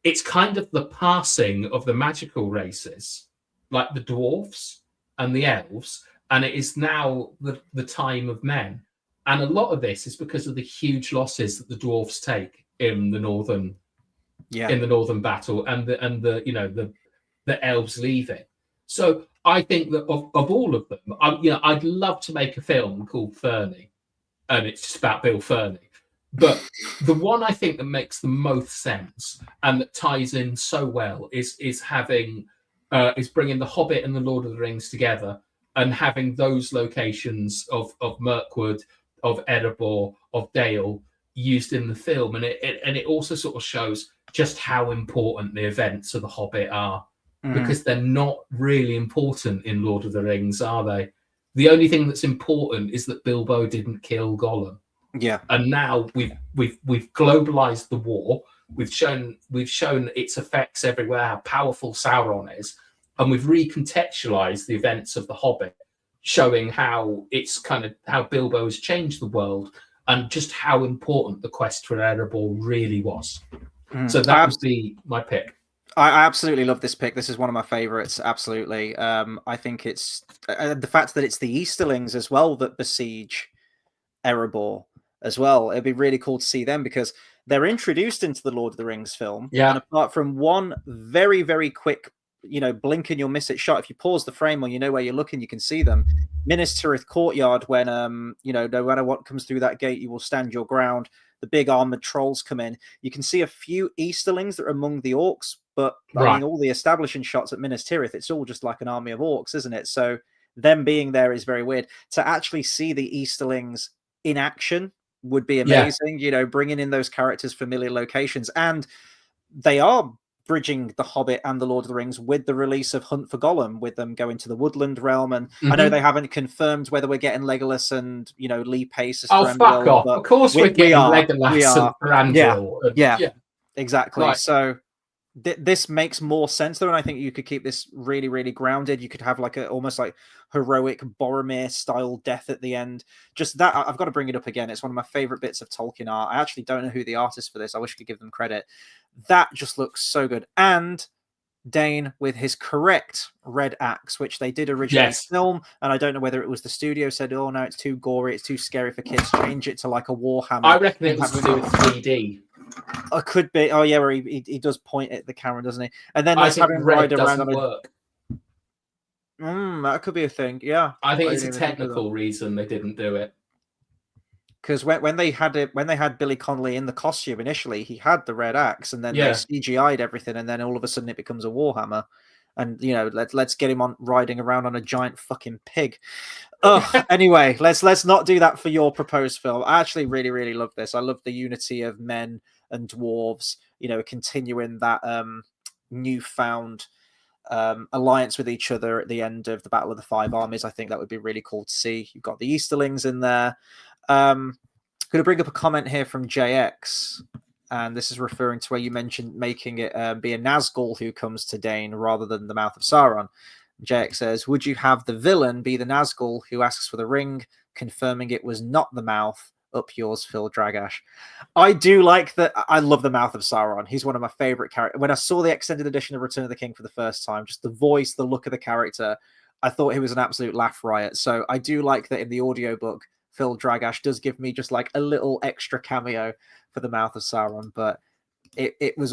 it's kind of the passing of the magical races, like the dwarfs and the elves, and it is now the time of men. And a lot of this is because of the huge losses that the dwarfs take in the northern battle, and the elves leave it. So I think that of all of them, I'd love to make a film called Fernie, and it's just about Bill Fernie. But the one I think that makes the most sense and that ties in so well is bringing the Hobbit and the Lord of the Rings together, and having those locations of Mirkwood, of Erebor, of Dale used in the film, and it also sort of shows just how important the events of the Hobbit are, because they're not really important in Lord of the Rings, are they? The only thing that's important is that Bilbo didn't kill Gollum. Yeah. And now we've globalized the war. We've shown its effects everywhere, how powerful Sauron is, and we've recontextualized the events of the Hobbit, showing how Bilbo has changed the world and just how important the quest for Erebor really was. So that would be my pick. I absolutely love this pick. This is one of my favorites. Absolutely. I think it's the fact that it's the Easterlings as well that besiege Erebor as well. It'd be really cool to see them because they're introduced into the Lord of the Rings film. Yeah. And apart from one very, very quick, blink and you'll miss it shot, if you pause the frame or you know where you're looking, you can see them. Minas Tirith Courtyard, when no matter what comes through that gate, you will stand your ground. The big armored trolls come in. You can see a few Easterlings that are among the orcs, but I mean, all the establishing shots at Minas Tirith, it's all just like an army of orcs, isn't it? So them being there is very weird. To actually see the Easterlings in action would be amazing. Bringing in those characters, familiar locations, and they are bridging the Hobbit and the Lord of the Rings with the release of Hunt for Gollum, with them going to the woodland realm. And I know they haven't confirmed whether we're getting Legolas and Lee Pace as Thranduil, fuck off! Of course we're getting Legolas and Thranduil. Yeah, exactly. Right. So this makes more sense though, and I think you could keep this really, really grounded. You could have like almost like heroic Boromir style death at the end. Just that, I've got to bring it up again. It's one of my favorite bits of Tolkien art. I actually don't know who the artist for this. I wish I could give them credit. That just looks so good. And Dane with his correct red axe, which they did originally film, and I don't know whether it was the studio said, "Oh no, it's too gory, it's too scary for kids. Change it to like a warhammer." I reckon it was to do with 3D. It could be. Oh yeah, where he does point at the camera, doesn't he? And then let's have him ride around on work. That could be a thing. Yeah, I think it's a technical reason they didn't do it. Because when they had Billy Connolly in the costume initially, he had the red axe, and then they CGI'd everything, and then all of a sudden it becomes a warhammer. And let's get him on riding around on a giant fucking pig. Anyway, let's not do that for your proposed film. I actually really, really love this. I love the unity of men and dwarves, continuing that newfound alliance with each other at the end of the Battle of the Five Armies. I think that would be really cool to see. You've got the Easterlings in there. Going to bring up a comment here from JX, and this is referring to where you mentioned making it be a Nazgul who comes to Dane rather than the Mouth of Sauron. JX says, would you have the villain be the Nazgul who asks for the ring, confirming it was not the mouth? Up yours, Phil Dragash. I do like that. I love the Mouth of Sauron. He's one of my favorite characters. When I saw the extended edition of Return of the King for the first time, just the voice, the look of the character, I thought he was an absolute laugh riot. So I do like that in the audiobook, Phil Dragash does give me just like a little extra cameo for the Mouth of Sauron, but it was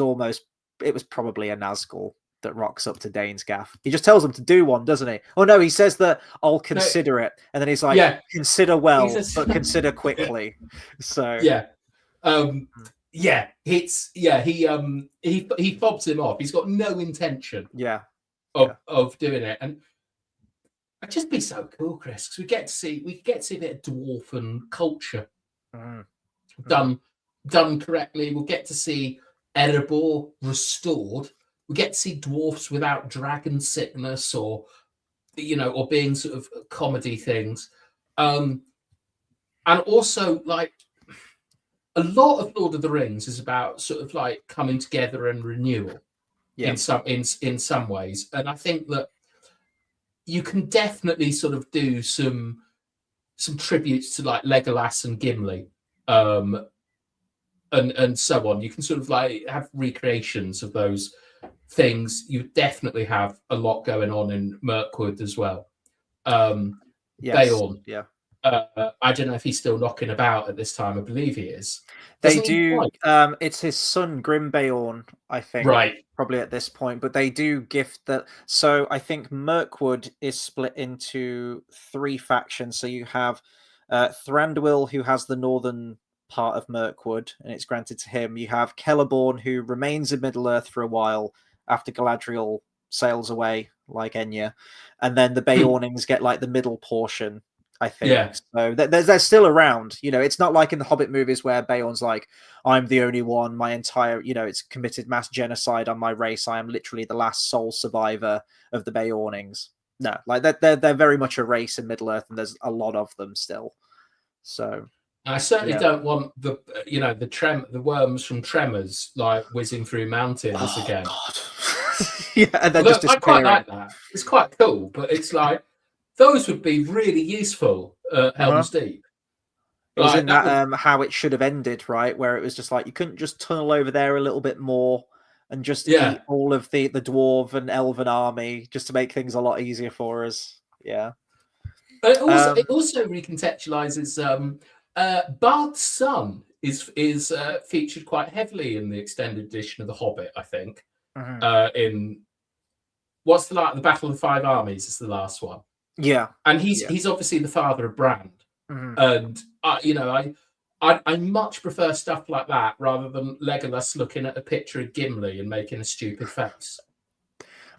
probably a Nazgul that rocks up to Dane's gaff. He just tells him to do one, doesn't he? Oh no, he says that I'll consider it, and then he's like, consider well, but consider quickly. So he fobs him off. He's got no intention of doing it, and it'd just be so cool, Chris, because we get to see a bit of dwarven culture done correctly. We'll get to see Erebor restored. We get to see dwarfs without dragon sickness or being sort of comedy things. And also, like, a lot of Lord of the Rings is about sort of like coming together and renewal in some ways. And I think that you can definitely sort of do some tributes to like Legolas and Gimli, and so on. You can sort of like have recreations of those things. You definitely have a lot going on in Mirkwood as well. Beorn. I don't know if he's still knocking about at this time. I believe he is. They Doesn't he do. fight? It's his son Grimbeorn, I think, Right. probably at this point. But they do gift that. So I think Mirkwood is split into 3 factions. So you have Thranduil, who has the northern part of Mirkwood, and it's granted to him. You have Celeborn, who remains in Middle Earth for a while after Galadriel sails away, like Enya, and then the Beornings get like the middle portion, I think. Yeah. So they're still around. It's not like in the Hobbit movies where Beorn's like, I'm the only one, my entire, it's committed mass genocide on my race. I am literally the last sole survivor of the Beornings. No, like they're very much a race in Middle Earth, and there's a lot of them still. So I certainly don't want the worms from Tremors like whizzing through mountains again. God. Yeah, and then just I quite like that. It's quite cool, but it's like those would be really useful at Helm's Deep. It was in that how it should have ended, right? Where it was just like you couldn't just tunnel over there a little bit more and just eat all of the dwarf and elven army just to make things a lot easier for us. Yeah. It also recontextualizes Bard's son is featured quite heavily in the extended edition of The Hobbit, I think. In what's the Battle of the Five Armies is the last one. Yeah. And he's obviously the father of Bran. And I much prefer stuff like that rather than Legolas looking at a picture of Gimli and making a stupid face.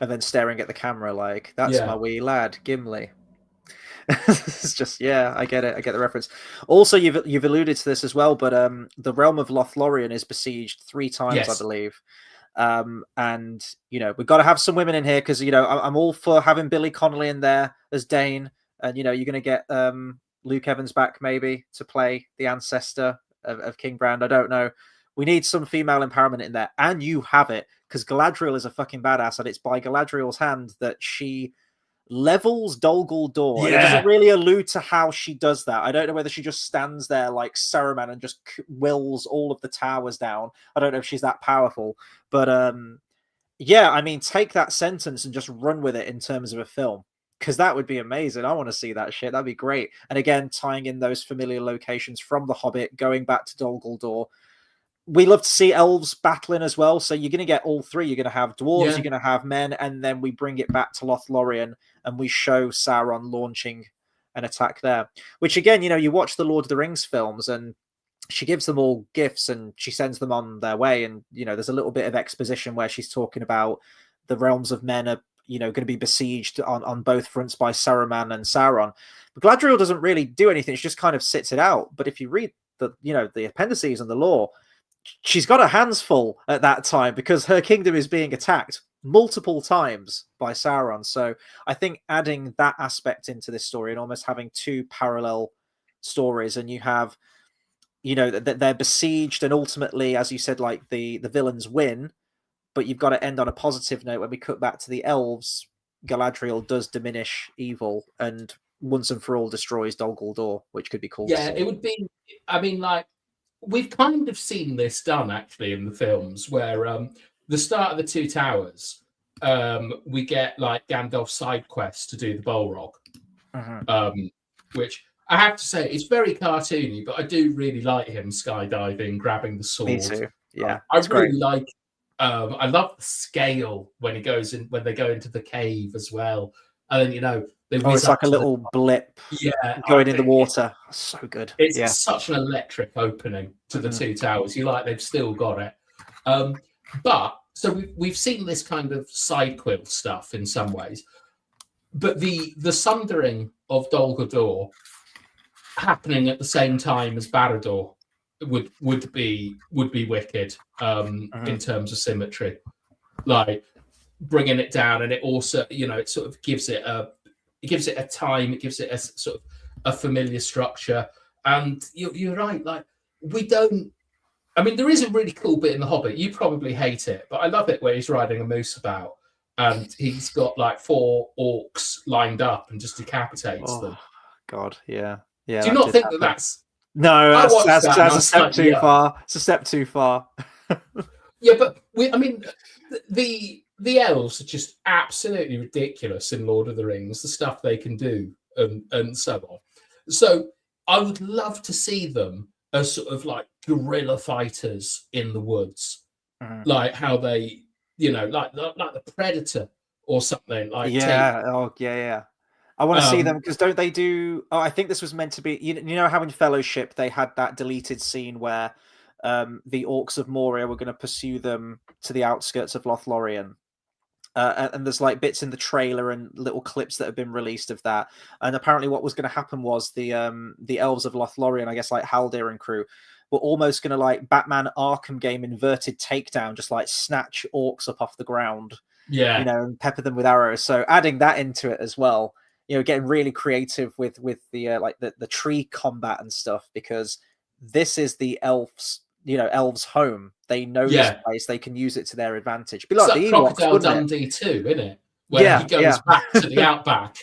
And then staring at the camera like, that's my wee lad, Gimli. It's just, I get it. I get the reference. Also, you've alluded to this as well, but the realm of Lothlorien is besieged 3 times, I believe. And we've got to have some women in here because I'm all for having Billy Connolly in there as Dane, and you're going to get Luke Evans back maybe to play the ancestor of King Brand. I don't know. We need some female empowerment in there, and you have it because Galadriel is a fucking badass, and it's by Galadriel's hand that she levels Dol Guldur. It doesn't really allude to how she does that. I don't know whether she just stands there like Saruman and just wills all of the towers down. I don't know if she's that powerful, but take that sentence and just run with it in terms of a film, because that would be amazing. I want to see that shit. That'd be great. And again, tying in those familiar locations from The Hobbit, going back to Dol Guldur. We love to see elves battling as well. So you're going to get all 3. You're going to have dwarves, you're going to have men, and then we bring it back to Lothlorien and we show Sauron launching an attack there. Which again, you watch the Lord of the Rings films and she gives them all gifts and she sends them on their way. And, there's a little bit of exposition where she's talking about the realms of men are, going to be besieged on both fronts by Saruman and Sauron. But Galadriel doesn't really do anything. She just kind of sits it out. But if you read the appendices and the lore, she's got her hands full at that time because her kingdom is being attacked multiple times by Sauron. So I think adding that aspect into this story and almost having 2 parallel stories, and you have, that they're besieged and ultimately, as you said, like the villains win, but you've got to end on a positive note. When we cut back to the elves, Galadriel does diminish evil and once and for all destroys Dol Guldur, which could be cool. Yeah, it would be. I mean, like, we've kind of seen this done actually in the films where the start of the 2 Towers, we get like Gandalf's side quest to do the Balrog, which I have to say it's very cartoony, but I do really like him skydiving, grabbing the sword. Me too. Yeah, I really like. I love the scale when he goes in, when they go into the cave as well, and then it's like a little blip going in the water. So good. It's such an electric opening to the 2 Towers. You're like, they've still got it. But so we've seen this kind of side quill stuff in some ways, but the sundering of Dol Guldur happening at the same time as Barad-dûr would be wicked in terms of symmetry, like bringing it down, and it also it sort of gives it a time, it gives it a sort of a familiar structure. And you're right, like there is a really cool bit in The Hobbit. You probably hate it, but I love it where he's riding a moose about and he's got like 4 orcs lined up and just decapitates them. God, yeah. Do you not think that's no? That's a step too far. It's a step too far. Yeah, but the elves are just absolutely ridiculous in Lord of the Rings. The stuff they can do and so on. So I would love to see them as sort of like guerrilla fighters in the woods, like how they, like the Predator or something. Like Yeah. Oh, yeah, yeah. I want to see them because don't they do? Oh, I think this was meant to be. You know how in Fellowship they had that deleted scene where the Orcs of Moria were going to pursue them to the outskirts of Lothlorien. And there's like bits in the trailer and little clips that have been released of that. And apparently, what was going to happen was the elves of Lothlorien, I guess, like Haldir and crew, were almost going to like Batman Arkham game inverted takedown, just like snatch orcs up off the ground, and pepper them with arrows. So adding that into it as well, getting really creative with the like the tree combat and stuff, because this is the elves' home. They know this place. They can use it to their advantage. Be like the Ewoks, Crocodile Dundee too, isn't it? Where he goes back to the outback.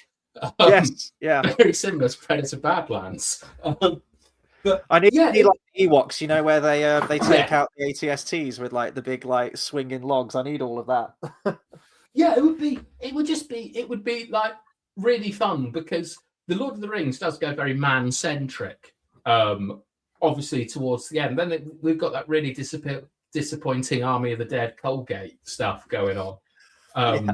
Yes, yeah. Very similar to Predator Badlands. But I need like the Ewoks, where they take out the ATSTs with like the big like swinging logs. I need all of that. Yeah, it would be like really fun, because the Lord of the Rings does go very man-centric. Obviously towards the end. Then we've got that really disappointing Army of the Dead Colgate stuff going on.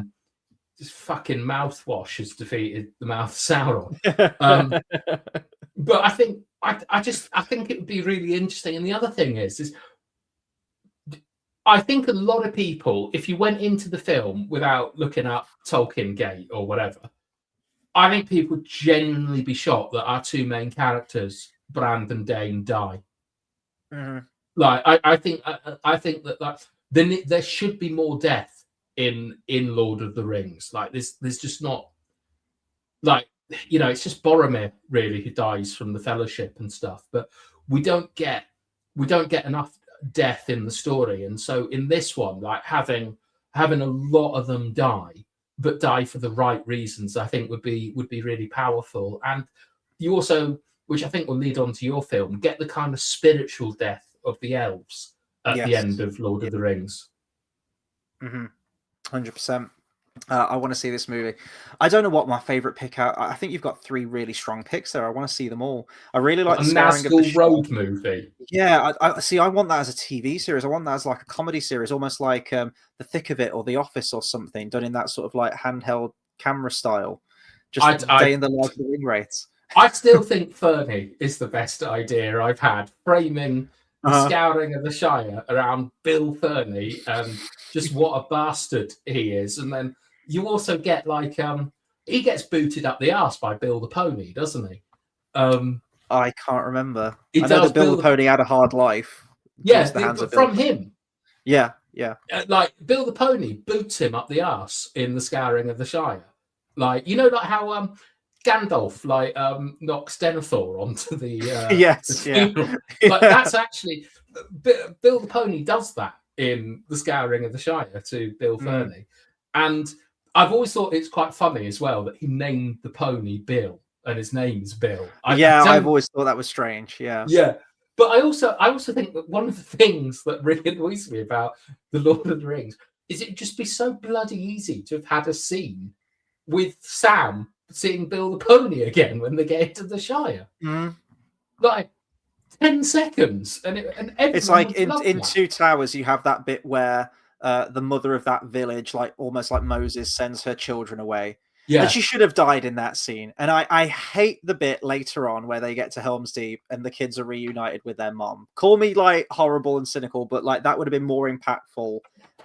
Just fucking mouthwash has defeated the mouth of Sauron. But I think it would be really interesting. And the other thing is I think a lot of people, if you went into the film without looking up Tolkien Gate or whatever, I think people would genuinely be shocked that our two main characters, Brand and Dane, die. Like I think that there should be more death in Lord of the Rings. Like there's just not, like, it's just Boromir really who dies from the Fellowship and stuff, but we don't get enough death in the story. And so in this one, like having a lot of them die, but die for the right reasons, I think would be really powerful. And you also, which I think will lead on to your film, get the kind of spiritual death of the elves at the end of Lord of the Rings. 100%. I want to see this movie. I don't know what my favorite pick out. I think you've got 3 really strong picks there. I want to see them all. I really like the Scarring of the Road movie. Yeah, I see. I want that as a TV series. I want that as like a comedy series, almost like The Thick of It or The Office or something, done in that sort of like handheld camera style. Just day in the life of the Ringwraiths. I still think Fernie is the best idea I've had, framing the Scouring of the Shire around Bill Fernie and just what a bastard he is. And then you also get like he gets booted up the arse by Bill the Pony, doesn't he? I can't remember. I know that Bill the Pony had a hard life. Yes, from him. Yeah. Like Bill the Pony boots him up the arse in the Scouring of the Shire. Like, like how Gandalf knocks Denethor onto the funeral. Like that's actually Bill the Pony does that in the Scouring of the Shire to Bill Fernie. And I've always thought it's quite funny as well that he named the pony Bill and his name's Bill. I've always thought that was strange. Yeah. But I also think that one of the things that really annoys me about the Lord of the Rings is it'd just be so bloody easy to have had a scene with Sam seeing Bill the Pony again when they get into the Shire. Like 10 seconds. And it's like in Two Towers, you have that bit where the mother of that village, like almost like Moses, sends her children away. Yeah. And she should have died in that scene. And I hate the bit later on where they get to Helm's Deep and the kids are reunited with their mom. Call me like horrible and cynical, but like that would have been more impactful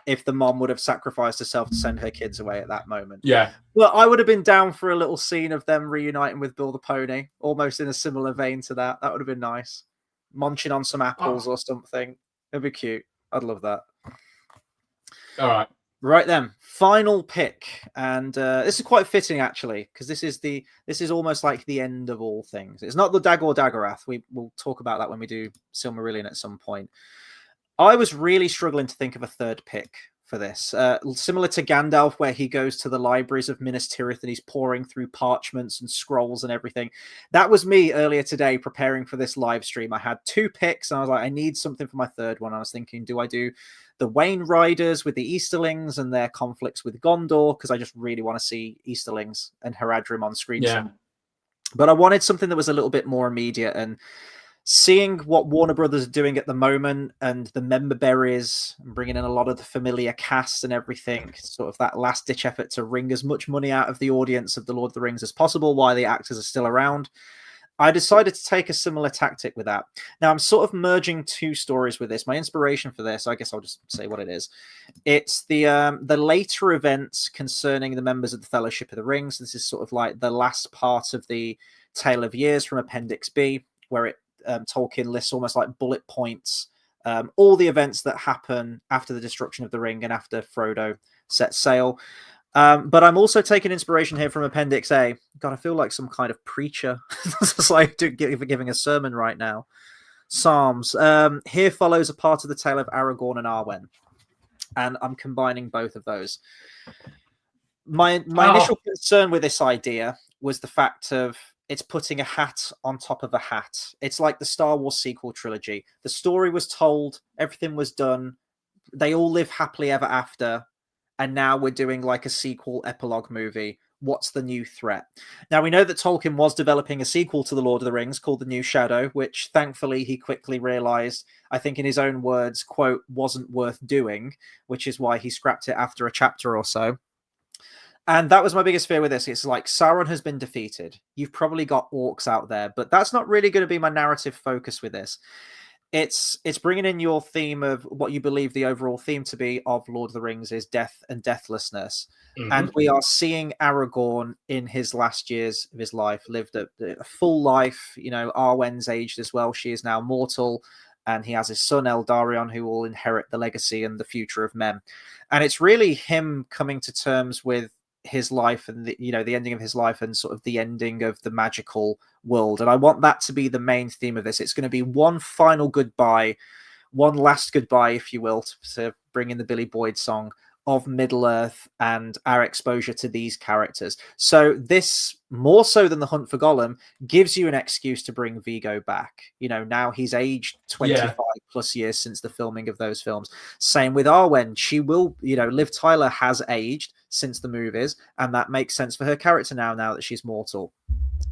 if the mom would have sacrificed herself to send her kids away at that moment. Yeah. Well, I would have been down for a little scene of them reuniting with Bill the Pony, almost in a similar vein to that. That would have been nice. Munching on some apples or something. It'd be cute. I'd love that. All right. Right then, final pick, and this is quite fitting actually, because this is almost like the end of all things. It's not the Dagor Dagorath. We'll talk about that when we do Silmarillion at some point. I was really struggling to think of a third pick for this. Similar to Gandalf, where he goes to the libraries of Minas Tirith and he's pouring through parchments and scrolls and everything. That was me earlier today preparing for this live stream. I had 2 picks and I was like, I need something for my third one. I was thinking, do I do the Wain Riders with the Easterlings and their conflicts with Gondor? Because I just really want to see Easterlings and Haradrim on screen. Yeah. But I wanted something that was a little bit more immediate, and seeing what Warner Brothers are doing at the moment and the member berries and bringing in a lot of the familiar cast and everything, sort of that last ditch effort to wring as much money out of the audience of The Lord of the Rings as possible while the actors are still around, I decided to take a similar tactic with that. Now, I'm sort of merging two stories with this. My inspiration for this, I guess I'll just say what it is. It's the later events concerning the members of the Fellowship of the Rings. This is sort of like the last part of the Tale of Years from Appendix B, where Tolkien lists almost like bullet points all the events that happen after the destruction of the ring and after Frodo sets sail. But I'm also taking inspiration here from Appendix A. God, I feel like some kind of preacher. It's like giving a sermon right now. Psalms. Here follows a part of the tale of Aragorn and Arwen. And I'm combining both of those. My initial concern with this idea was the fact of it's putting a hat on top of a hat. It's like the Star Wars sequel trilogy. The story was told, everything was done. They all live happily ever after. And now we're doing like a sequel epilogue movie. What's the new threat? Now, we know that Tolkien was developing a sequel to The Lord of the Rings called The New Shadow, which thankfully he quickly realized, I think in his own words, quote, wasn't worth doing, which is why he scrapped it after a chapter or so. And that was my biggest fear with this. It's like Sauron has been defeated. You've probably got orcs out there, but that's not really going to be my narrative focus with this. It's bringing in your theme of what you believe the overall theme to be of Lord of the Rings is death and deathlessness. Mm-hmm. And we are seeing Aragorn in his last years of his life, lived a full life. You know, Arwen's aged as well. She is now mortal. And he has his son, Eldarion, who will inherit the legacy and the future of men. And it's really him coming to terms with his life and the ending of his life and sort of the ending of the magical world. And I want that to be the main theme of this. It's going to be one final goodbye, one last goodbye, if you will, to bring in the Billy Boyd song of Middle-earth and our exposure to these characters. So this, more so than the Hunt for Gollum, gives you an excuse to bring Viggo back. You know, now he's aged 25 plus years since the filming of those films. Same with Arwen. She will, Liv Tyler has aged since the movies, and that makes sense for her character now that she's mortal.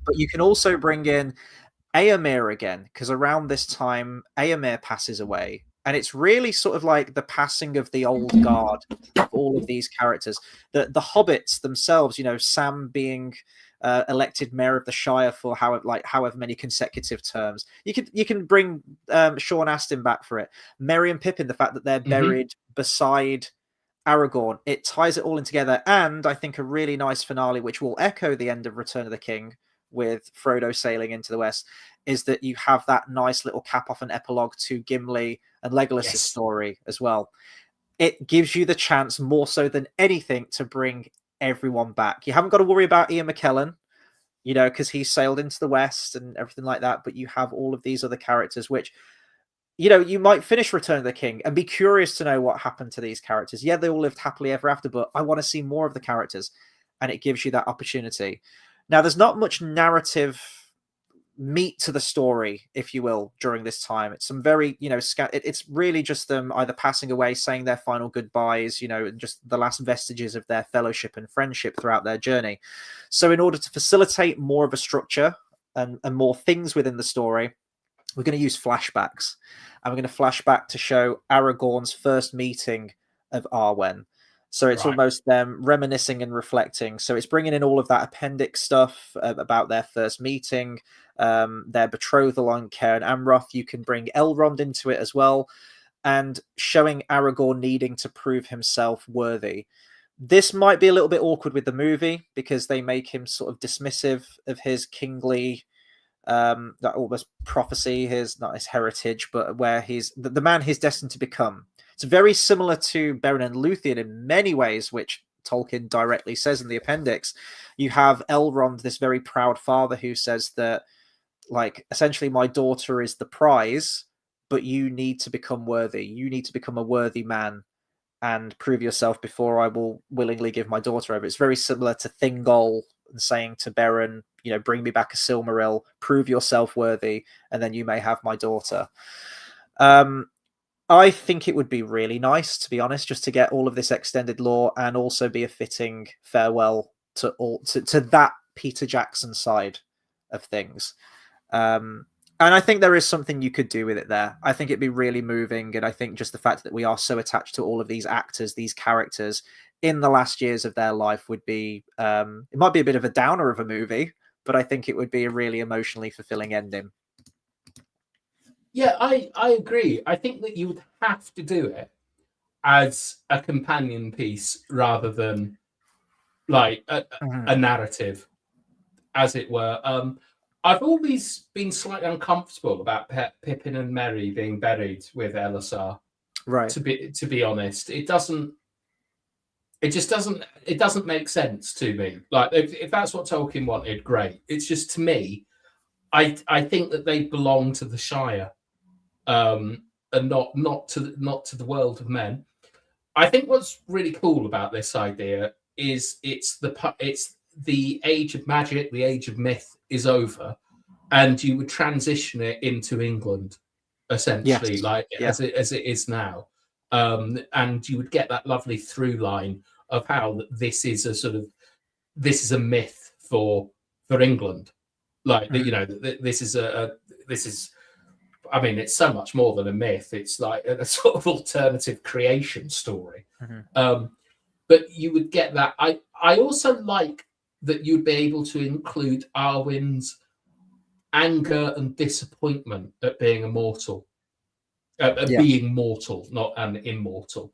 But you can also bring in Éomer again, because around this time, Éomer passes away. And it's really sort of like the passing of the old guard of all of these characters. The hobbits themselves, Sam being elected mayor of the Shire for however many consecutive terms. You can bring Sean Astin back for it. Merry and Pippin, the fact that they're buried beside Aragorn, it ties it all in together. And I think a really nice finale, which will echo the end of Return of the King, with Frodo sailing into the west, is that you have that nice little cap off an epilogue to Gimli and Legolas's story as well. It gives you the chance, more so than anything, to bring everyone back. You haven't got to worry about Ian McKellen, because he sailed into the west and everything like that, but you have all of these other characters, which, you might finish Return of the King and be curious to know what happened to these characters. Yeah, they all lived happily ever after, but I want to see more of the characters, and it gives you that opportunity. Now, there's not much narrative meat to the story, if you will, during this time. It's some very, it's really just them either passing away, saying their final goodbyes, and just the last vestiges of their fellowship and friendship throughout their journey. So in order to facilitate more of a structure and more things within the story, we're going to use flashbacks. And we're going to flash back to show Aragorn's first meeting of Arwen. So it's almost them reminiscing and reflecting. So it's bringing in all of that appendix stuff about their first meeting, their betrothal on Cairn Amroth. You can bring Elrond into it as well, and showing Aragorn needing to prove himself worthy. This might be a little bit awkward with the movie because they make him sort of dismissive of his kingly, that almost prophecy, not his heritage, but where he's the man he's destined to become. It's very similar to Beren and Luthien in many ways, which Tolkien directly says in the appendix. You have Elrond, this very proud father, who says that, essentially, my daughter is the prize, but you need to become worthy. You need to become a worthy man and prove yourself before I will willingly give my daughter over. It's very similar to Thingol saying to Beren, bring me back a Silmaril, prove yourself worthy, and then you may have my daughter. I think it would be really nice, to be honest, just to get all of this extended lore and also be a fitting farewell to that Peter Jackson side of things. And I think there is something you could do with it there. I think it'd be really moving. And I think just the fact that we are so attached to all of these actors, these characters in the last years of their life would be, it might be a bit of a downer of a movie, but I think it would be a really emotionally fulfilling ending. Yeah, I agree. I think that you would have to do it as a companion piece rather than like a narrative, as it were. I've always been slightly uncomfortable about Pippin and Merry being buried with Elisar. Right. To be honest, it doesn't make sense to me. Like if that's what Tolkien wanted, great. It's just, to me, I think that they belong to the Shire, and not to the world of men. I think what's really cool about this idea is it's the age of magic, the age of myth is over, and you would transition it into England, essentially, as it is now, and you would get that lovely through line of how this is a myth for England, like this is. I mean, it's so much more than a myth. It's like a sort of alternative creation story. But you would get that. I also like that you'd be able to include Arwen's anger and disappointment at being immortal, being mortal, not an immortal,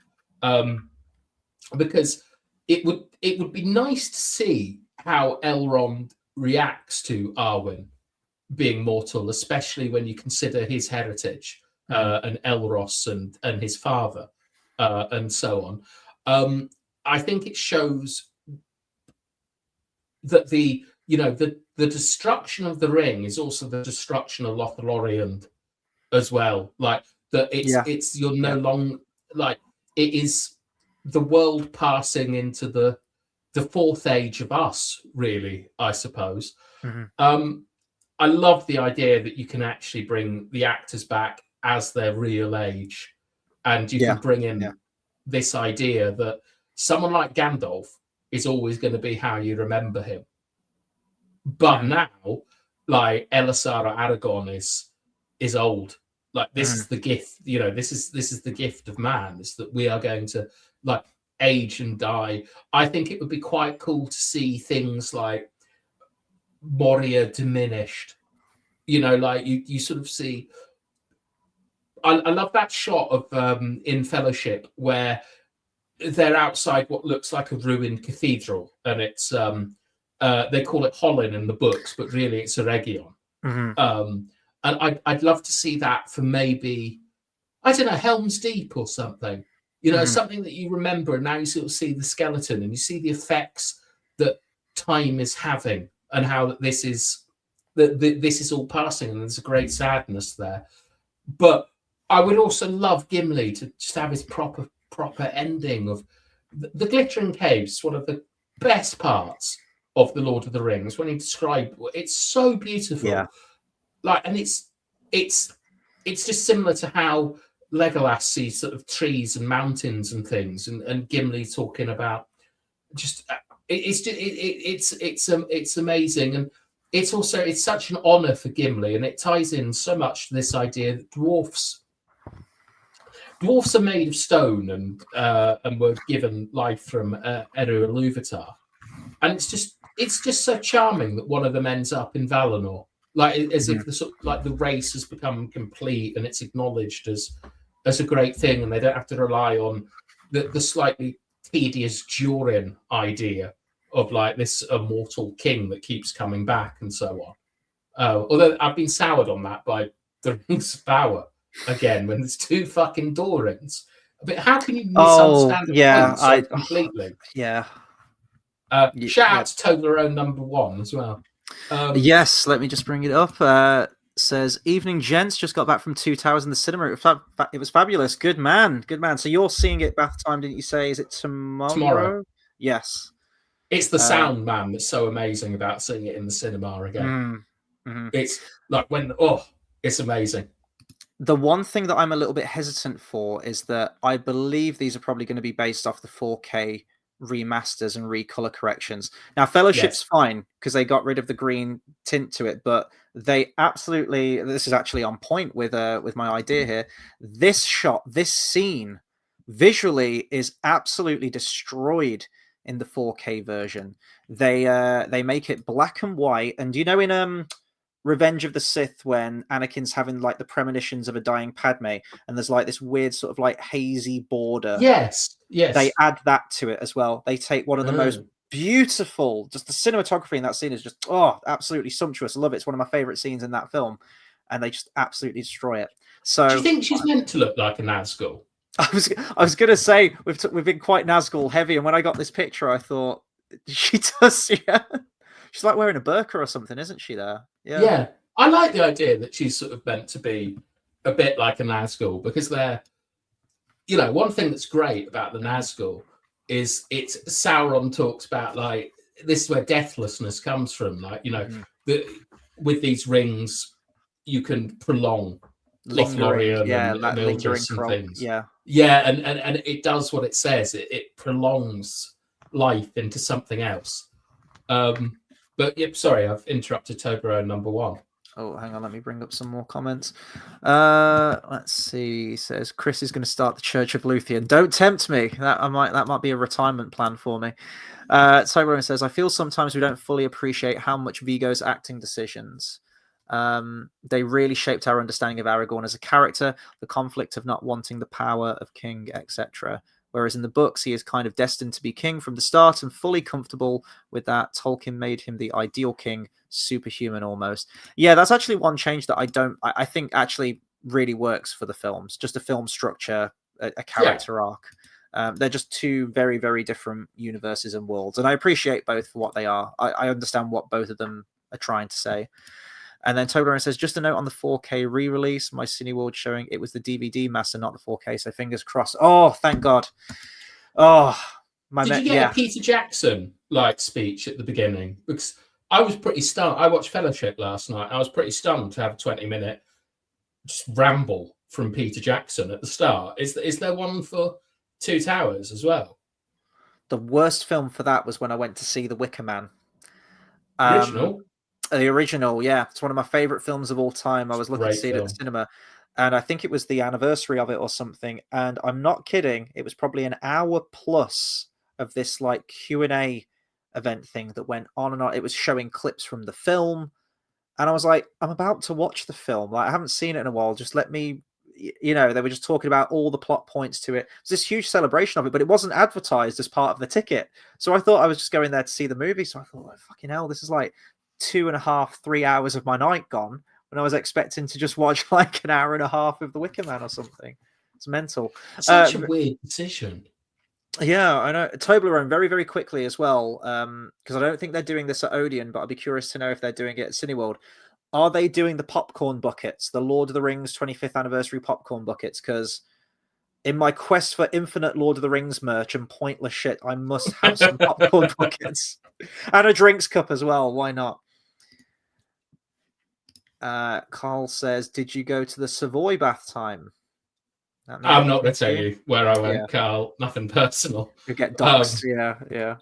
because it would be nice to see how Elrond reacts to Arwen being mortal, especially when you consider his heritage, and Elros and his father, and so on. I think it shows that the destruction of the ring is also the destruction of Lothlorien as well. Like that, it's you're no longer, like, it is the world passing into the fourth age of us, really, I suppose. I love the idea that you can actually bring the actors back as their real age, and you can bring in this idea that someone like Gandalf is always going to be how you remember him. But now, like, Elisar or Aragorn is old. Like, this is the gift, this is the gift of man, is that we are going to, like, age and die. I think it would be quite cool to see things like Moria diminished, like you sort of see. I love that shot of in Fellowship where they're outside what looks like a ruined cathedral, and it's they call it Hollin in the books, but really it's Eregion. And I'd love to see that for maybe, I don't know, Helm's Deep or something, something that you remember, and now you sort of see the skeleton and you see the effects that time is having, and how this is all passing, and there's a great sadness there. But I would also love Gimli to just have his proper ending of the Glittering Caves. One of the best parts of the Lord of the Rings, when he described, it's so beautiful. Like, and it's just similar to how Legolas sees sort of trees and mountains and things, and Gimli talking about just. It's amazing, and it's such an honor for Gimli, and it ties in so much to this idea that dwarfs are made of stone and were given life from Eru Ilúvatar, and it's just so charming that one of them ends up in Valinor, like as if the race has become complete and it's acknowledged as a great thing, and they don't have to rely on the slightly tedious Durin idea of like this immortal king that keeps coming back and so on. Although I've been soured on that by the Rings of Power again, when there's two fucking Dorins. But how can you misunderstand so completely? Shout out to Toblerone #1 as well. Yes, let me just bring it up. Says, evening gents, just got back from Two Towers in the cinema. It was fabulous. Good man. So you're seeing it Bathtime, didn't you say? Is it tomorrow? Yes. It's the sound, man, that's so amazing about seeing it in the cinema again. It's like it's amazing. The one thing that I'm a little bit hesitant for is that I believe these are probably going to be based off the 4K remasters and recolor corrections. Now, Fellowship's fine because they got rid of the green tint to it, but they absolutely, this is actually on point with my idea here. This shot, this scene, visually is absolutely destroyed in the 4K version. They make it black and white, and you know in Revenge of the Sith, when Anakin's having like the premonitions of a dying Padme, and there's like this weird sort of like hazy border. Yes. They add that to it as well. They take one of the most beautiful, just the cinematography in that scene is just absolutely sumptuous. I love it. It's one of my favorite scenes in that film, and they just absolutely destroy it. So, do you think she's meant to look like a Nazgul? I was gonna say we've been quite Nazgul heavy, and when I got this picture, I thought she does. Yeah, she's like wearing a burqa or something, isn't she? There. Yeah. I like the idea that she's sort of meant to be a bit like a Nazgul, because they're, you know, one thing that's great about the Nazgul is Sauron talks about, like, this is where deathlessness comes from. Like, you know, with these rings, you can prolong Lothlorien and Mildred and things. Yeah, and it does what it says. It prolongs life into something else. But yep, sorry, I've interrupted Toblerone number one. Oh, hang on, let me bring up some more comments. Let's see. He says Chris is going to start the Church of Luthien. Don't tempt me. That might be a retirement plan for me. Toblerone says, I feel sometimes we don't fully appreciate how much Viggo's acting decisions. They really shaped our understanding of Aragorn as a character, the conflict of not wanting the power of king, etc. Whereas in the books, he is kind of destined to be king from the start and fully comfortable with that. Tolkien made him the ideal king, superhuman almost. Yeah, that's actually one change that I think actually really works for the films. Just a film structure, a character arc. They're just two very, very different universes and worlds. And I appreciate both for what they are. I understand what both of them are trying to say. And then Toblerone says, just a note on the 4K re-release. My Cineworld showing it was the DVD master, not the 4K. So fingers crossed. Oh, thank God. Oh, Did you get a Peter Jackson like speech at the beginning? Because I was pretty stunned. I watched Fellowship last night. I was pretty stunned to have a 20-minute just ramble from Peter Jackson at the start. Is there one for Two Towers as well? The worst film for that was when I went to see The Wicker Man. Original? The original, yeah. It's one of my favorite films of all time. I was looking to see it at the cinema, and I think it was the anniversary of it or something. And I'm not kidding. It was probably an hour plus of this like Q&A event thing that went on and on. It was showing clips from the film, and I was like, I'm about to watch the film. Like, I haven't seen it in a while. Just let me, you know. They were just talking about all the plot points to it. It was this huge celebration of it, but it wasn't advertised as part of the ticket. So I thought I was just going there to see the movie. So I thought, oh, fucking hell, this is like 2.5, 3 hours of my night gone when I was expecting to just watch like an hour and a half of The Wicker Man or something. It's mental. Such a weird decision. Yeah, I know. Toblerone, very, very quickly as well, because I don't think they're doing this at Odeon, but I'd be curious to know if they're doing it at Cineworld. Are they doing the popcorn buckets, the Lord of the Rings 25th anniversary popcorn buckets? Because in my quest for infinite Lord of the Rings merch and pointless shit, I must have some popcorn buckets and a drinks cup as well. Why not? Carl says, did you go to the Savoy Bathtime? I'm not going to tell you where I went, Carl. Nothing personal. You get doxed. Yeah.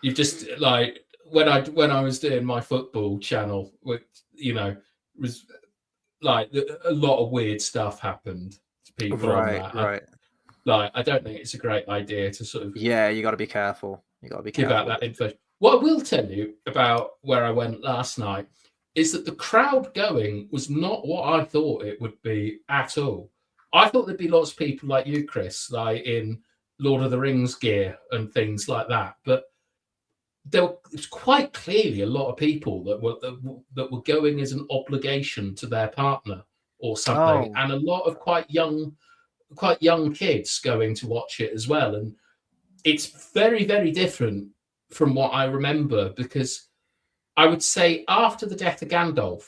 You just, like, when I was doing my football channel, you know, was like a lot of weird stuff happened to people on that. Right. Like, I don't think it's a great idea to sort of you got to be careful. Give out that info. What I will tell you about where I went last night is that the crowd going was not what I thought it would be at all. I thought there'd be lots of people like you, Chris, like in Lord of the Rings gear and things like that. But there was quite clearly a lot of people that were going as an obligation to their partner or something, and a lot of quite young kids going to watch it as well. And it's very, very different from what I remember, because I would say after the death of Gandalf,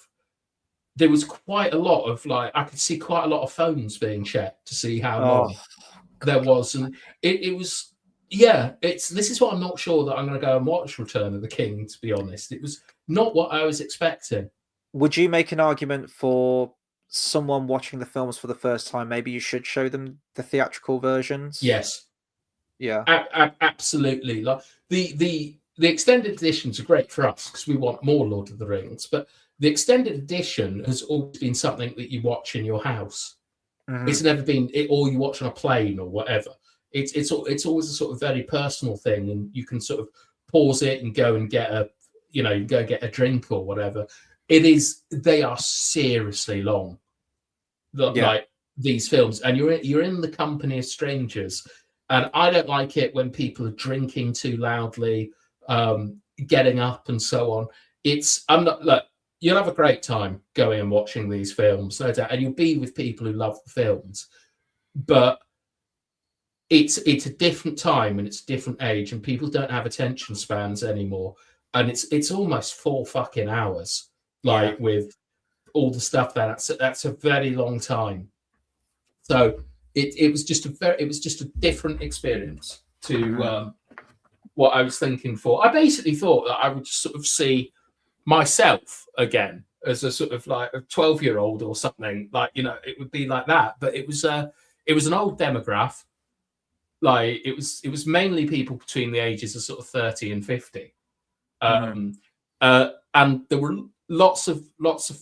there was quite a lot of, like, I could see quite a lot of phones being checked to see how long there was. And it was, this is why I'm not sure that I'm going to go and watch Return of the King, to be honest. It was not what I was expecting. Would you make an argument for someone watching the films for the first time? Maybe you should show them the theatrical versions? Yes. Yeah. Absolutely. Like the extended editions are great for us because we want more Lord of the Rings, but the extended edition has always been something that you watch in your house. It's never been it, or you watch on a plane or whatever. It's always a sort of very personal thing, and you can sort of pause it and go and get a go and get a drink or whatever. They are seriously long, like these films, and you're in the company of strangers, and I don't like it when people are drinking too loudly, getting up and so on. I'm not look. You'll have a great time going and watching these films, no doubt, and you'll be with people who love the films. But it's a different time and it's a different age, and people don't have attention spans anymore. And it's almost 4 fucking hours, with all the stuff that's a very long time. So it was just a different experience to what I was thinking for. I basically thought that I would just sort of see myself again as a sort of like a 12-year-old or something, it would be like that. But it was an old demographic. Like it was mainly people between the ages of sort of 30 and 50. And there were lots of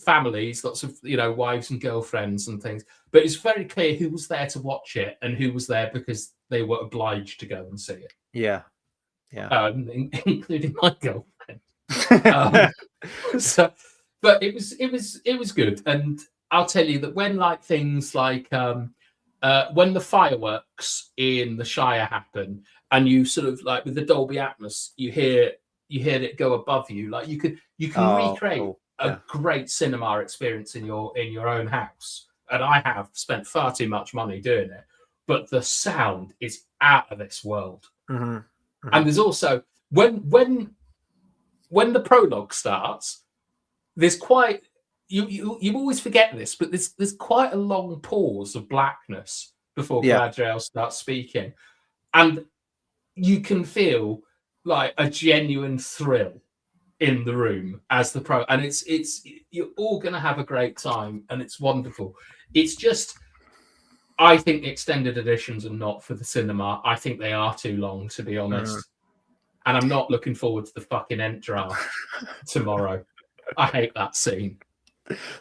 families, lots of wives and girlfriends and things, but it's very clear who was there to watch it and who was there because they were obliged to go and see it. Including my girlfriend. But it was good. And I'll tell you that when things like when the fireworks in the Shire happen, and you sort of with the Dolby Atmos, you hear it go above you, you can recreate a great cinema experience in your own house. And I have spent far too much money doing it, but the sound is out of this world. And there's also when the prologue starts, there's quite you always forget this, but there's quite a long pause of blackness before Galadriel starts speaking, and you can feel like a genuine thrill in the room as the and it's you're all going to have a great time, and it's wonderful. It's just, I think extended editions are not for the cinema. I think they are too long, to be honest. And I'm not looking forward to the fucking Ent draft tomorrow. I hate that scene.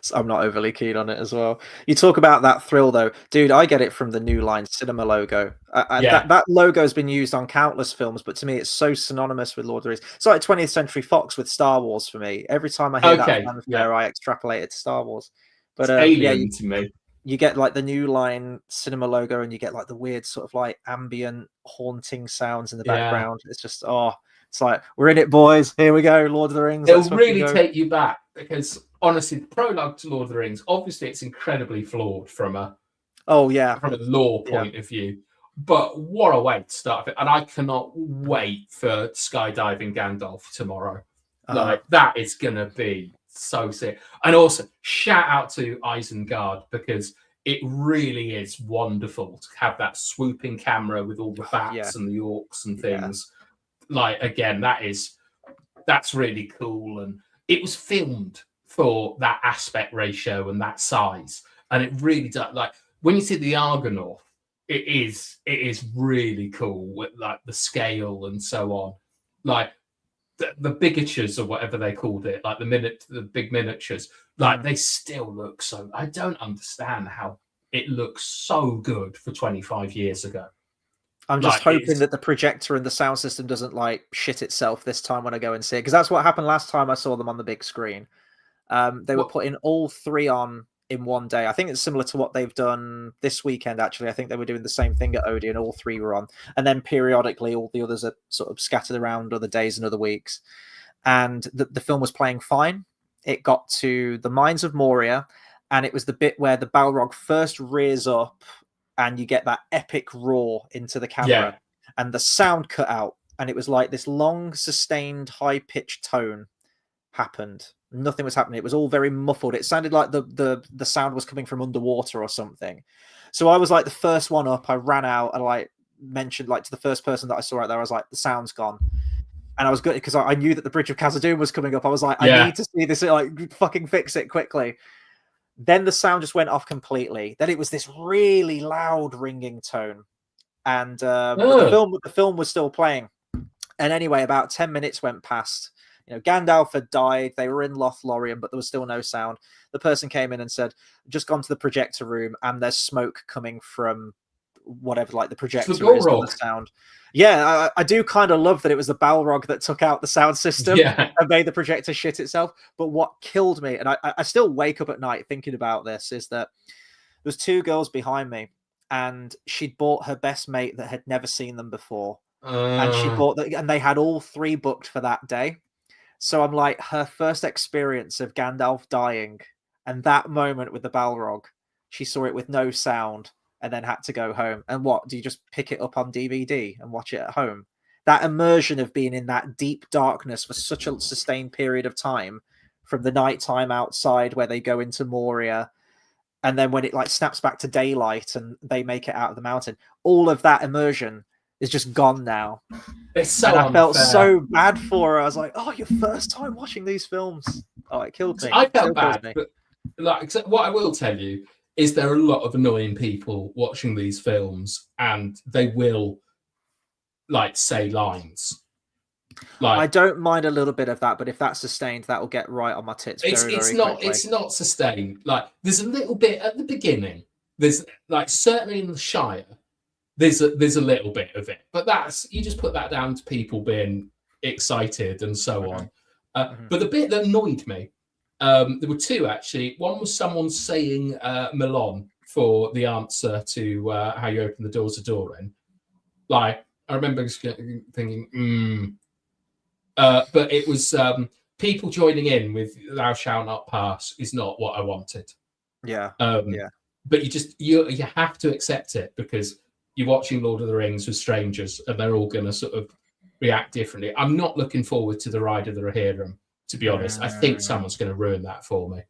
So I'm not overly keen on it as well. You talk about that thrill, though, dude. I get it from the New Line Cinema logo. That logo has been used on countless films, but to me, it's so synonymous with Lord of the Rings. It's like 20th Century Fox with Star Wars for me. Every time I hear that fanfare, I extrapolate it to Star Wars. But alien to me. You get the New Line Cinema logo, and you get the weird sort of ambient haunting sounds in the background. It's just it's like, we're in it, boys. Here we go, Lord of the Rings. It'll really take you back, because honestly, the prologue to Lord of the Rings, obviously it's incredibly flawed from a lore point of view. But what a way to start it. And I cannot wait for skydiving Gandalf tomorrow. That is gonna be so sick. And also shout out to Isengard, because it really is wonderful to have that swooping camera with all the bats and the orcs and things. Again, that's really cool. And it was filmed for that aspect ratio and that size, and it really does. When you see the Argonaut, it is really cool with the scale and so on. The bigatures or whatever they called it, the big miniatures, they still look so. I don't understand how it looks so good for 25 years ago. I'm just hoping that the projector and the sound system doesn't shit itself this time when I go and see it, because that's what happened last time I saw them on the big screen. They were putting all 3 on in one day. I think it's similar to what they've done this weekend, actually. I think they were doing the same thing at Odeon. All 3 were on. And then periodically, all the others are sort of scattered around other days and other weeks. And the film was playing fine. It got to the Mines of Moria, and it was the bit where the Balrog first rears up, and you get that epic roar into the camera. And the sound cut out. And it was this long, sustained, high-pitched tone happened. Nothing was happening. It was all very muffled. It sounded like the sound was coming from underwater or something. So I was the first one up. I ran out and mentioned to the first person that I saw out there, I was the sound's gone. And I was good because I knew that the Bridge of Khazad-dûm was coming up. I was I need to see this, fucking fix it quickly. Then the sound just went off completely. Then it was this really loud ringing tone. and but the film was still playing. And anyway, about 10 minutes went past. Gandalf had died. They were in Lothlorien, but there was still no sound. The person came in and said, "Just gone to the projector room, and there's smoke coming from whatever, like the projector is the sound." Yeah, I do kind of love that it was the Balrog that took out the sound system and made the projector shit itself. But what killed me, and I still wake up at night thinking about this, is that there's two girls behind me, and she'd bought her best mate that had never seen them before. And she bought that, and they had all three booked for that day. So I'm like, her first experience of Gandalf dying and that moment with the Balrog, she saw it with no sound and then had to go home. And what, do you just pick it up on DVD and watch it at home? That immersion of being in that deep darkness for such a sustained period of time, from the nighttime outside where they go into Moria, and then when it like snaps back to daylight and they make it out of the mountain, all of that immersion is just gone now. It's so and I unfair. felt so bad for her. I was like, "Oh, your first time watching these films." Oh, it killed me. I felt bad, but like, what I will tell you is there are a lot of annoying people watching these films, and they will like say lines. Like, I don't mind a little bit of that, but if that's sustained, that will get right on my tits. It's not sustained. Like, there's a little bit at the beginning. There's like, certainly in the Shire, there's a little bit of it, but you just put that down to people being excited and so on. But the bit that annoyed me, there were two actually. One was someone saying Milan for the answer to how you open the doors of Doran. Like, I remember thinking, but it was people joining in with "Thou shalt not pass" is not what I wanted. Yeah. But you have to accept it, because you're watching Lord of the Rings with strangers, and they're all going to sort of react differently. I'm not looking forward to the Ride of the Rohirrim, to be honest. I think someone's going to ruin that for me.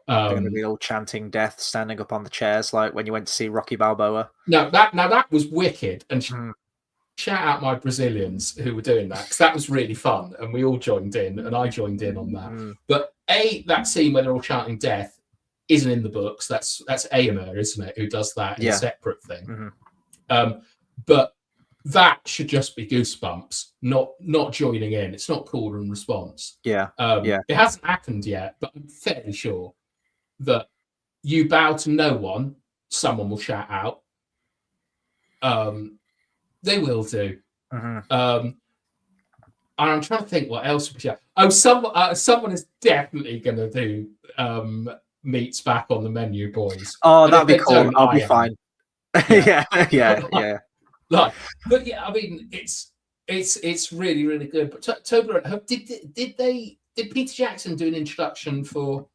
They're going to be all chanting death, standing up on the chairs, like when you went to see Rocky Balboa. No, that was wicked, and shout out my Brazilians who were doing that, because that was really fun, and we all joined in, and I joined in on that. But that scene where they're all chanting death isn't in the books. That's Éomer, isn't it, who does that in a separate thing. But that should just be goosebumps, not joining in. It's not call and response. It hasn't happened yet, but I'm fairly sure that you bow to no one, someone will shout out. They will do. And I'm trying to think what else would shout. Oh, someone is definitely going to do meats back on the menu, boys. Oh, that'd be cool. I'll be fine. Yeah. Like, but yeah, I mean, it's really, really good. But Toblerone, did Peter Jackson do an introduction for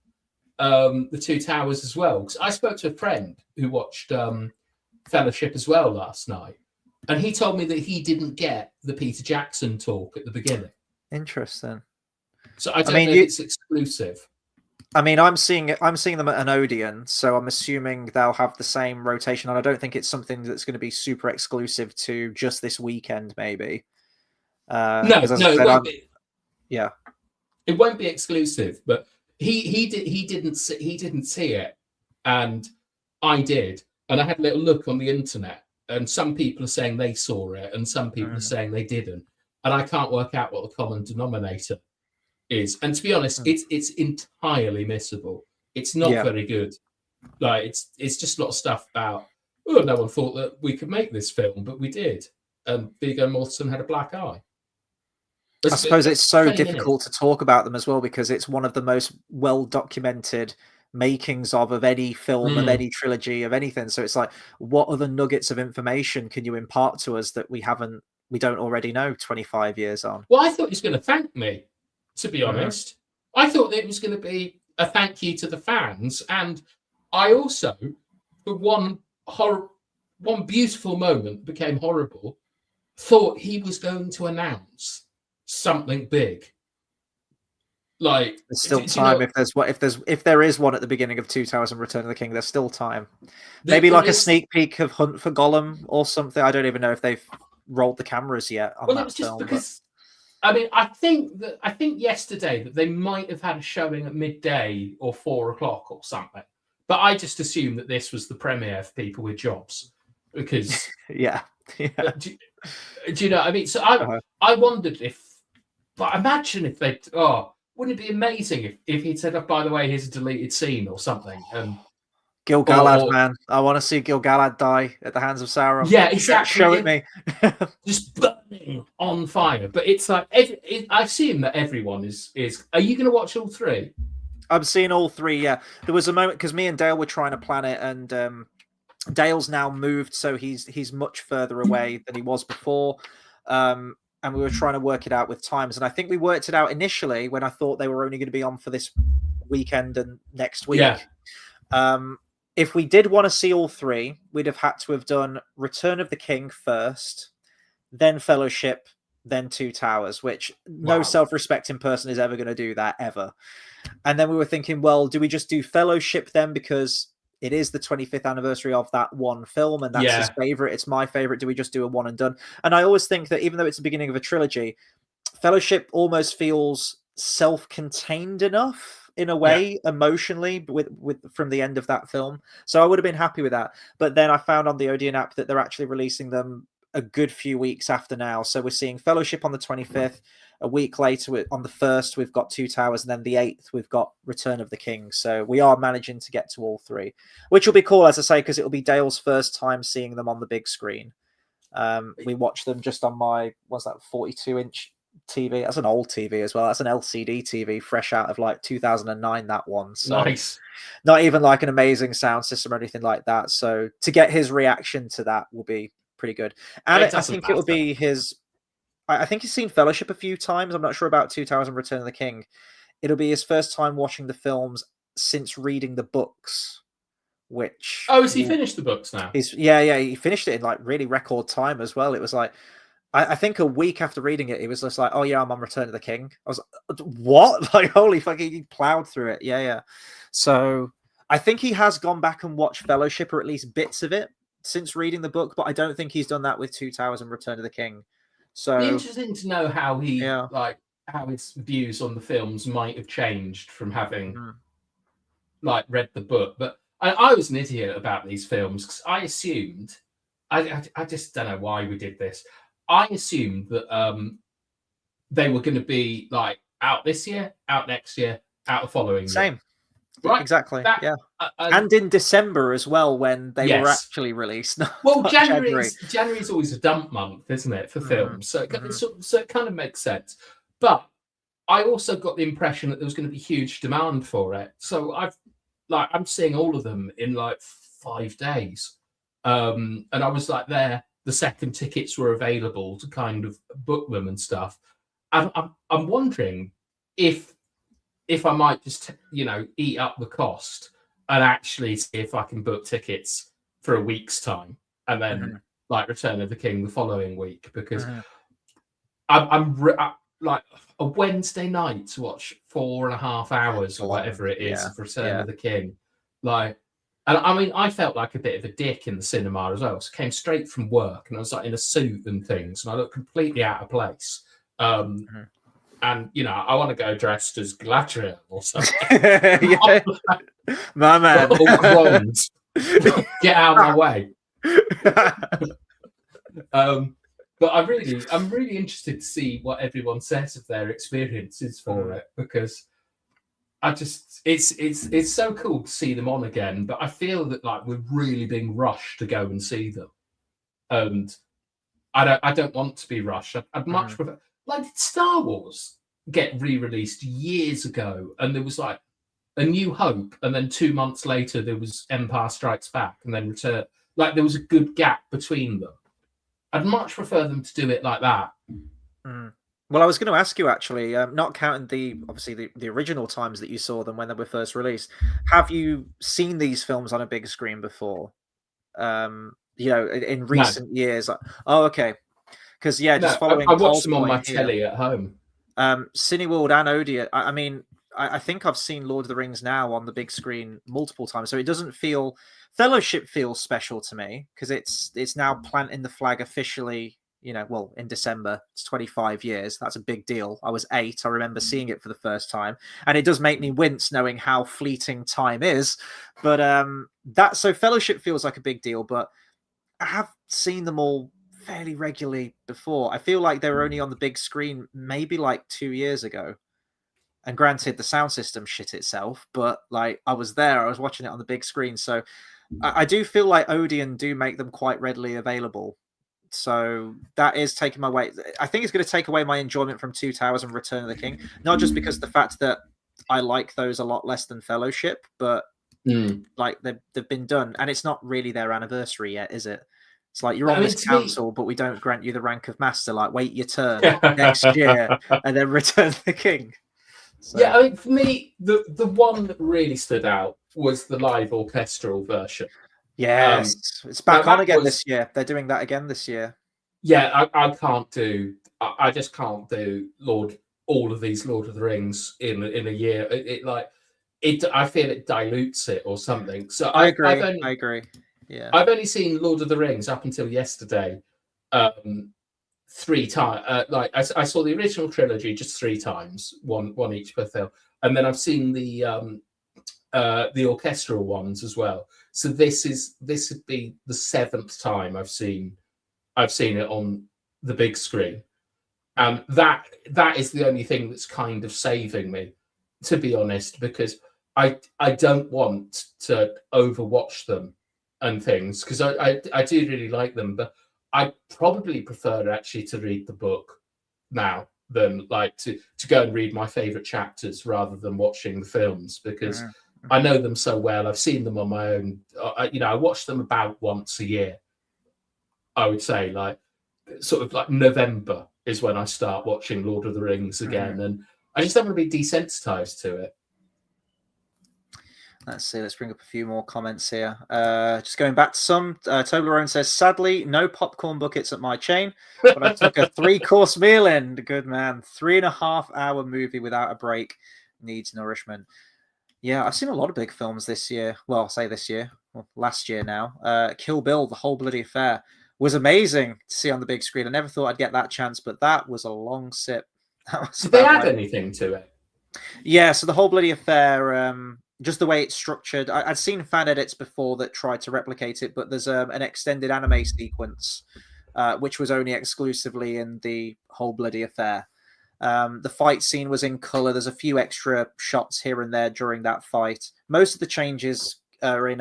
the Two Towers as well? Because I spoke to a friend who watched Fellowship as well last night, and he told me that he didn't get the Peter Jackson talk at the beginning. Interesting. So I don't know if it's exclusive. I mean, I'm seeing them at an Odeon, so I'm assuming they'll have the same rotation. And I don't think it's something that's going to be super exclusive to just this weekend, maybe. No, it won't be. Yeah, it won't be exclusive. But he didn't see it, and I did, and I had a little look on the internet, and some people are saying they saw it, and some people are saying they didn't, and I can't work out what the common denominator is. And to be honest, it's entirely missable. It's not very good. Like, it's just a lot of stuff about, no one thought that we could make this film, but we did. And Viggo Mortensen had a black eye. I suppose it's so difficult to talk about them as well, because it's one of the most well documented makings of any film, of any trilogy, of anything. So it's like, what other nuggets of information can you impart to us that we don't already know 25 years on? Well, I thought he was going to thank me, to be honest. I thought that it was going to be a thank you to the fans. And I also, for one beautiful moment became horrible, thought he was going to announce something big. Like, there's still time. If there is one at the beginning of Two Towers and Return of the King, there's still time. Maybe like a sneak peek of Hunt for Gollum or something. I don't even know if they've rolled the cameras yet on that film. Because I mean, I think yesterday that they might have had a showing at midday or 4 o'clock or something. But I just assumed that this was the premiere for people with jobs, because Yeah. Do you know what I mean? So I wondered if, but imagine if they, wouldn't it be amazing if he'd said, oh, by the way, here's a deleted scene or something. Gil-galad, man. I want to see Gil-galad die at the hands of Sauron. Yeah, exactly. Show it me. Just burning on fire. But it's like, I assume that everyone is. Are you going to watch all three? I'm seeing all three, yeah. There was a moment, because me and Dale were trying to plan it, and Dale's now moved, so he's much further away than he was before. And we were trying to work it out with times. And I think we worked it out initially when I thought they were only going to be on for this weekend and next week. Yeah. If we did want to see all three, we'd have had to have done Return of the King first, then Fellowship, then Two Towers, which no self-respecting person is ever going to do that, ever. And then we were thinking, well, do we just do Fellowship then, because it is the 25th anniversary of that one film, and that's his favorite. It's my favorite. Do we just do a one and done? And I always think that even though it's the beginning of a trilogy, Fellowship almost feels self-contained enough in a way, emotionally, with from the end of that film. So I would have been happy with that. But then I found on the Odeon app that they're actually releasing them a good few weeks after now. So we're seeing Fellowship on the 25th. A week later, on the 1st, we've got Two Towers, and then the 8th, we've got Return of the King. So we are managing to get to all three, which will be cool, as I say, because it'll be Dale's first time seeing them on the big screen. We watched them just on my, what's that, 42-inch TV. That's an old TV as well. That's an LCD TV, fresh out of like 2009, that one. So nice. Not even like an amazing sound system or anything like that. So to get his reaction to that will be pretty good. And I think it will be his... I think he's seen Fellowship a few times. I'm not sure about Two Towers and Return of the King. It'll be his first time watching the films since reading the books, which... Oh, has he finished the books now? Yeah, he finished it in like really record time as well. It was like, I think a week after reading it, he was just like, oh yeah, I'm on Return of the King. I was like, what? Like, holy fucking, he plowed through it. Yeah. So I think he has gone back and watched Fellowship, or at least bits of it, since reading the book, but I don't think he's done that with Two Towers and Return of the King. So it'd be interesting to know how how his views on the films might have changed from having read the book. But I was an idiot about these films, because I assumed, I just don't know why we did this. I assumed that they were going to be like out this year, out next year, out the following year. Right? Exactly. And in December as well, when they were actually released. Well, January is always a dump month, isn't it, for films? So it kind of makes sense. But I also got the impression that there was going to be huge demand for it. So I'm seeing all of them in like 5 days, and I was like there. The second tickets were available to kind of book them and stuff. And I'm wondering if I might just, eat up the cost and actually see if I can book tickets for a week's time, and then Return of the King the following week, because I'm like a Wednesday night to watch 4.5 hours or whatever it is of Return of the King. And I mean, I felt like a bit of a dick in the cinema as well. So I came straight from work, and I was like in a suit and things, and I looked completely out of place. And I want to go dressed as Galadriel or something. My man. Get out of my way. But I'm really interested to see what everyone says of their experiences for it, because it's so cool to see them on again. But I feel that we're really being rushed to go and see them, and I don't want to be rushed. I'd much prefer. Did Star Wars get re-released years ago, and there was A New Hope, and then 2 months later there was Empire Strikes Back, and then Return. There was a good gap between them. I'd much prefer them to do it like that. Well, I was going to ask you actually, not counting the original times that you saw them when they were first released, have you seen these films on a big screen before? In recent years? Oh, okay. Because following. I watched them on my telly at home. Cineworld and Odeon. I mean, I think I've seen Lord of the Rings now on the big screen multiple times, so it doesn't feel... Fellowship feels special to me, because it's now planting the flag officially, in December. It's 25 years. That's a big deal. I was 8. I remember seeing it for the first time, and it does make me wince knowing how fleeting time is. But so Fellowship feels like a big deal, but I have seen them all fairly regularly before. I feel like they were only on the big screen maybe like 2 years ago. And granted, the sound system shit itself, but like I was there, I was watching it on the big screen. So I do feel like Odeon do make them quite readily available. So that is taking my way. I think it's going to take away my enjoyment from Two Towers and Return of the King. Not just because the fact that I like those a lot less than Fellowship, but like they've been done, and it's not really their anniversary yet, is it? It's like you're on this council, but we don't grant you the rank of master. Like, wait your turn next year, and then Return of the King. So. Yeah, I mean, for me, the one that really stood out was the live orchestral version. Yes, it's back on again this year. They're doing that again this year. Yeah, I can't do. I just can't do all of these Lord of the Rings in a year. I feel it dilutes it or something. So I agree. I agree. Yeah, I've only seen Lord of the Rings up until yesterday. 3 times. I saw the original trilogy just 3 times, one each per film, and then I've seen the orchestral ones as well. So this would be the 7th time I've seen it on the big screen, and that is the only thing that's kind of saving me, to be honest, because I don't want to overwatch them and things, because I do really like them, but I probably prefer actually to read the book now than like to go and read my favorite chapters rather than watching the films, because I know them so well. I've seen them on my own. I watch them about once a year. I would say like sort of like November is when I start watching Lord of the Rings again, and I just don't want to be desensitized to it. Let's see. Let's bring up a few more comments here. Just going back to some. Toblerone says, sadly, no popcorn buckets at my chain, but I took a 3-course meal in. Good man. 3.5-hour movie without a break needs nourishment. Yeah, I've seen a lot of big films this year. Well, I'll say this year. Well, last year now. Kill Bill, The Whole Bloody Affair was amazing to see on the big screen. I never thought I'd get that chance, but that was a long sip. Did they add anything to it? Yeah, so The Whole Bloody Affair... just the way it's structured. I'd seen fan edits before that tried to replicate it, but there's an extended anime sequence, which was only exclusively in The Whole Bloody Affair. The fight scene was in color. There's a few extra shots here and there during that fight. Most of the changes are in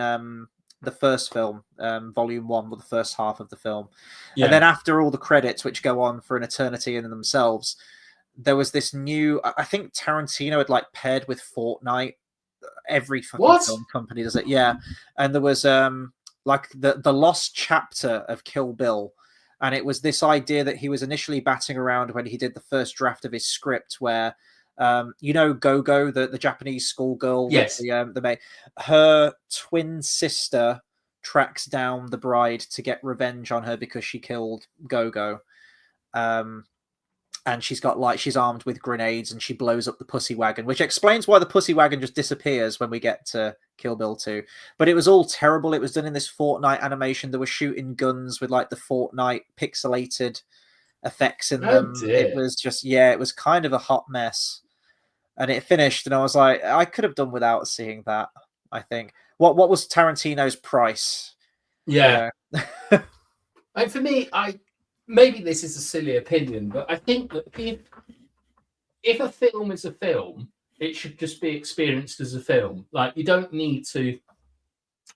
the first film, Volume 1, or the first half of the film. Yeah. And then after all the credits, which go on for an eternity in themselves, there was this new... I think Tarantino had like paired with Fortnite. Every fucking film company does it, yeah. And there was like the lost chapter of Kill Bill, and it was this idea that he was initially batting around when he did the first draft of his script, where Go-Go, the Japanese schoolgirl, yes, the maid, her twin sister tracks down the bride to get revenge on her because she killed Go-Go. And she's armed with grenades, and she blows up the pussy wagon, which explains why the pussy wagon just disappears when we get to Kill Bill 2. But it was all terrible. It was done in this Fortnite animation. They were shooting guns with like the Fortnite pixelated effects in them. Dear. It was just, it was kind of a hot mess. And it finished, and I was like, I could have done without seeing that, I think. What was Tarantino's price? Yeah. And for me, maybe this is a silly opinion, but I think that if a film is a film, it should just be experienced as a film. Like, you don't need to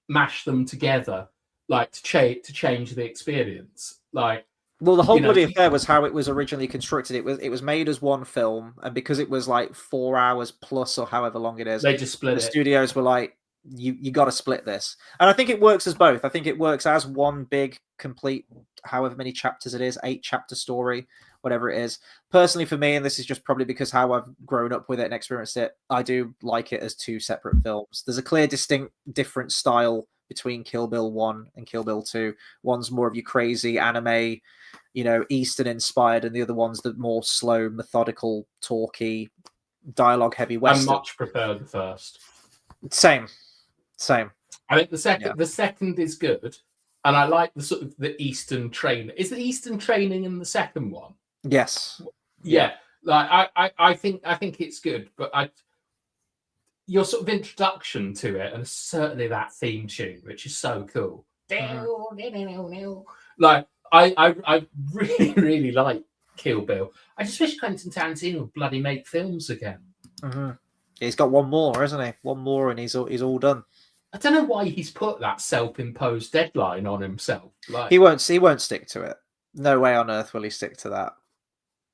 mash them together, like to change the experience. Like, well, The Whole Bloody Affair was how it was originally constructed. It was made as one film, and because it was like 4 hours plus or however long it is, they just split it. The studios were like, you got to split this. And I think it works as both. I think it works as one big, complete, however many chapters it is, 8-chapter story, whatever it is. Personally, for me, and this is just probably because how I've grown up with it and experienced it, I do like it as 2 separate films. There's a clear, distinct, different style between Kill Bill 1 and Kill Bill 2. One's more of your crazy anime, Eastern-inspired, and the other one's the more slow, methodical, talky, dialogue-heavy Western. I much prefer the first. Same. I think the second is good, and I like the sort of the Eastern training. Is the Eastern training in the second one? Yes. Yeah. Like I think it's good, but your sort of introduction to it, and certainly that theme tune, which is so cool. Like, I really, really like Kill Bill. I just wish Quentin Tarantino would bloody make films again. Mm-hmm. He's got one more, isn't he? One more, and he's all done. I don't know why he's put that self-imposed deadline on himself. Like he won't stick to it. No way on earth will he stick to that.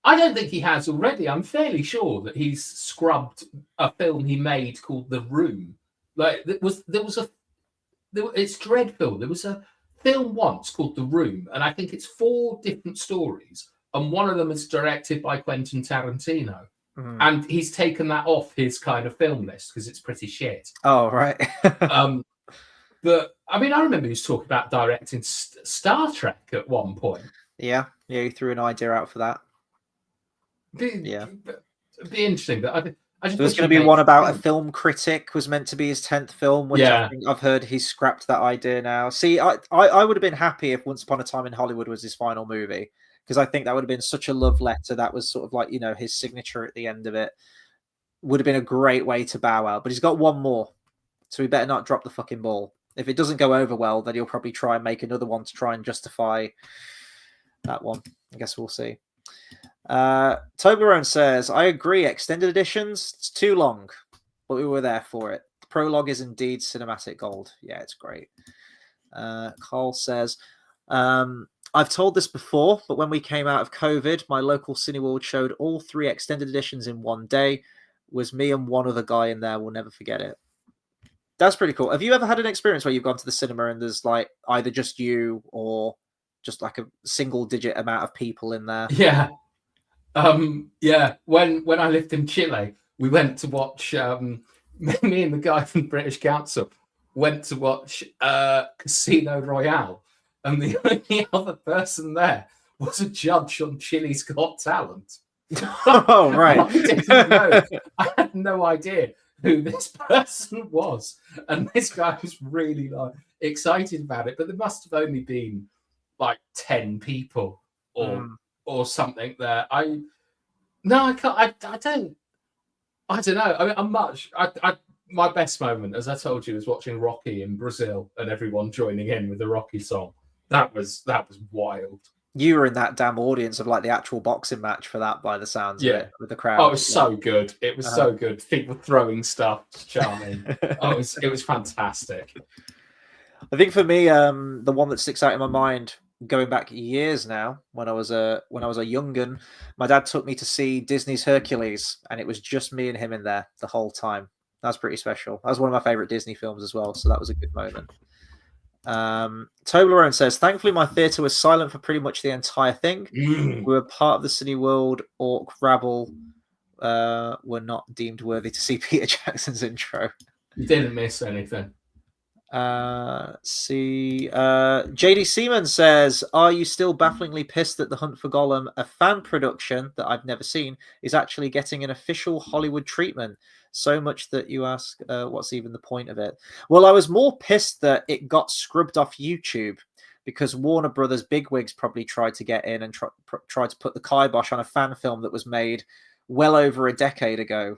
I don't think he has already. I'm fairly sure that he's scrubbed a film he made called The Room. Like it's dreadful. There was a film once called The Room, and I think it's 4 different stories, and one of them is directed by Quentin Tarantino. Mm. And he's taken that off his kind of film list because it's pretty shit. Oh, right. But I mean, I remember he was talking about directing Star Trek at one point. Yeah, he threw an idea out for that. It'd be interesting. But I just there was going to be one about a film critic was meant to be his 10th film, which I've heard he's scrapped that idea now. See, I would have been happy if Once Upon a Time in Hollywood was his final movie, because I think that would have been such a love letter. That was sort of like, his signature at the end of it. Would have been a great way to bow out. But he's got one more, so he better not drop the fucking ball. If it doesn't go over well, then he'll probably try and make another one to try and justify that one. I guess we'll see. Toblerone says, I agree, extended editions, it's too long, but we were there for it. The prologue is indeed cinematic gold. Yeah, it's great. Carl says, I've told this before, but when we came out of COVID, my local Cineworld showed all 3 extended editions in one day. Was me and one other guy in there. We'll never forget it. That's pretty cool. Have you ever had an experience where you've gone to the cinema and there's like either just you or just like a single digit amount of people in there? Yeah. When I lived in Chile, we went to watch me and the guy from the British Council went to watch Casino Royale, and the only other person there was a judge on Chile's Got Talent. Oh, right. I didn't know. I had no idea who this person was, and this guy was really like excited about it. But there must have only been like 10 people or something there. I can't. I don't know. I mean, my best moment, as I told you, was watching Rocky in Brazil and everyone joining in with the Rocky song. That was wild. You were in that damn audience of like the actual boxing match for that, by the sounds of it, with the crowd. Oh, it was so good. It was so good. People throwing stuff, charming. It was fantastic. I think for me, the one that sticks out in my mind, going back years now, when I was a young'un, my dad took me to see Disney's Hercules, and it was just me and him in there the whole time. That was pretty special. That was one of my favorite Disney films as well, so that was a good moment. Toblerone says, thankfully my theatre was silent for pretty much the entire thing. We were part of the Cineworld Orc rabble, were not deemed worthy to see Peter Jackson's intro. You didn't miss anything. JD Seaman says, are you still bafflingly pissed that The Hunt for Gollum, a fan production that I've never seen, is actually getting an official Hollywood treatment? So much that you ask, what's even the point of it? Well, I was more pissed that it got scrubbed off YouTube, because Warner Brothers bigwigs probably tried to get in and tried to put the kibosh on a fan film that was made well over a decade ago,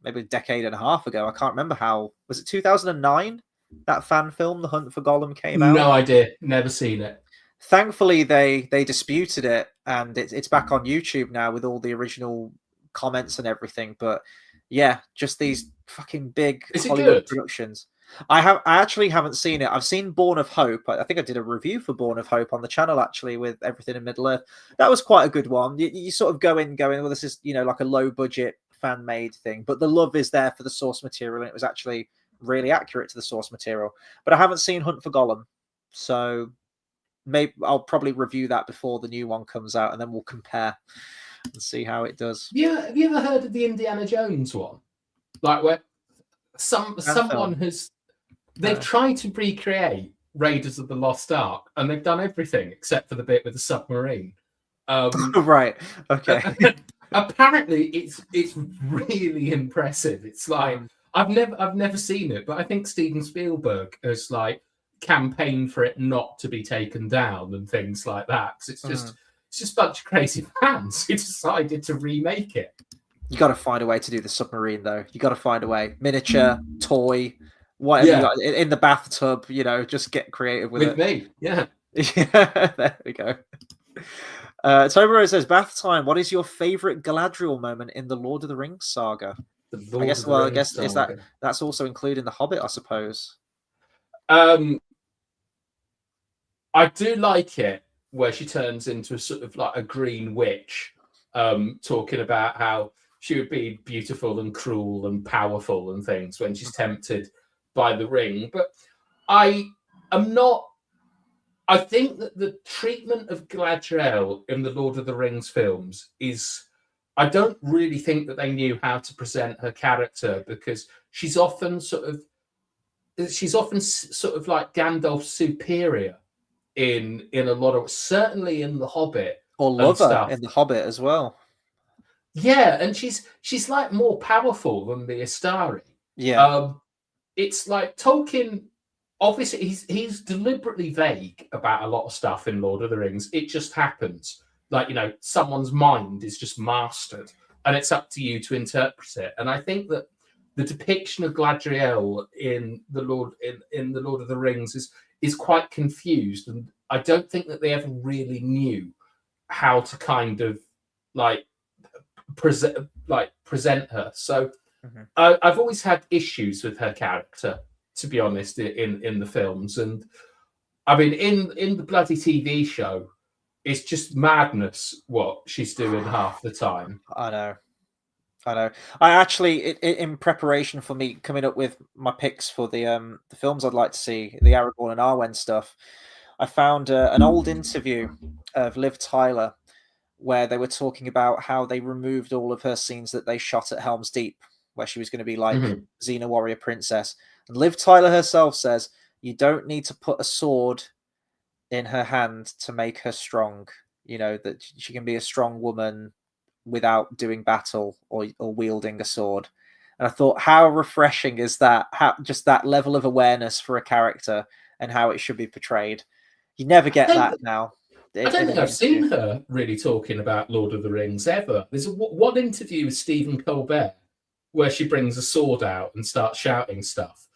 maybe a decade and a half ago. I can't remember how. Was it 2009? That fan film, The Hunt for Gollum, came out? No idea. Never seen it. Thankfully, they disputed it, and it's back on YouTube now with all the original comments and everything. But yeah, just these fucking big Hollywood productions. I actually haven't seen it. I've seen Born of Hope. I think I did a review for Born of Hope on the channel, actually, with everything in Middle Earth. That was quite a good one. You sort of going, well, this is, like a low budget fan made thing, but the love is there for the source material, and it was actually really accurate to the source material. But I haven't seen Hunt for Gollum, so maybe I'll probably review that before the new one comes out, and then we'll compare and see how it does. Yeah, have you ever heard of the Indiana Jones one? Like where someone has tried to recreate Raiders of the Lost Ark, and they've done everything except for the bit with the submarine. Right. Okay. Apparently, it's really impressive. It's like I've never seen it, but I think Steven Spielberg has like campaigned for it not to be taken down and things like that. Because it's just a bunch of crazy fans who decided to remake it. You got to find a way to do the submarine, though. You got to find a way. Miniature, toy, whatever. You got in the bathtub. Just get creative with it. With me, yeah. Yeah, there we go. Tobero says, "Bath time. What is your favorite Galadriel moment in the Lord of the Rings saga?" The Lord of the I Rings guess is saga. that's also including the Hobbit, I suppose. I do like it where she turns into a sort of like a green witch, talking about how she would be beautiful and cruel and powerful and things when she's tempted by the ring. But I am not. I think that the treatment of Galadriel in the Lord of the Rings films is. I don't really think that they knew how to present her character because she's often sort of like Gandalf's superior in a lot of, certainly in the Hobbit Or and Lover stuff. in the Hobbit as well. Yeah, and she's like more powerful than the Astari. Yeah. It's like Tolkien. Obviously, he's deliberately vague about a lot of stuff in Lord of the Rings. It just happens, like, you know, someone's mind is just mastered, and it's up to you to interpret it. And I think that the depiction of Galadriel in the Lord of the Rings is quite confused, and I don't think that they ever really knew how to kind of like present her. So I've always had issues with her character, to be honest, in the films. And I mean, in the bloody TV show, it's just madness what she's doing half the time. I know. I actually, in preparation for me coming up with my picks for the films I'd like to see, the Aragorn and Arwen stuff, I found an old interview of Liv Tyler where they were talking about how they removed all of her scenes that they shot at Helm's Deep, where she was going to be like Xena Warrior Princess. And Liv Tyler herself says, you don't need to put a sword in her hand to make her strong. You know, that she can be a strong woman without doing battle or wielding a sword. And I thought, how refreshing is that? How just that level of awareness for a character and how it should be portrayed. You never get that now. I don't think I've seen her really talking about Lord of the Rings ever. There's one interview with Stephen Colbert where she brings a sword out and starts shouting stuff.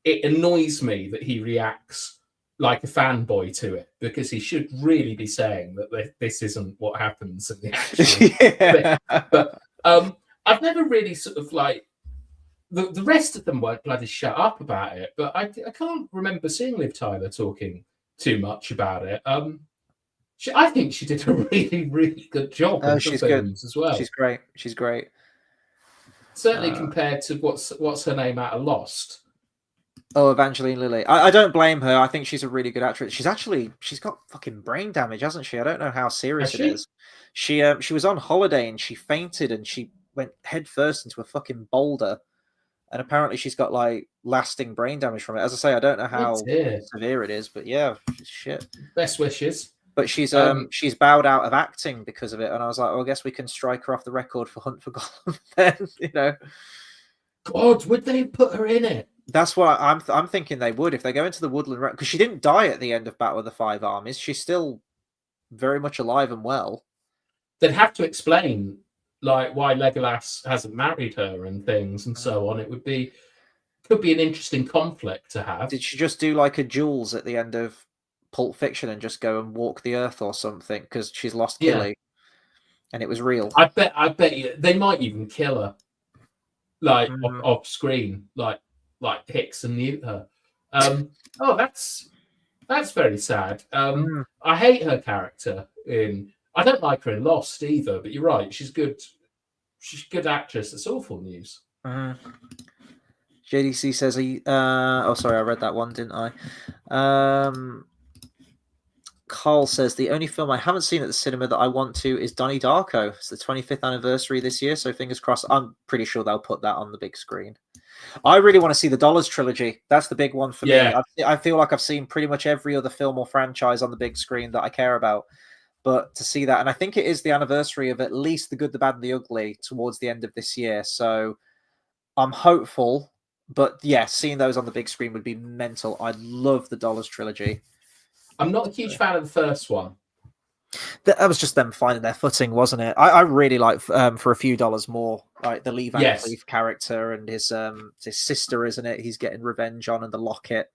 It annoys me that he reacts like a fanboy to it, because he should really be saying that this isn't what happens in the actual thing. But I've never really sort of like the rest of them weren't bloody shut up about it, but I can't remember seeing Liv Tyler talking too much about it. I think she did a really, really good job in the films as well. She's great. She's great. Certainly compared to what's her name out of Lost. Oh, Evangeline Lilly. I don't blame her. I think she's a really good actress. She's got fucking brain damage, hasn't she? I don't know how serious it is. She was on holiday and she fainted and she went headfirst into a fucking boulder. And apparently she's got like lasting brain damage from it. As I say, I don't know how severe it is, but yeah, shit. Best wishes. But she's bowed out of acting because of it, and I was like, well, I guess we can strike her off the record for Hunt for Gollum then, you know. God, would they put her in it? That's what I'm thinking they would if they go into the woodland, because she didn't die at the end of Battle of the Five Armies. She's still very much alive and well. They'd have to explain like why Legolas hasn't married her and things and so on. It could be an interesting conflict to have. Did she just do like a Jules at the end of Pulp Fiction and just go and walk the earth or something because she's lost Gilly and it was real? I bet you they might even kill her, like off screen, like Hicks and mute her. Oh, that's very sad. I hate her character in. I don't like her in Lost either, but you're right. She's good. She's a good actress. That's awful news. JDC says, oh, sorry, I read that one, didn't I? Carl says, the only film I haven't seen at the cinema that I want to is Donnie Darko. It's the 25th anniversary this year, so fingers crossed. I'm pretty sure they'll put that on the big screen. I really want to see the Dollars trilogy. That's the big one for me. I feel like I've seen pretty much every other film or franchise on the big screen that I care about. But to see that, and I think it is the anniversary of at least The Good, the Bad, and the Ugly towards the end of this year. So I'm hopeful. But yeah, seeing those on the big screen would be mental. I love the Dollars trilogy. I'm not a huge fan of the first one. That was just them finding their footing, wasn't it? I really like For a Few Dollars More, like the Lee Van Cleef character and his sister, isn't it? He's getting revenge on, and the locket.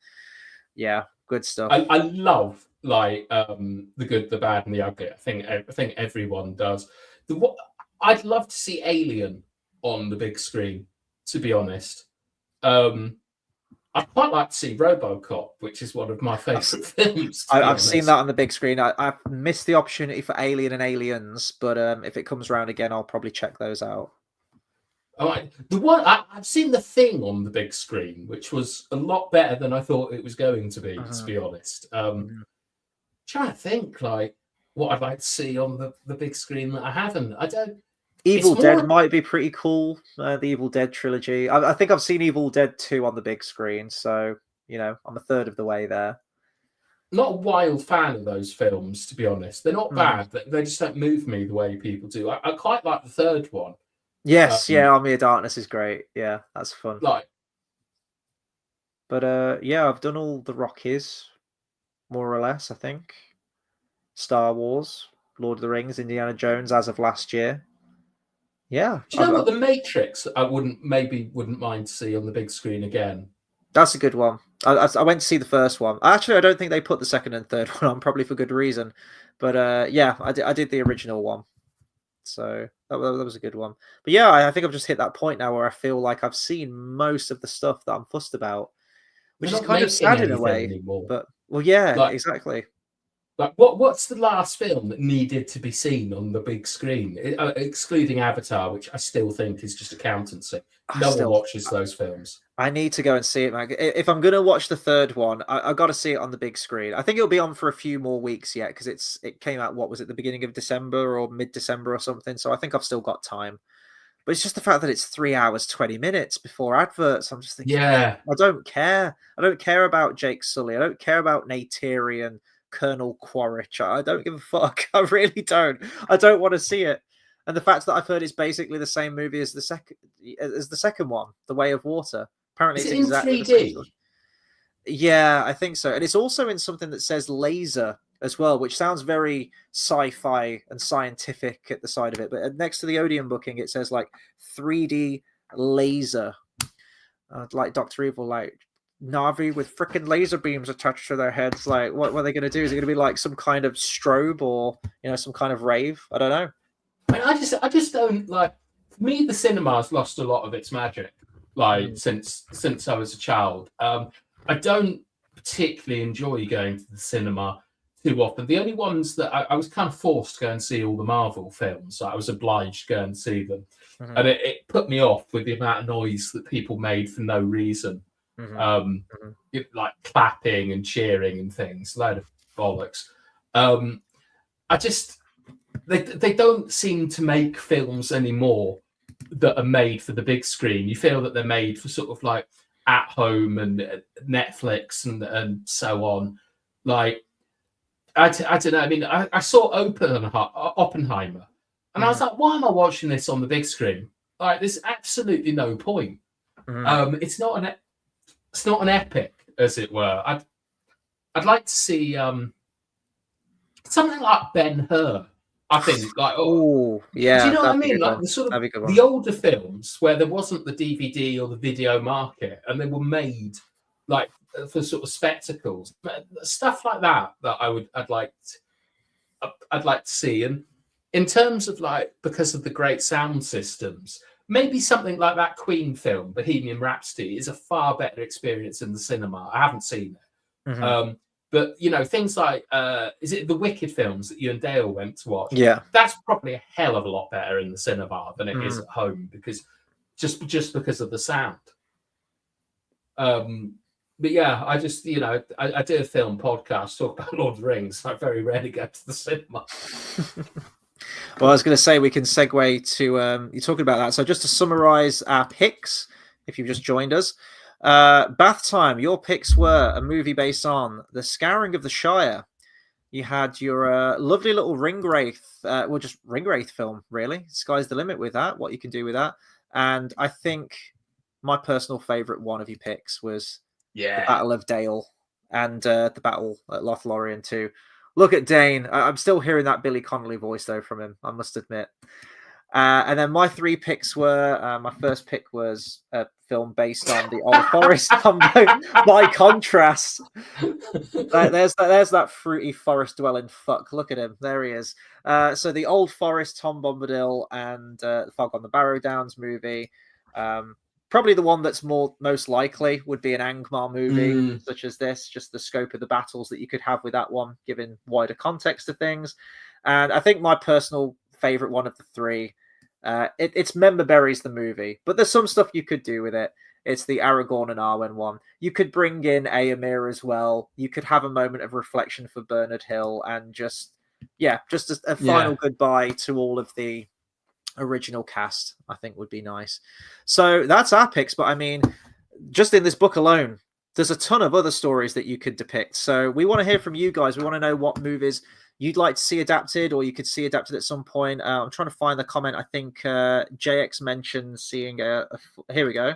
Yeah, good stuff. I love like the good, the bad, and the ugly. I think everyone does. I'd love to see Alien on the big screen. To be honest, I'd quite like to see RoboCop, which is one of my favourite films. I've seen that on the big screen. I've missed the opportunity for Alien and Aliens, but if it comes around again, I'll probably check those out. All right. The one I've seen The Thing on the big screen, which was a lot better than I thought it was going to be. To be honest, trying to think like what I'd like to see on the big screen that I haven't. I don't. Evil Dead might be pretty cool. The Evil Dead trilogy. I think I've seen Evil Dead 2 on the big screen, so I'm a third of the way there. Not a wild fan of those films, to be honest. They're not bad. They just don't move me the way people do. I quite like the third one. Yes, Army of Darkness is great. Yeah, that's fun. But I've done all the Rockies, more or less, I think. Star Wars, Lord of the Rings, Indiana Jones as of last year. Yeah. Do you know what? The Matrix I wouldn't mind to see on the big screen again. That's a good one. I went to see the first one. Actually, I don't think they put the second and third one on, probably for good reason. But I did the original one. So that was a good one. But yeah, I think I've just hit that point now where I feel like I've seen most of the stuff that I'm fussed about, which is kind of sad in a way. Anymore. But exactly. Like what's the last film that needed to be seen on the big screen, excluding Avatar, which I still think is just accountancy. No one watches those films. I need to go and see it, man. If I'm gonna watch the third one, I got to see it on the big screen. I think it'll be on for a few more weeks yet because it came out. What was it? The beginning of December or mid-December or something. So I think I've still got time. But it's just the fact that it's 3 hours 20 minutes before adverts. I'm just thinking, I don't care. I don't care about Jake Sully. I don't care about Neytiri and Colonel Quaritch. I don't give a fuck. I really don't. I don't want to see it. And the fact that I've heard it's basically the same movie as the second one, The Way of Water. Apparently, it's exactly in 3D. Yeah, I think so. And it's also in something that says laser as well, which sounds very sci-fi and scientific at the side of it. But next to the Odeon booking, it says like 3D laser, like Dr. Evil, like Na'vi with freaking laser beams attached to their heads. Like, what are they going to do? Is it going to be like some kind of strobe or some kind of rave? I don't know. I mean, I just don't like. For me, the cinema's lost a lot of its magic. Like since I was a child, I don't particularly enjoy going to the cinema too often. The only ones that I was kind of forced to go and see all the Marvel films. So I was obliged to go and see them, and it put me off with the amount of noise that people made for no reason. Like clapping and cheering and things, a load of bollocks. They don't seem to make films anymore that are made for the big screen. You feel that they're made for sort of like at home and Netflix and so on. Like I don't know. I mean, I saw Oppenheimer, and I was like, why am I watching this on the big screen? Like, there's absolutely no point. It's not an epic, as it were. I'd like to see something like Ben-Hur. I think, like, do you know what I mean? Like the sort of the older films where there wasn't the DVD or the video market, and they were made like for sort of spectacles, stuff like that. I'd like to see. And in terms of like, because of the great sound systems, maybe something like that Queen film, Bohemian Rhapsody, is a far better experience in the cinema. I haven't seen it. But, things like, is it the Wicked films that you and Dale went to watch? Yeah. That's probably a hell of a lot better in the cinema than it is at home, because just because of the sound. But yeah, I just, I do a film podcast, talk about Lord of the Rings. I very rarely go to the cinema. Well, I was going to say we can segue to you talking about that. So just to summarize our picks, if you've just joined us, Bathtime, your picks were a movie based on The Scouring of the Shire. You had your lovely little Ringwraith, just Ringwraith film, really. Sky's the limit with that, what you can do with that. And I think my personal favourite one of your picks was the Battle of Dale and the Battle at Lothlorien too. Look at Dane. I'm still hearing that Billy Connolly voice, though, from him, I must admit. And then my 3 picks were my first pick was a film based on the Old Forest combo. By contrast, there's that fruity forest dwelling fuck. Look at him, there he is. So the Old Forest, Tom Bombadil, and the Fog on the Barrow-downs movie. Probably the one that's most likely would be an Angmar movie such as this. Just the scope of the battles that you could have with that one, given wider context to things. And I think my personal favorite one of the 3. It's Member Berries the movie, but there's some stuff you could do with it. It's the Aragorn and Arwen one. You could bring in Éomer as well. You could have a moment of reflection for Bernard Hill, and just a final goodbye to all of the original cast. I think would be nice. So that's our picks. But I mean, just in this book alone, there's a ton of other stories that you could depict. So we want to hear from you guys. We want to know what movies you'd like to see adapted, or you could see adapted at some point. I'm trying to find the comment. I think JX mentioned seeing here we go,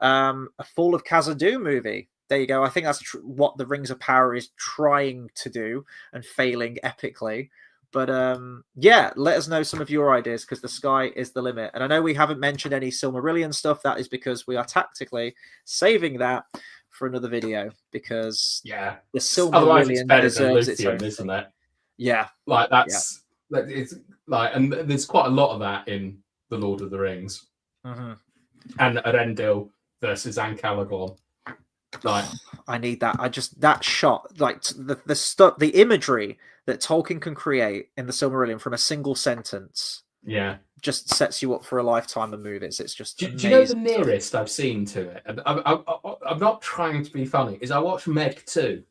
a Fall of Khazad-dûm movie. There you go. I think that's what the Rings of Power is trying to do and failing epically. But let us know some of your ideas, because the sky is the limit. And I know we haven't mentioned any Silmarillion stuff. That is because we are tactically saving that for another video, because the Silmarillion deserves its own, isn't it? Yeah, like it's like, and there's quite a lot of that in the Lord of the Rings, and Arendil versus Ancalagon. Like, I need that. That shot, like the stuff, the imagery that Tolkien can create in the Silmarillion from a single sentence, just sets you up for a lifetime of movies. It's just do you know the nearest I've seen to it? And I'm not trying to be funny. Is I watched Meg 2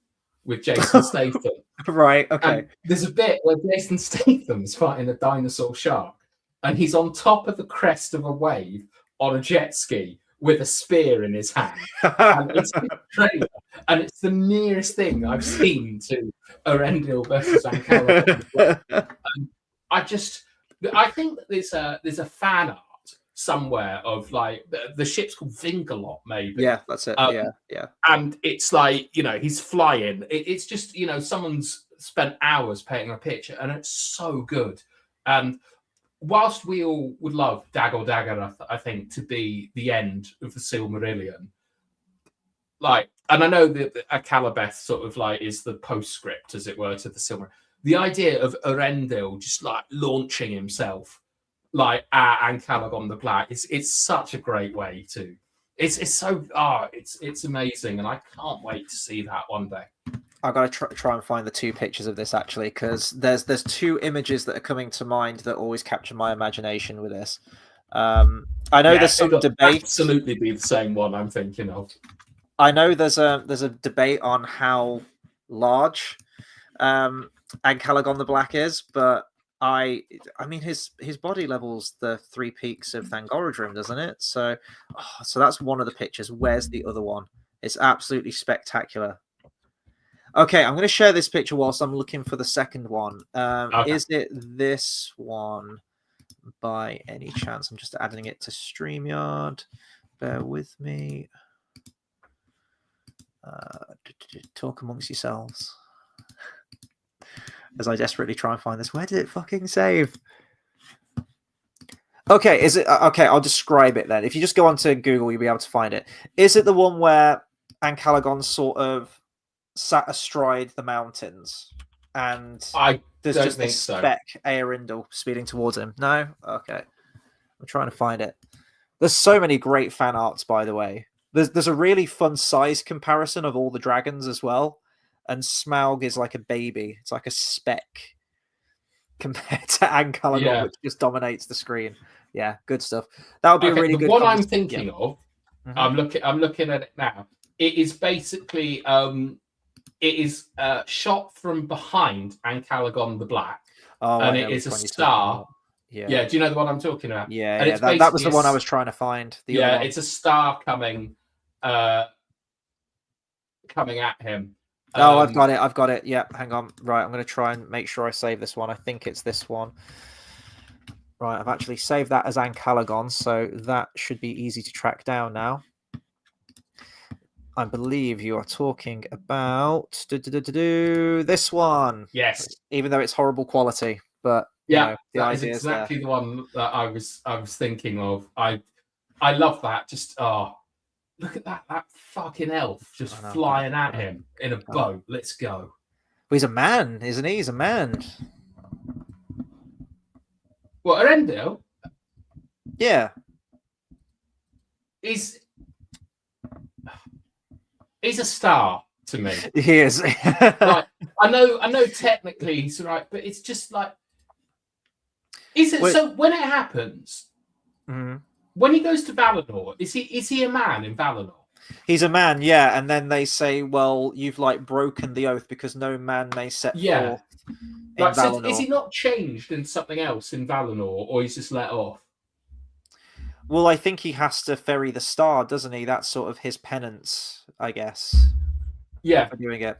with Jason Statham. Right, okay. And there's a bit where Jason Statham's fighting a dinosaur shark, and he's on top of the crest of a wave on a jet ski with a spear in his hand. And it's a trailer, and it's the nearest thing I've seen to Arendil versus Ancalagon. I think that there's a fan art somewhere of like the ship's called Vingalot, maybe. Yeah, that's it. Yeah. And it's like, he's flying. It's just, someone's spent hours painting a picture, and it's so good. And whilst we all would love Dagor Dagor, I think, to be the end of the Silmarillion, like, and I know that Akalabeth sort of like is the postscript, as it were, to the Silmarillion. The idea of Arendil just like launching himself like Ancalagon the Black, it's such a great way to. It's amazing, and I can't wait to see that one day. I've got to try and find the 2 pictures of this, actually, because there's 2 images that are coming to mind that always capture my imagination with this. I know there's some debate. Absolutely be the same one I'm thinking of. I know there's a debate on how large Ancalagon the Black is, but I mean his body levels the 3 peaks of Thangorodrim, doesn't it? So that's one of the pictures. Where's the other one? It's absolutely spectacular. Okay, I'm going to share this picture whilst I'm looking for the second one. Okay. Is it this one by any chance? I'm just adding it to StreamYard. Bear with me. Talk amongst yourselves as I desperately try and find this. Where did it fucking save? Okay, is it okay? I'll describe it then. If you just go onto Google, you'll be able to find it. Is it the one where Ancalagon sort of sat astride the mountains, and there's just this speck Eärendil speeding towards him? No? Okay. I'm trying to find it. There's so many great fan arts, by the way. There's a really fun size comparison of all the dragons as well. And Smaug is like a baby. It's like a speck compared to Ancalagon, which just dominates the screen. Yeah, good stuff. That would be a really good. What I'm thinking of, I'm looking at it now. It is basically shot from behind Ancalagon the Black, and it is a star. Yeah, do you know the one I'm talking about? Yeah, that was the one I was trying to find. It's a star coming at him. I've got it. Yeah, hang on. Right, I'm going to try and make sure I save this one. I think it's this one. Right, I've actually saved that as Ancalagon, so that should be easy to track down now. I believe you are talking about this one. Yes. Even though it's horrible quality, but Yeah, the that is ideas there. exactly the one that I was thinking of. I love that. Just look at that fucking elf just flying at him in a boat. Let's go. Well, he's a man, isn't he? He's a man. What, Arendelle? Yeah. He's a star to me. He is. Like, I know technically he's right, but it's just like, is it? Wait, so when it happens, when he goes to Valinor, is he a man in Valinor? He's a man, yeah. And then they say, well, you've like broken the oath because no man may set forth in Valinor. So is he not changed in something else in Valinor, or he's just let off? Well, I think he has to ferry the star, doesn't he? That's sort of his penance, I guess. Yeah, for doing it.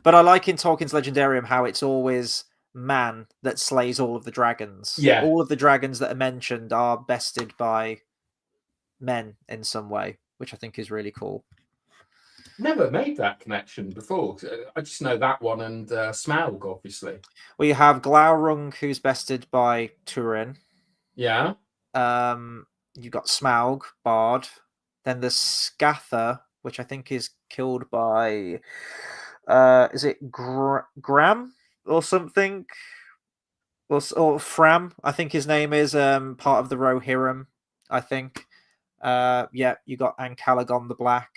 But I like in Tolkien's Legendarium how it's always man that slays all of the dragons. Yeah, all of the dragons that are mentioned are bested by men in some way, which I think is really cool. Never made that connection before. I just know that one and Smaug, obviously. Well, you have Glaurung, who's bested by Turin. Yeah. You've got Smaug, Bard. Then there's Scatha, which I think is killed by, is it Gram or something? Or Fram, I think his name is, part of the Rohirrim, I think. Yeah, you got Ancalagon the Black.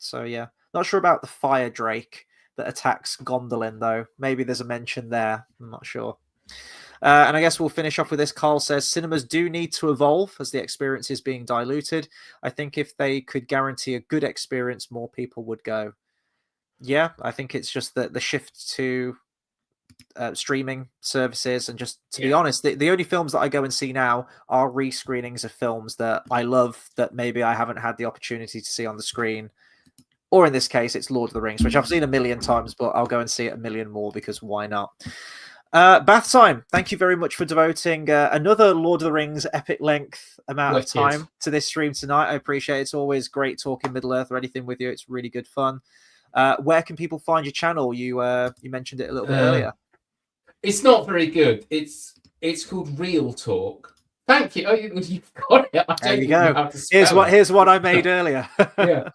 So yeah, not sure about the Fire Drake that attacks Gondolin, though. Maybe there's a mention there. I'm not sure. And I guess we'll finish off with this. Carl says, cinemas do need to evolve as the experience is being diluted. I think if they could guarantee a good experience, more people would go. Yeah, I think it's just that the shift to streaming services, and just to be honest, the only films that I go and see now are rescreenings of films that I love that maybe I haven't had the opportunity to see on the screen. Or in this case, it's Lord of the Rings, which I've seen a million times, but I'll go and see it a million more because why not? Bathtime, thank you very much for devoting another Lord of the Rings epic length amount of time to this stream tonight. I appreciate it. It's always great talking Middle-earth or anything with you. It's really good fun. Where can people find your channel? You mentioned it a little bit earlier. It's not very good. It's called Real Talk. Thank you. Oh, you've got it. There you go. Here's what I made earlier. Yeah.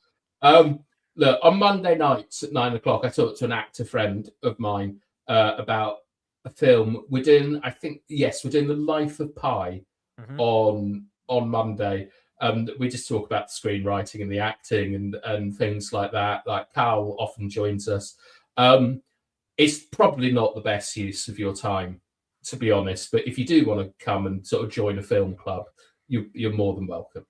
Look, on Monday nights at 9 o'clock, I talked to an actor friend of mine about a film. We're doing The Life of Pi on Monday. We just talk about the screenwriting and the acting and things like that. Like, Carl often joins us. It's probably not the best use of your time, to be honest. But if you do want to come and sort of join a film club, you're more than welcome.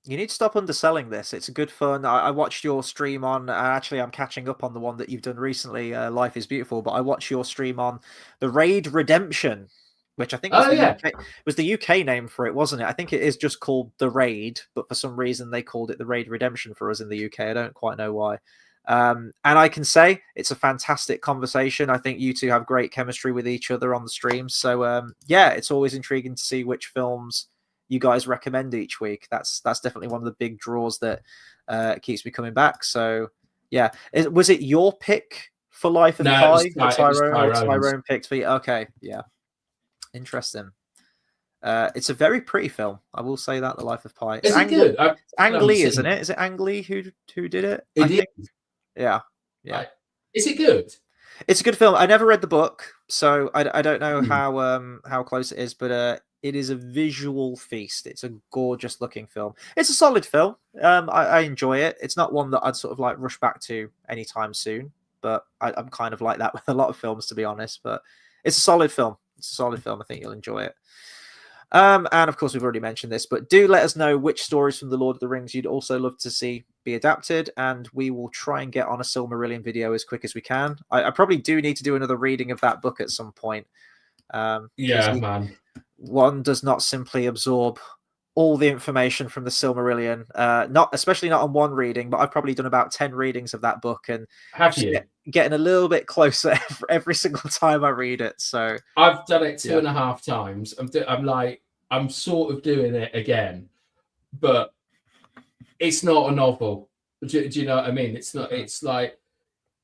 You need to stop underselling this. It's a good fun. I watched your stream on, actually I'm catching up on the one that you've done recently, Life is Beautiful, but I watched your stream on The Raid Redemption, which I think was the UK name for it, wasn't it? I think it is just called The Raid, but for some reason they called it The Raid Redemption for us in the UK. I don't quite know why. And I can say it's a fantastic conversation. I think you two have great chemistry with each other on the stream. So yeah, it's always intriguing to see which films you guys recommend each week. That's definitely one of the big draws that keeps me coming back. So yeah, was it your pick for Life of Pi? Tyrone picked for you. Okay, yeah, interesting. It's a very pretty film, I will say that. The Life of Pi. Is it good? Ang Lee, isn't it? Is it Ang Lee who did it? It is. Yeah. Is it good? It's a good film. I never read the book, so I don't know how close it is, but it is a visual feast. It's a gorgeous looking film. It's a solid film. I enjoy it. It's not one that I'd sort of like rush back to anytime soon, but I'm kind of like that with a lot of films, to be honest. But it's a solid film. It's a solid film. I think you'll enjoy it. And of course, we've already mentioned this, but do let us know which stories from the Lord of the Rings you'd also love to see be adapted, and we will try and get on a Silmarillion video as quick as we can. I probably do need to do another reading of that book at some point. Man. One does not simply absorb all the information from the Silmarillion, especially not on one reading, but I've probably done about 10 readings of that book, and getting a little bit closer every single time I read it. So I've done it 2.5 times. I'm sort of doing it again, but it's not a novel. Do you know what I mean? It's not. It's like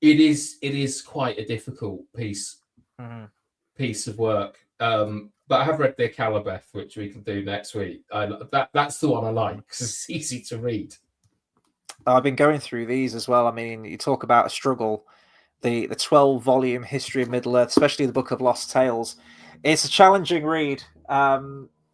it is quite a difficult piece piece of work. But I have read the Calibeth, which we can do next week. That's the one I like because it's easy to read. I've been going through these as well. I mean, you talk about a struggle. The 12-volume history of Middle Earth, especially the Book of Lost Tales, it's a challenging read.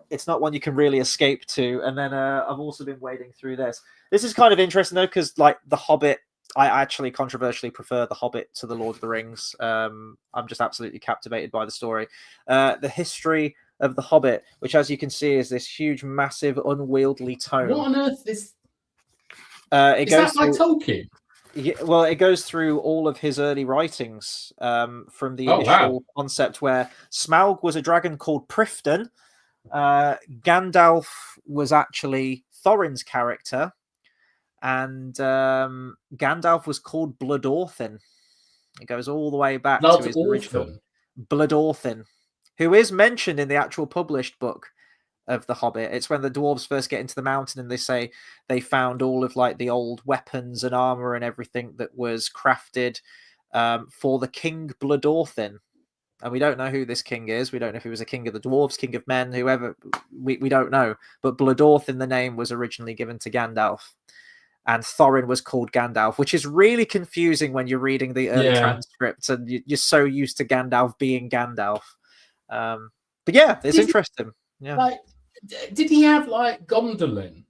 It's not one you can really escape to. And then I've also been wading through this. This is kind of interesting though, because like The Hobbit, I actually controversially prefer The Hobbit to The Lord of the Rings. I'm just absolutely captivated by the story. The history of The Hobbit, which, as you can see, is this huge, massive, unwieldy tome. What on earth is? Is that by Tolkien? Yeah, well, it goes through all of his early writings, from the initial concept where Smaug was a dragon called Prifton. Gandalf was actually Thorin's character. And Gandalf was called Bloodorthin. It goes all the way back to his original Bloodorthin, who is mentioned in the actual published book of The Hobbit. It's when the dwarves first get into the mountain and they say they found all of like the old weapons and armor and everything that was crafted for the King Bloodorthin. And we don't know who this king is. We don't know if he was a king of the dwarves, king of men, whoever. We don't know. But Bloodorthin, the name, was originally given to Gandalf. And Thorin was called Gandalf, which is really confusing when you're reading the early transcripts and you're so used to Gandalf being Gandalf. But yeah, it's interesting. Yeah. Like, did he have like Gondolin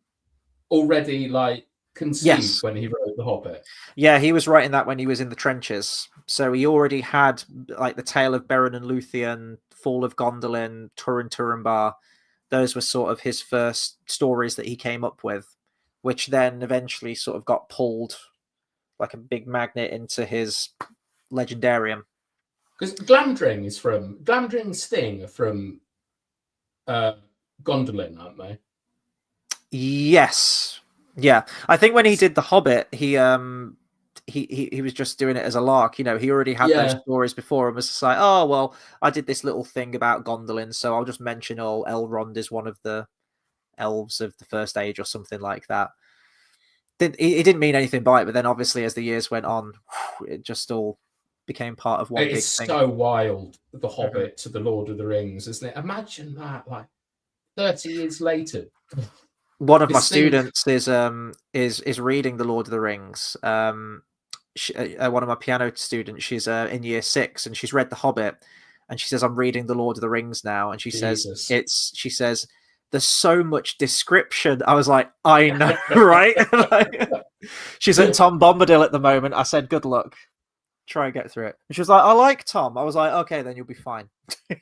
already like conceived when he wrote The Hobbit? Yeah, he was writing that when he was in the trenches. So he already had like the Tale of Beren and Luthien, Fall of Gondolin, Turin Turambar. Those were sort of his first stories that he came up with, which then eventually sort of got pulled like a big magnet into his legendarium. Because Glamdring and Sting are from Gondolin, aren't they? Yes. Yeah. I think when he did The Hobbit, he was just doing it as a lark. You know, he already had those stories before and was just like, oh, well, I did this little thing about Gondolin, so I'll just mention, Elrond is one of the elves of the First Age or something like that. It didn't mean anything by it, but then obviously as the years went on, it just all became part of one big thing. It's so wild, The Hobbit to The Lord of the Rings, isn't it? Imagine that, like 30 years later. One of my students is reading The Lord of the Rings. One of my piano students, she's in year 6 and she's read The Hobbit and she says, I'm reading The Lord of the Rings now. And she says, there's so much description. I was like, I know, right? She's at Tom Bombadil at the moment. I said, good luck. Try and get through it. And she was like, I like Tom. I was like, okay, then you'll be fine.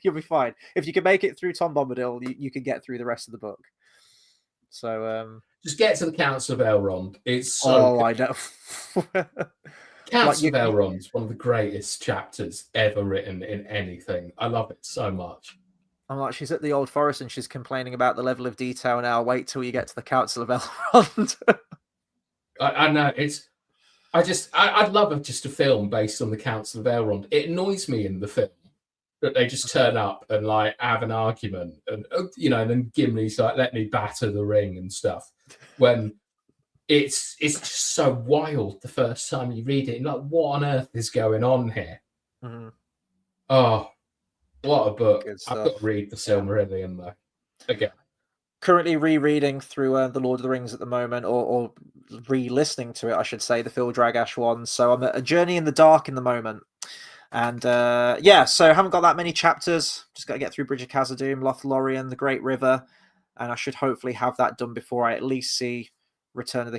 You'll be fine. If you can make it through Tom Bombadil, you can get through the rest of the book. So just get to the Council of Elrond. It's so I know. Council of Elrond is one of the greatest chapters ever written in anything. I love it so much. I'm like, she's at the Old Forest and she's complaining about the level of detail now. Wait till you get to the Council of Elrond. I know. I'd love just a film based on the Council of Elrond. It annoys me in the film that they just turn up and like have an argument and and then Gimli's like, let me batter the ring and stuff. When it's just so wild the first time you read it. Like, what on earth is going on here? Mm-hmm. Oh, what a book. I've got to read the Silmarillion though. Again. Currently rereading through The Lord of the Rings at the moment, or re-listening to it, I should say, the Phil Dragash one. So I'm at A Journey in the Dark in the moment. And so I haven't got that many chapters. Just got to get through Bridge of Khazad-dûm, Lothlorien, the Great River. And I should hopefully have that done before I at least see Fellowship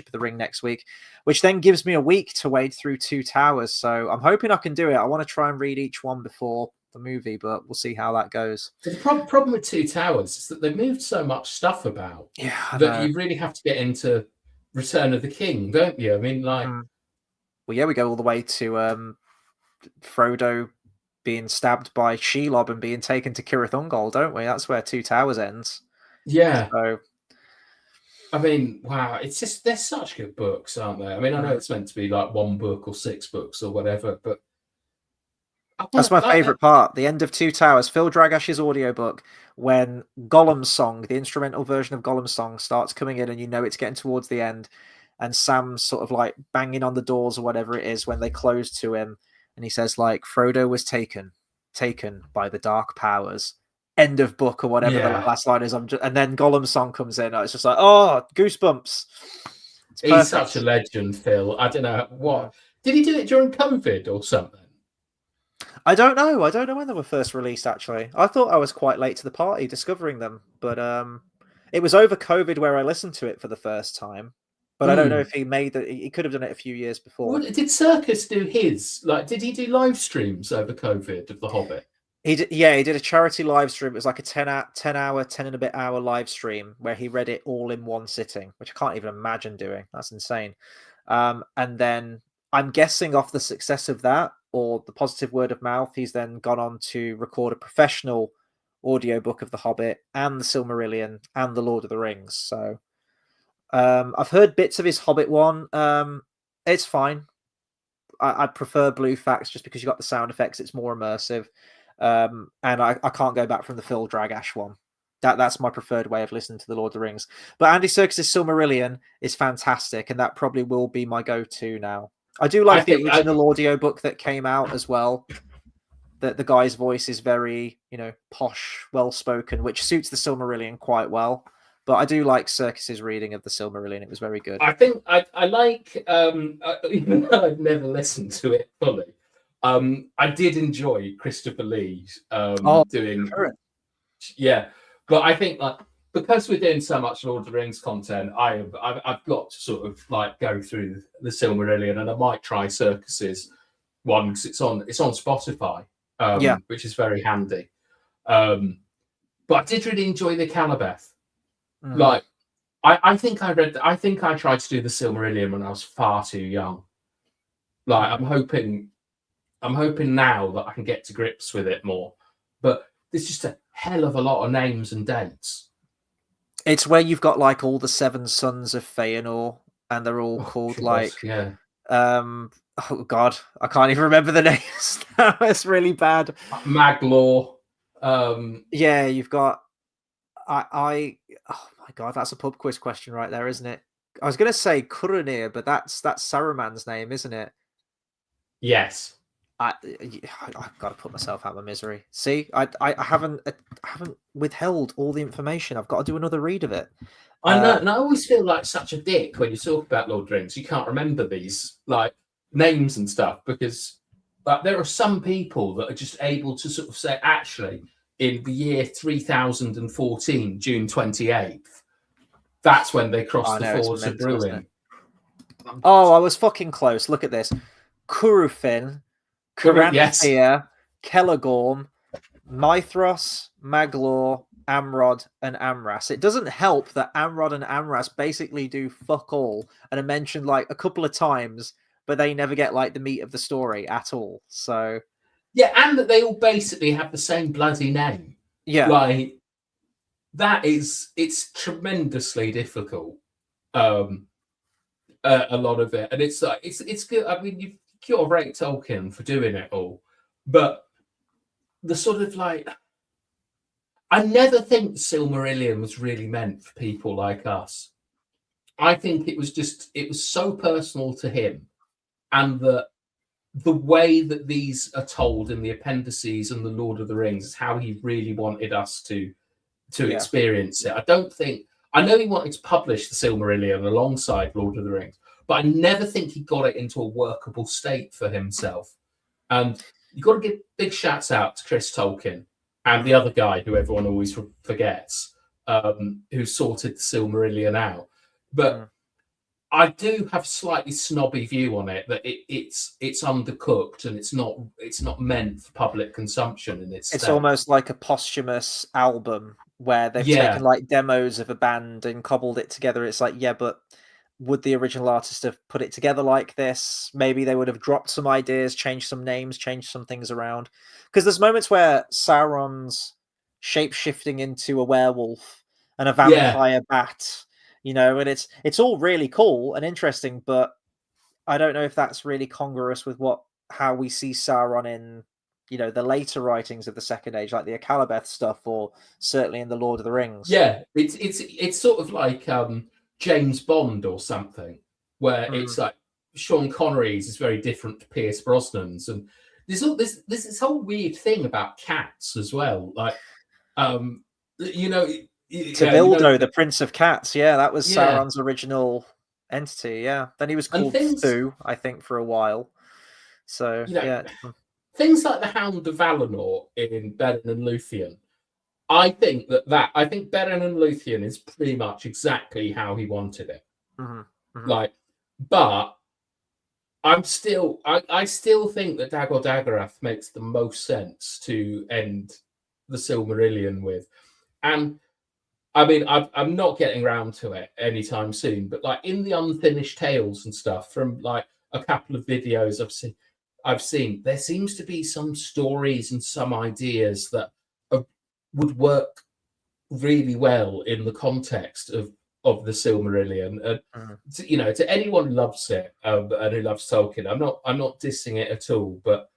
of the Ring next week, which then gives me a week to wade through Two Towers. So I'm hoping I can do it. I want to try and read each one before the movie, but we'll see how that goes. The problem with Two Towers is that they've moved so much stuff about that you really have to get into Return of the King, don't you? I mean, like... Well, yeah, we go all the way to Frodo being stabbed by Shelob and being taken to Cirith Ungol, don't we? That's where Two Towers ends. Yeah. So, I mean, wow, it's just, they're such good books, aren't they? I mean, I know it's meant to be like 1 book or 6 books or whatever, but that's my favourite part. The end of Two Towers, Phil Dragash's audiobook, when Gollum's song, the instrumental version of Gollum's song, starts coming in and you know it's getting towards the end, and Sam's sort of like banging on the doors or whatever it is when they close to him, and he says like Frodo was taken by the dark powers. End of book or whatever the last line is. And then Gollum's song comes in. It's just like, oh, goosebumps. He's such a legend, Phil. I don't know what. Did he do it during COVID or something? I don't know. I don't know when they were first released, actually. I thought I was quite late to the party discovering them, but it was over COVID where I listened to it for the first time. But I don't know if he made that. He could have done it a few years before. Well, did Circus do his? Like, did he do live streams over COVID of The Hobbit? He did a charity live stream. It was like a 10 and a bit hour live stream where he read it all in one sitting, which I can't even imagine doing. That's insane. And then I'm guessing off the success of that or the positive word of mouth, he's then gone on to record a professional audiobook of The Hobbit and the Silmarillion and the Lord of the Rings. So I've heard bits of his Hobbit one. It's fine. I prefer Blue Fax just because you got the sound effects. It's more immersive. And I can't go back from the Phil Dragash one. That's my preferred way of listening to the Lord of the Rings. But Andy Serkis's Silmarillion is fantastic, and that probably will be my go-to now. I do like the original audiobook that came out as well. That the guy's voice is very, posh, well-spoken, which suits the Silmarillion quite well. But I do like Serkis's reading of the Silmarillion. It was very good. I think I like, even though I've never listened to it fully, I did enjoy Christopher Lee doing. Current. Yeah, but I think because we're doing so much Lord of the Rings content, I've got to sort of like go through the Silmarillion, and I might try Circus's one because it's on Spotify, which is very handy. But I did really enjoy the Calabeth. Like, I think I tried to do the Silmarillion when I was far too young. Like, I'm hoping now that I can get to grips with it more. But there's just a hell of a lot of names and dates. It's where you've got like all the 7 sons of Feanor, and they're all called oh god, I can't even remember the names now. It's really bad. Maglor. Yeah, you've got oh my god, that's a pub quiz question right there, isn't it? I was gonna say Curanir, but that's Saruman's name, isn't it? Yes. I've got to put myself out of my misery. See, I haven't withheld all the information. I've got to do another read of it. I know, and I always feel like such a dick when you talk about Lord of the Rings. You can't remember these like names and stuff because there are some people that are just able to sort of say, actually, in the year 3014, June 28th, that's when they crossed the Fords of Bruin. Oh, I was fucking close. Look at this. Curufin, Caranthea, Kelagorm, Mithras, Maglor, Amrod, and Amras. It doesn't help that Amrod and Amras basically do fuck all and are mentioned like a couple of times, but they never get like the meat of the story at all. So yeah, and that they all basically have the same bloody name. Yeah, like it's tremendously difficult. A lot of it, and it's like it's good. I mean, you got to rate Tolkien for doing it all, but the sort of like, I never think Silmarillion was really meant for people like us. I think it was so personal to him, and the way that these are told in the appendices and the Lord of the Rings is how he really wanted us to experience it. I know he wanted to publish the Silmarillion alongside Lord of the Rings, but I never think he got it into a workable state for himself. And you've got to give big shouts out to Chris Tolkien and the other guy who everyone always forgets, who sorted the Silmarillion out. But I do have a slightly snobby view on it, that it's undercooked and it's not meant for public consumption. And it's almost like a posthumous album where they've taken like demos of a band and cobbled it together. It's like, yeah, but would the original artist have put it together like this? Maybe they would have dropped some ideas, changed some names, changed some things around. Because there's moments where Sauron's shape-shifting into a werewolf and a vampire bat, and it's all really cool and interesting, but I don't know if that's really congruous with how we see Sauron in the later writings of the Second Age, like the Akalabeth stuff, or certainly in the Lord of the Rings. Yeah, it's sort of like James Bond or something, where it's like Sean Connery's is very different to Pierce Brosnan's, and there's all this whole weird thing about cats as well. Like, you know, Tevildo, the Prince of Cats. Yeah, that was Yeah. Sauron's original entity. Yeah, then he was And called things- Thu, I think, for a while. So you know, yeah, things like the Hound of Valinor in Beren and Luthien. I think Beren and Luthien is pretty much exactly how he wanted it. Like, but I still think that Dagor Dagorath makes the most sense to end the Silmarillion with. And I mean, I'm not getting around to it anytime soon, but like in the unfinished tales and stuff from like a couple of videos I've seen, there seems to be some stories and some ideas that would work really well in the context of the Silmarillion. And you know, to anyone who loves it and who loves Tolkien, I'm not dissing it at all, but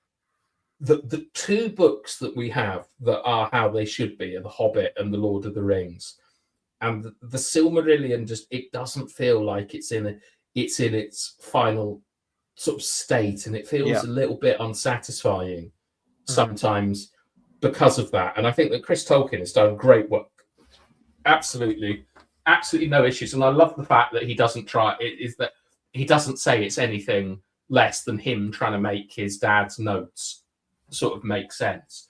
the two books that we have that are how they should be are The Hobbit and The Lord of the Rings. And the Silmarillion it doesn't feel like it's in its final sort of state, and it feels a little bit unsatisfying sometimes because of that. And I think that Chris Tolkien has done great work. Absolutely no issues. And I love the fact that he doesn't say it's anything less than him trying to make his dad's notes sort of make sense.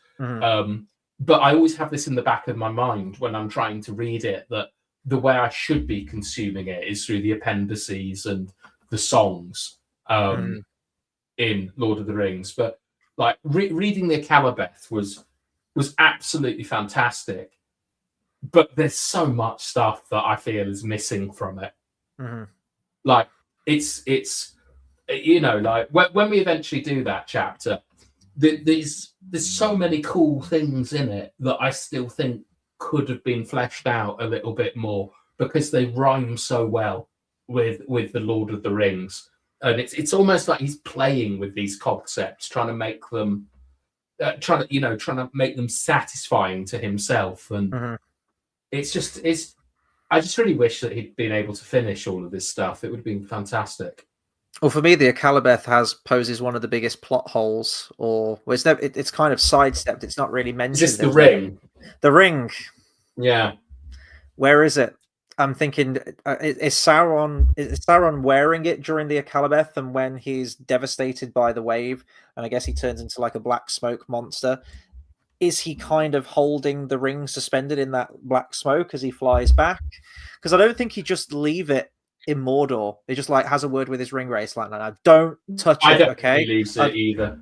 But I always have this in the back of my mind when I'm trying to read it, that the way I should be consuming it is through the appendices and the songs in Lord of the Rings. But like reading the Akalabeth was absolutely fantastic. But there's so much stuff that I feel is missing from it. Like it's you know, like when we eventually do that chapter, there's so many cool things in it that I still think could have been fleshed out a little bit more, because they rhyme so well with the Lord of the Rings, and it's almost like he's playing with these concepts, trying to make them make them satisfying to himself. And I just really wish that he'd been able to finish all of this stuff. It would have been fantastic. Well, for me, the Akalabeth poses one of the biggest plot holes, it's kind of sidestepped. It's not really mentioned. Is this the ring? The ring. Yeah. Where is it? I'm thinking, is Sauron wearing it during the Akalabeth, and when he's devastated by the wave, and I guess he turns into like a black smoke monster, is he kind of holding the ring suspended in that black smoke as he flies back? Because I don't think he just leave it in Mordor. He just like has a word with his ring race, like, no, don't touch it. I don't okay, think he leaves it either.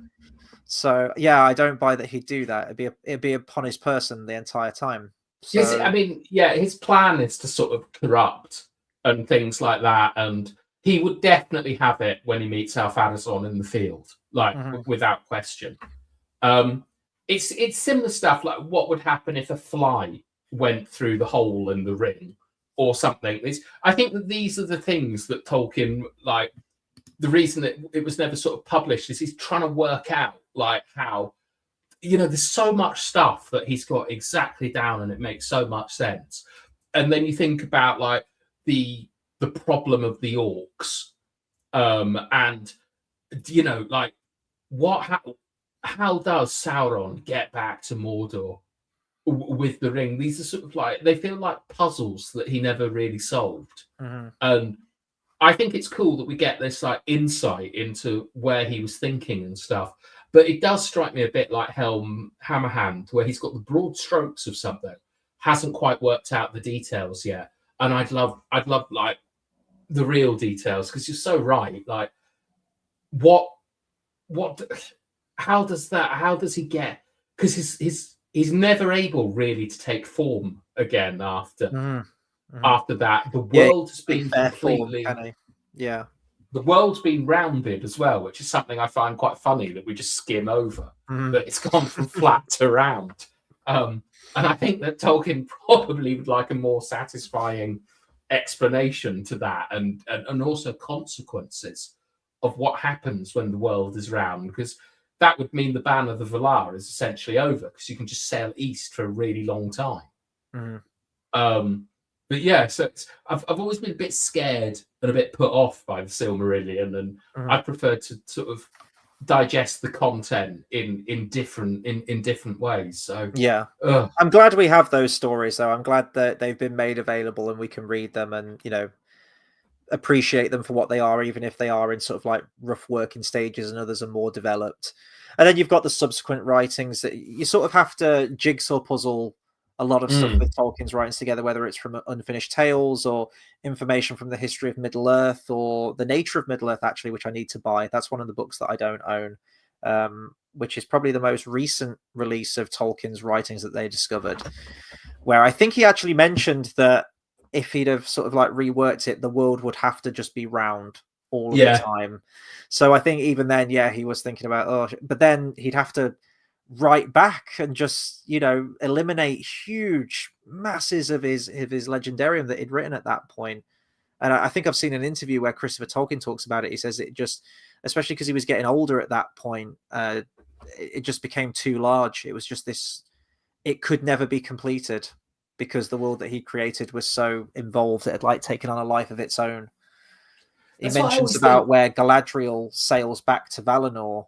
So yeah, I don't buy that he'd do that. It'd be upon his person the entire time. So... I mean, yeah, his plan is to sort of corrupt and things like that, and he would definitely have it when he meets Ar-Pharazôn in the field, like without question. It's similar stuff, like what would happen if a fly went through the hole in the ring or something. I think that these are the things that Tolkien, like, the reason that it was never sort of published is he's trying to work out like how, you know, there's so much stuff that he's got exactly down and it makes so much sense. And then you think about like the problem of the orcs, and you know, like how does Sauron get back to Mordor with the ring? These are sort of like, they feel like puzzles that he never really solved. And I think it's cool that we get this like insight into where he was thinking and stuff. But it does strike me a bit like Helm Hammerhand, where he's got the broad strokes of something, hasn't quite worked out the details yet. And I'd love like the real details, because you're so right. Like, how does he get? Because he's never able really to take form again after that. The world has been completely the world's been rounded as well, which is something I find quite funny that we just skim over. That it's gone from flat to round. And I think that Tolkien probably would like a more satisfying explanation to that, and also consequences of what happens when the world is round, because that would mean the ban of the Valar is essentially over, because you can just sail east for a really long time. But yeah, so I've always been a bit scared and a bit put off by the Silmarillion, and I prefer to sort of digest the content in different ways. So yeah, I'm glad we have those stories, though. I'm glad that they've been made available and we can read them and, you know, appreciate them for what they are, even if they are in sort of like rough working stages and others are more developed. And then you've got the subsequent writings that you sort of have to jigsaw puzzle a lot of stuff with Tolkien's writings together, whether it's from Unfinished Tales or information from the history of Middle Earth or the nature of Middle Earth, actually, which I need to buy. That's one of the books that I don't own, which is probably the most recent release of Tolkien's writings that they discovered, where I think he actually mentioned that if he'd have sort of like reworked it, the world would have to just be round all of the time. So I think even then, yeah, he was thinking about, but then he'd have to write back and just, you know, eliminate huge masses of his legendarium that he'd written at that point. And I think I've seen an interview where Christopher Tolkien talks about it. He says it just, especially because he was getting older at that point, it just became too large. It was just this, it could never be completed because the world that he created was so involved that it had like taken on a life of its own. He mentions about where Galadriel sails back to Valinor.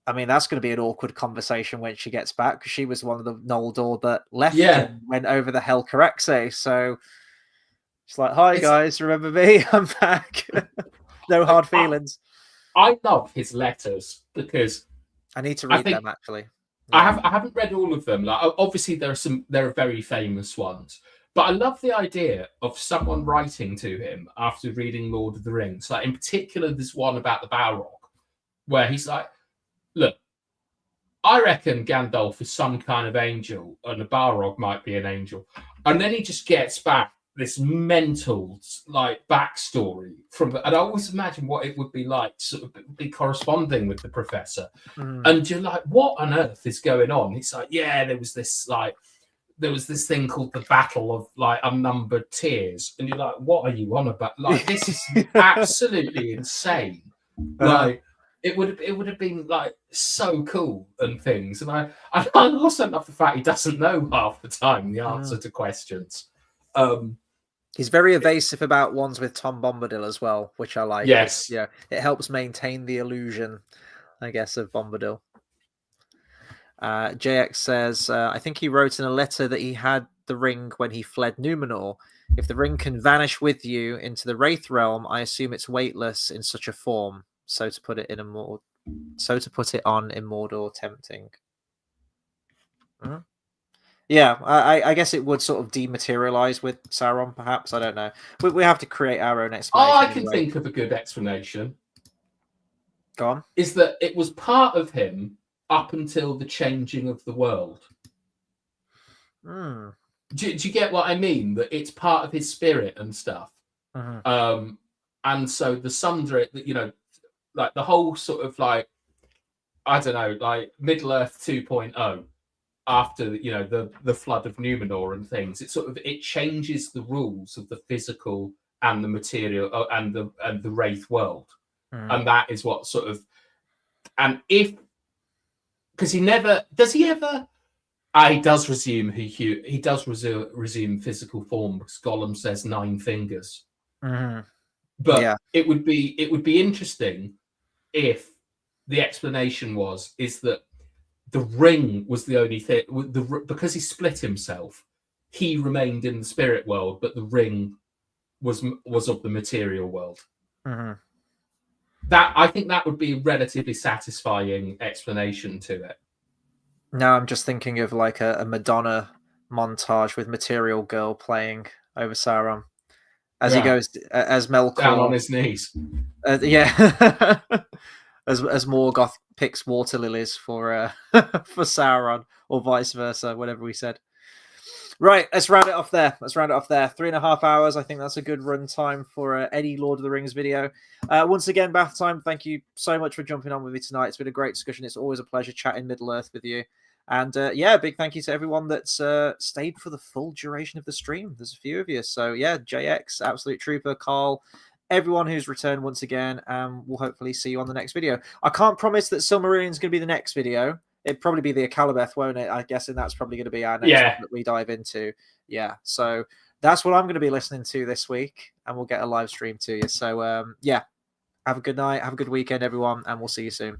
I mean, that's going to be an awkward conversation when she gets back because she was one of the Noldor that left and went over the Helcaraxe. So it's like, hi guys, remember me? I'm back. No hard feelings. I love his letters because I need to read them actually. Yeah. I haven't read all of them. Like, obviously, there are very famous ones, but I love the idea of someone writing to him after reading Lord of the Rings. Like in particular, there's one about the Balrog, where he's like, "Look, I reckon Gandalf is some kind of angel, and the Balrog might be an angel," and then he just gets back this mental like backstory from, and I always imagine what it would be like to sort of be corresponding with the professor, and you're like, what on earth is going on? It's like, yeah, there was this thing called the Battle of like Unnumbered Tears, and you're like, what are you on about? Like, this is absolutely insane. Like it would have been like so cool and things, and I also love the fact he doesn't know half the time the answer to questions. He's very evasive about ones with Tom Bombadil as well, which I like. Yes. Yeah, it helps maintain the illusion, I guess, of Bombadil. JX says, I think he wrote in a letter that he had the ring when he fled Numenor. If the ring can vanish with you into the Wraith realm, I assume it's weightless in such a form. So to put it on in Mordor, tempting. Yeah, I guess it would sort of dematerialize with Sauron, perhaps. I don't know. We have to create our own explanation. I can think of a good explanation. Go on. Is that it was part of him up until the changing of the world. Do you get what I mean? That it's part of his spirit and stuff. And so the Sundra, you know, like the whole sort of like, I don't know, like Middle Earth 2.0. After, you know, the flood of Numenor and things, it changes the rules of the physical and the material and the Wraith world, and that is what sort of, and if, because he does resume resume physical form because Gollum says 9 fingers, but yeah. it would be interesting if the explanation is that the ring was the only thing, because he split himself, he remained in the spirit world, but the ring was of the material world. That, I think that would be a relatively satisfying explanation to it. Now I'm just thinking of like a Madonna montage with Material Girl playing over Sauron as he goes, as Melkor down on his knees. As Morgoth picks water lilies for Sauron, or vice versa, whatever we said. Right, let's round it off there. 3.5 hours. I think that's a good run time for any Lord of the Rings video. Once again, Bathtime, thank you so much for jumping on with me tonight. It's been a great discussion. It's always a pleasure chatting Middle Earth with you. And big thank you to everyone that's stayed for the full duration of the stream. There's a few of you. So yeah, JX, Absolute Trooper, Carl, everyone who's returned once again, we'll hopefully see you on the next video. I can't promise that Silmarillion's going to be the next video. It'd probably be the Akalabeth, won't it? I guess, and that's probably going to be our next one that we dive into. Yeah, so that's what I'm going to be listening to this week, and we'll get a live stream to you. So, have a good night, have a good weekend, everyone, and we'll see you soon.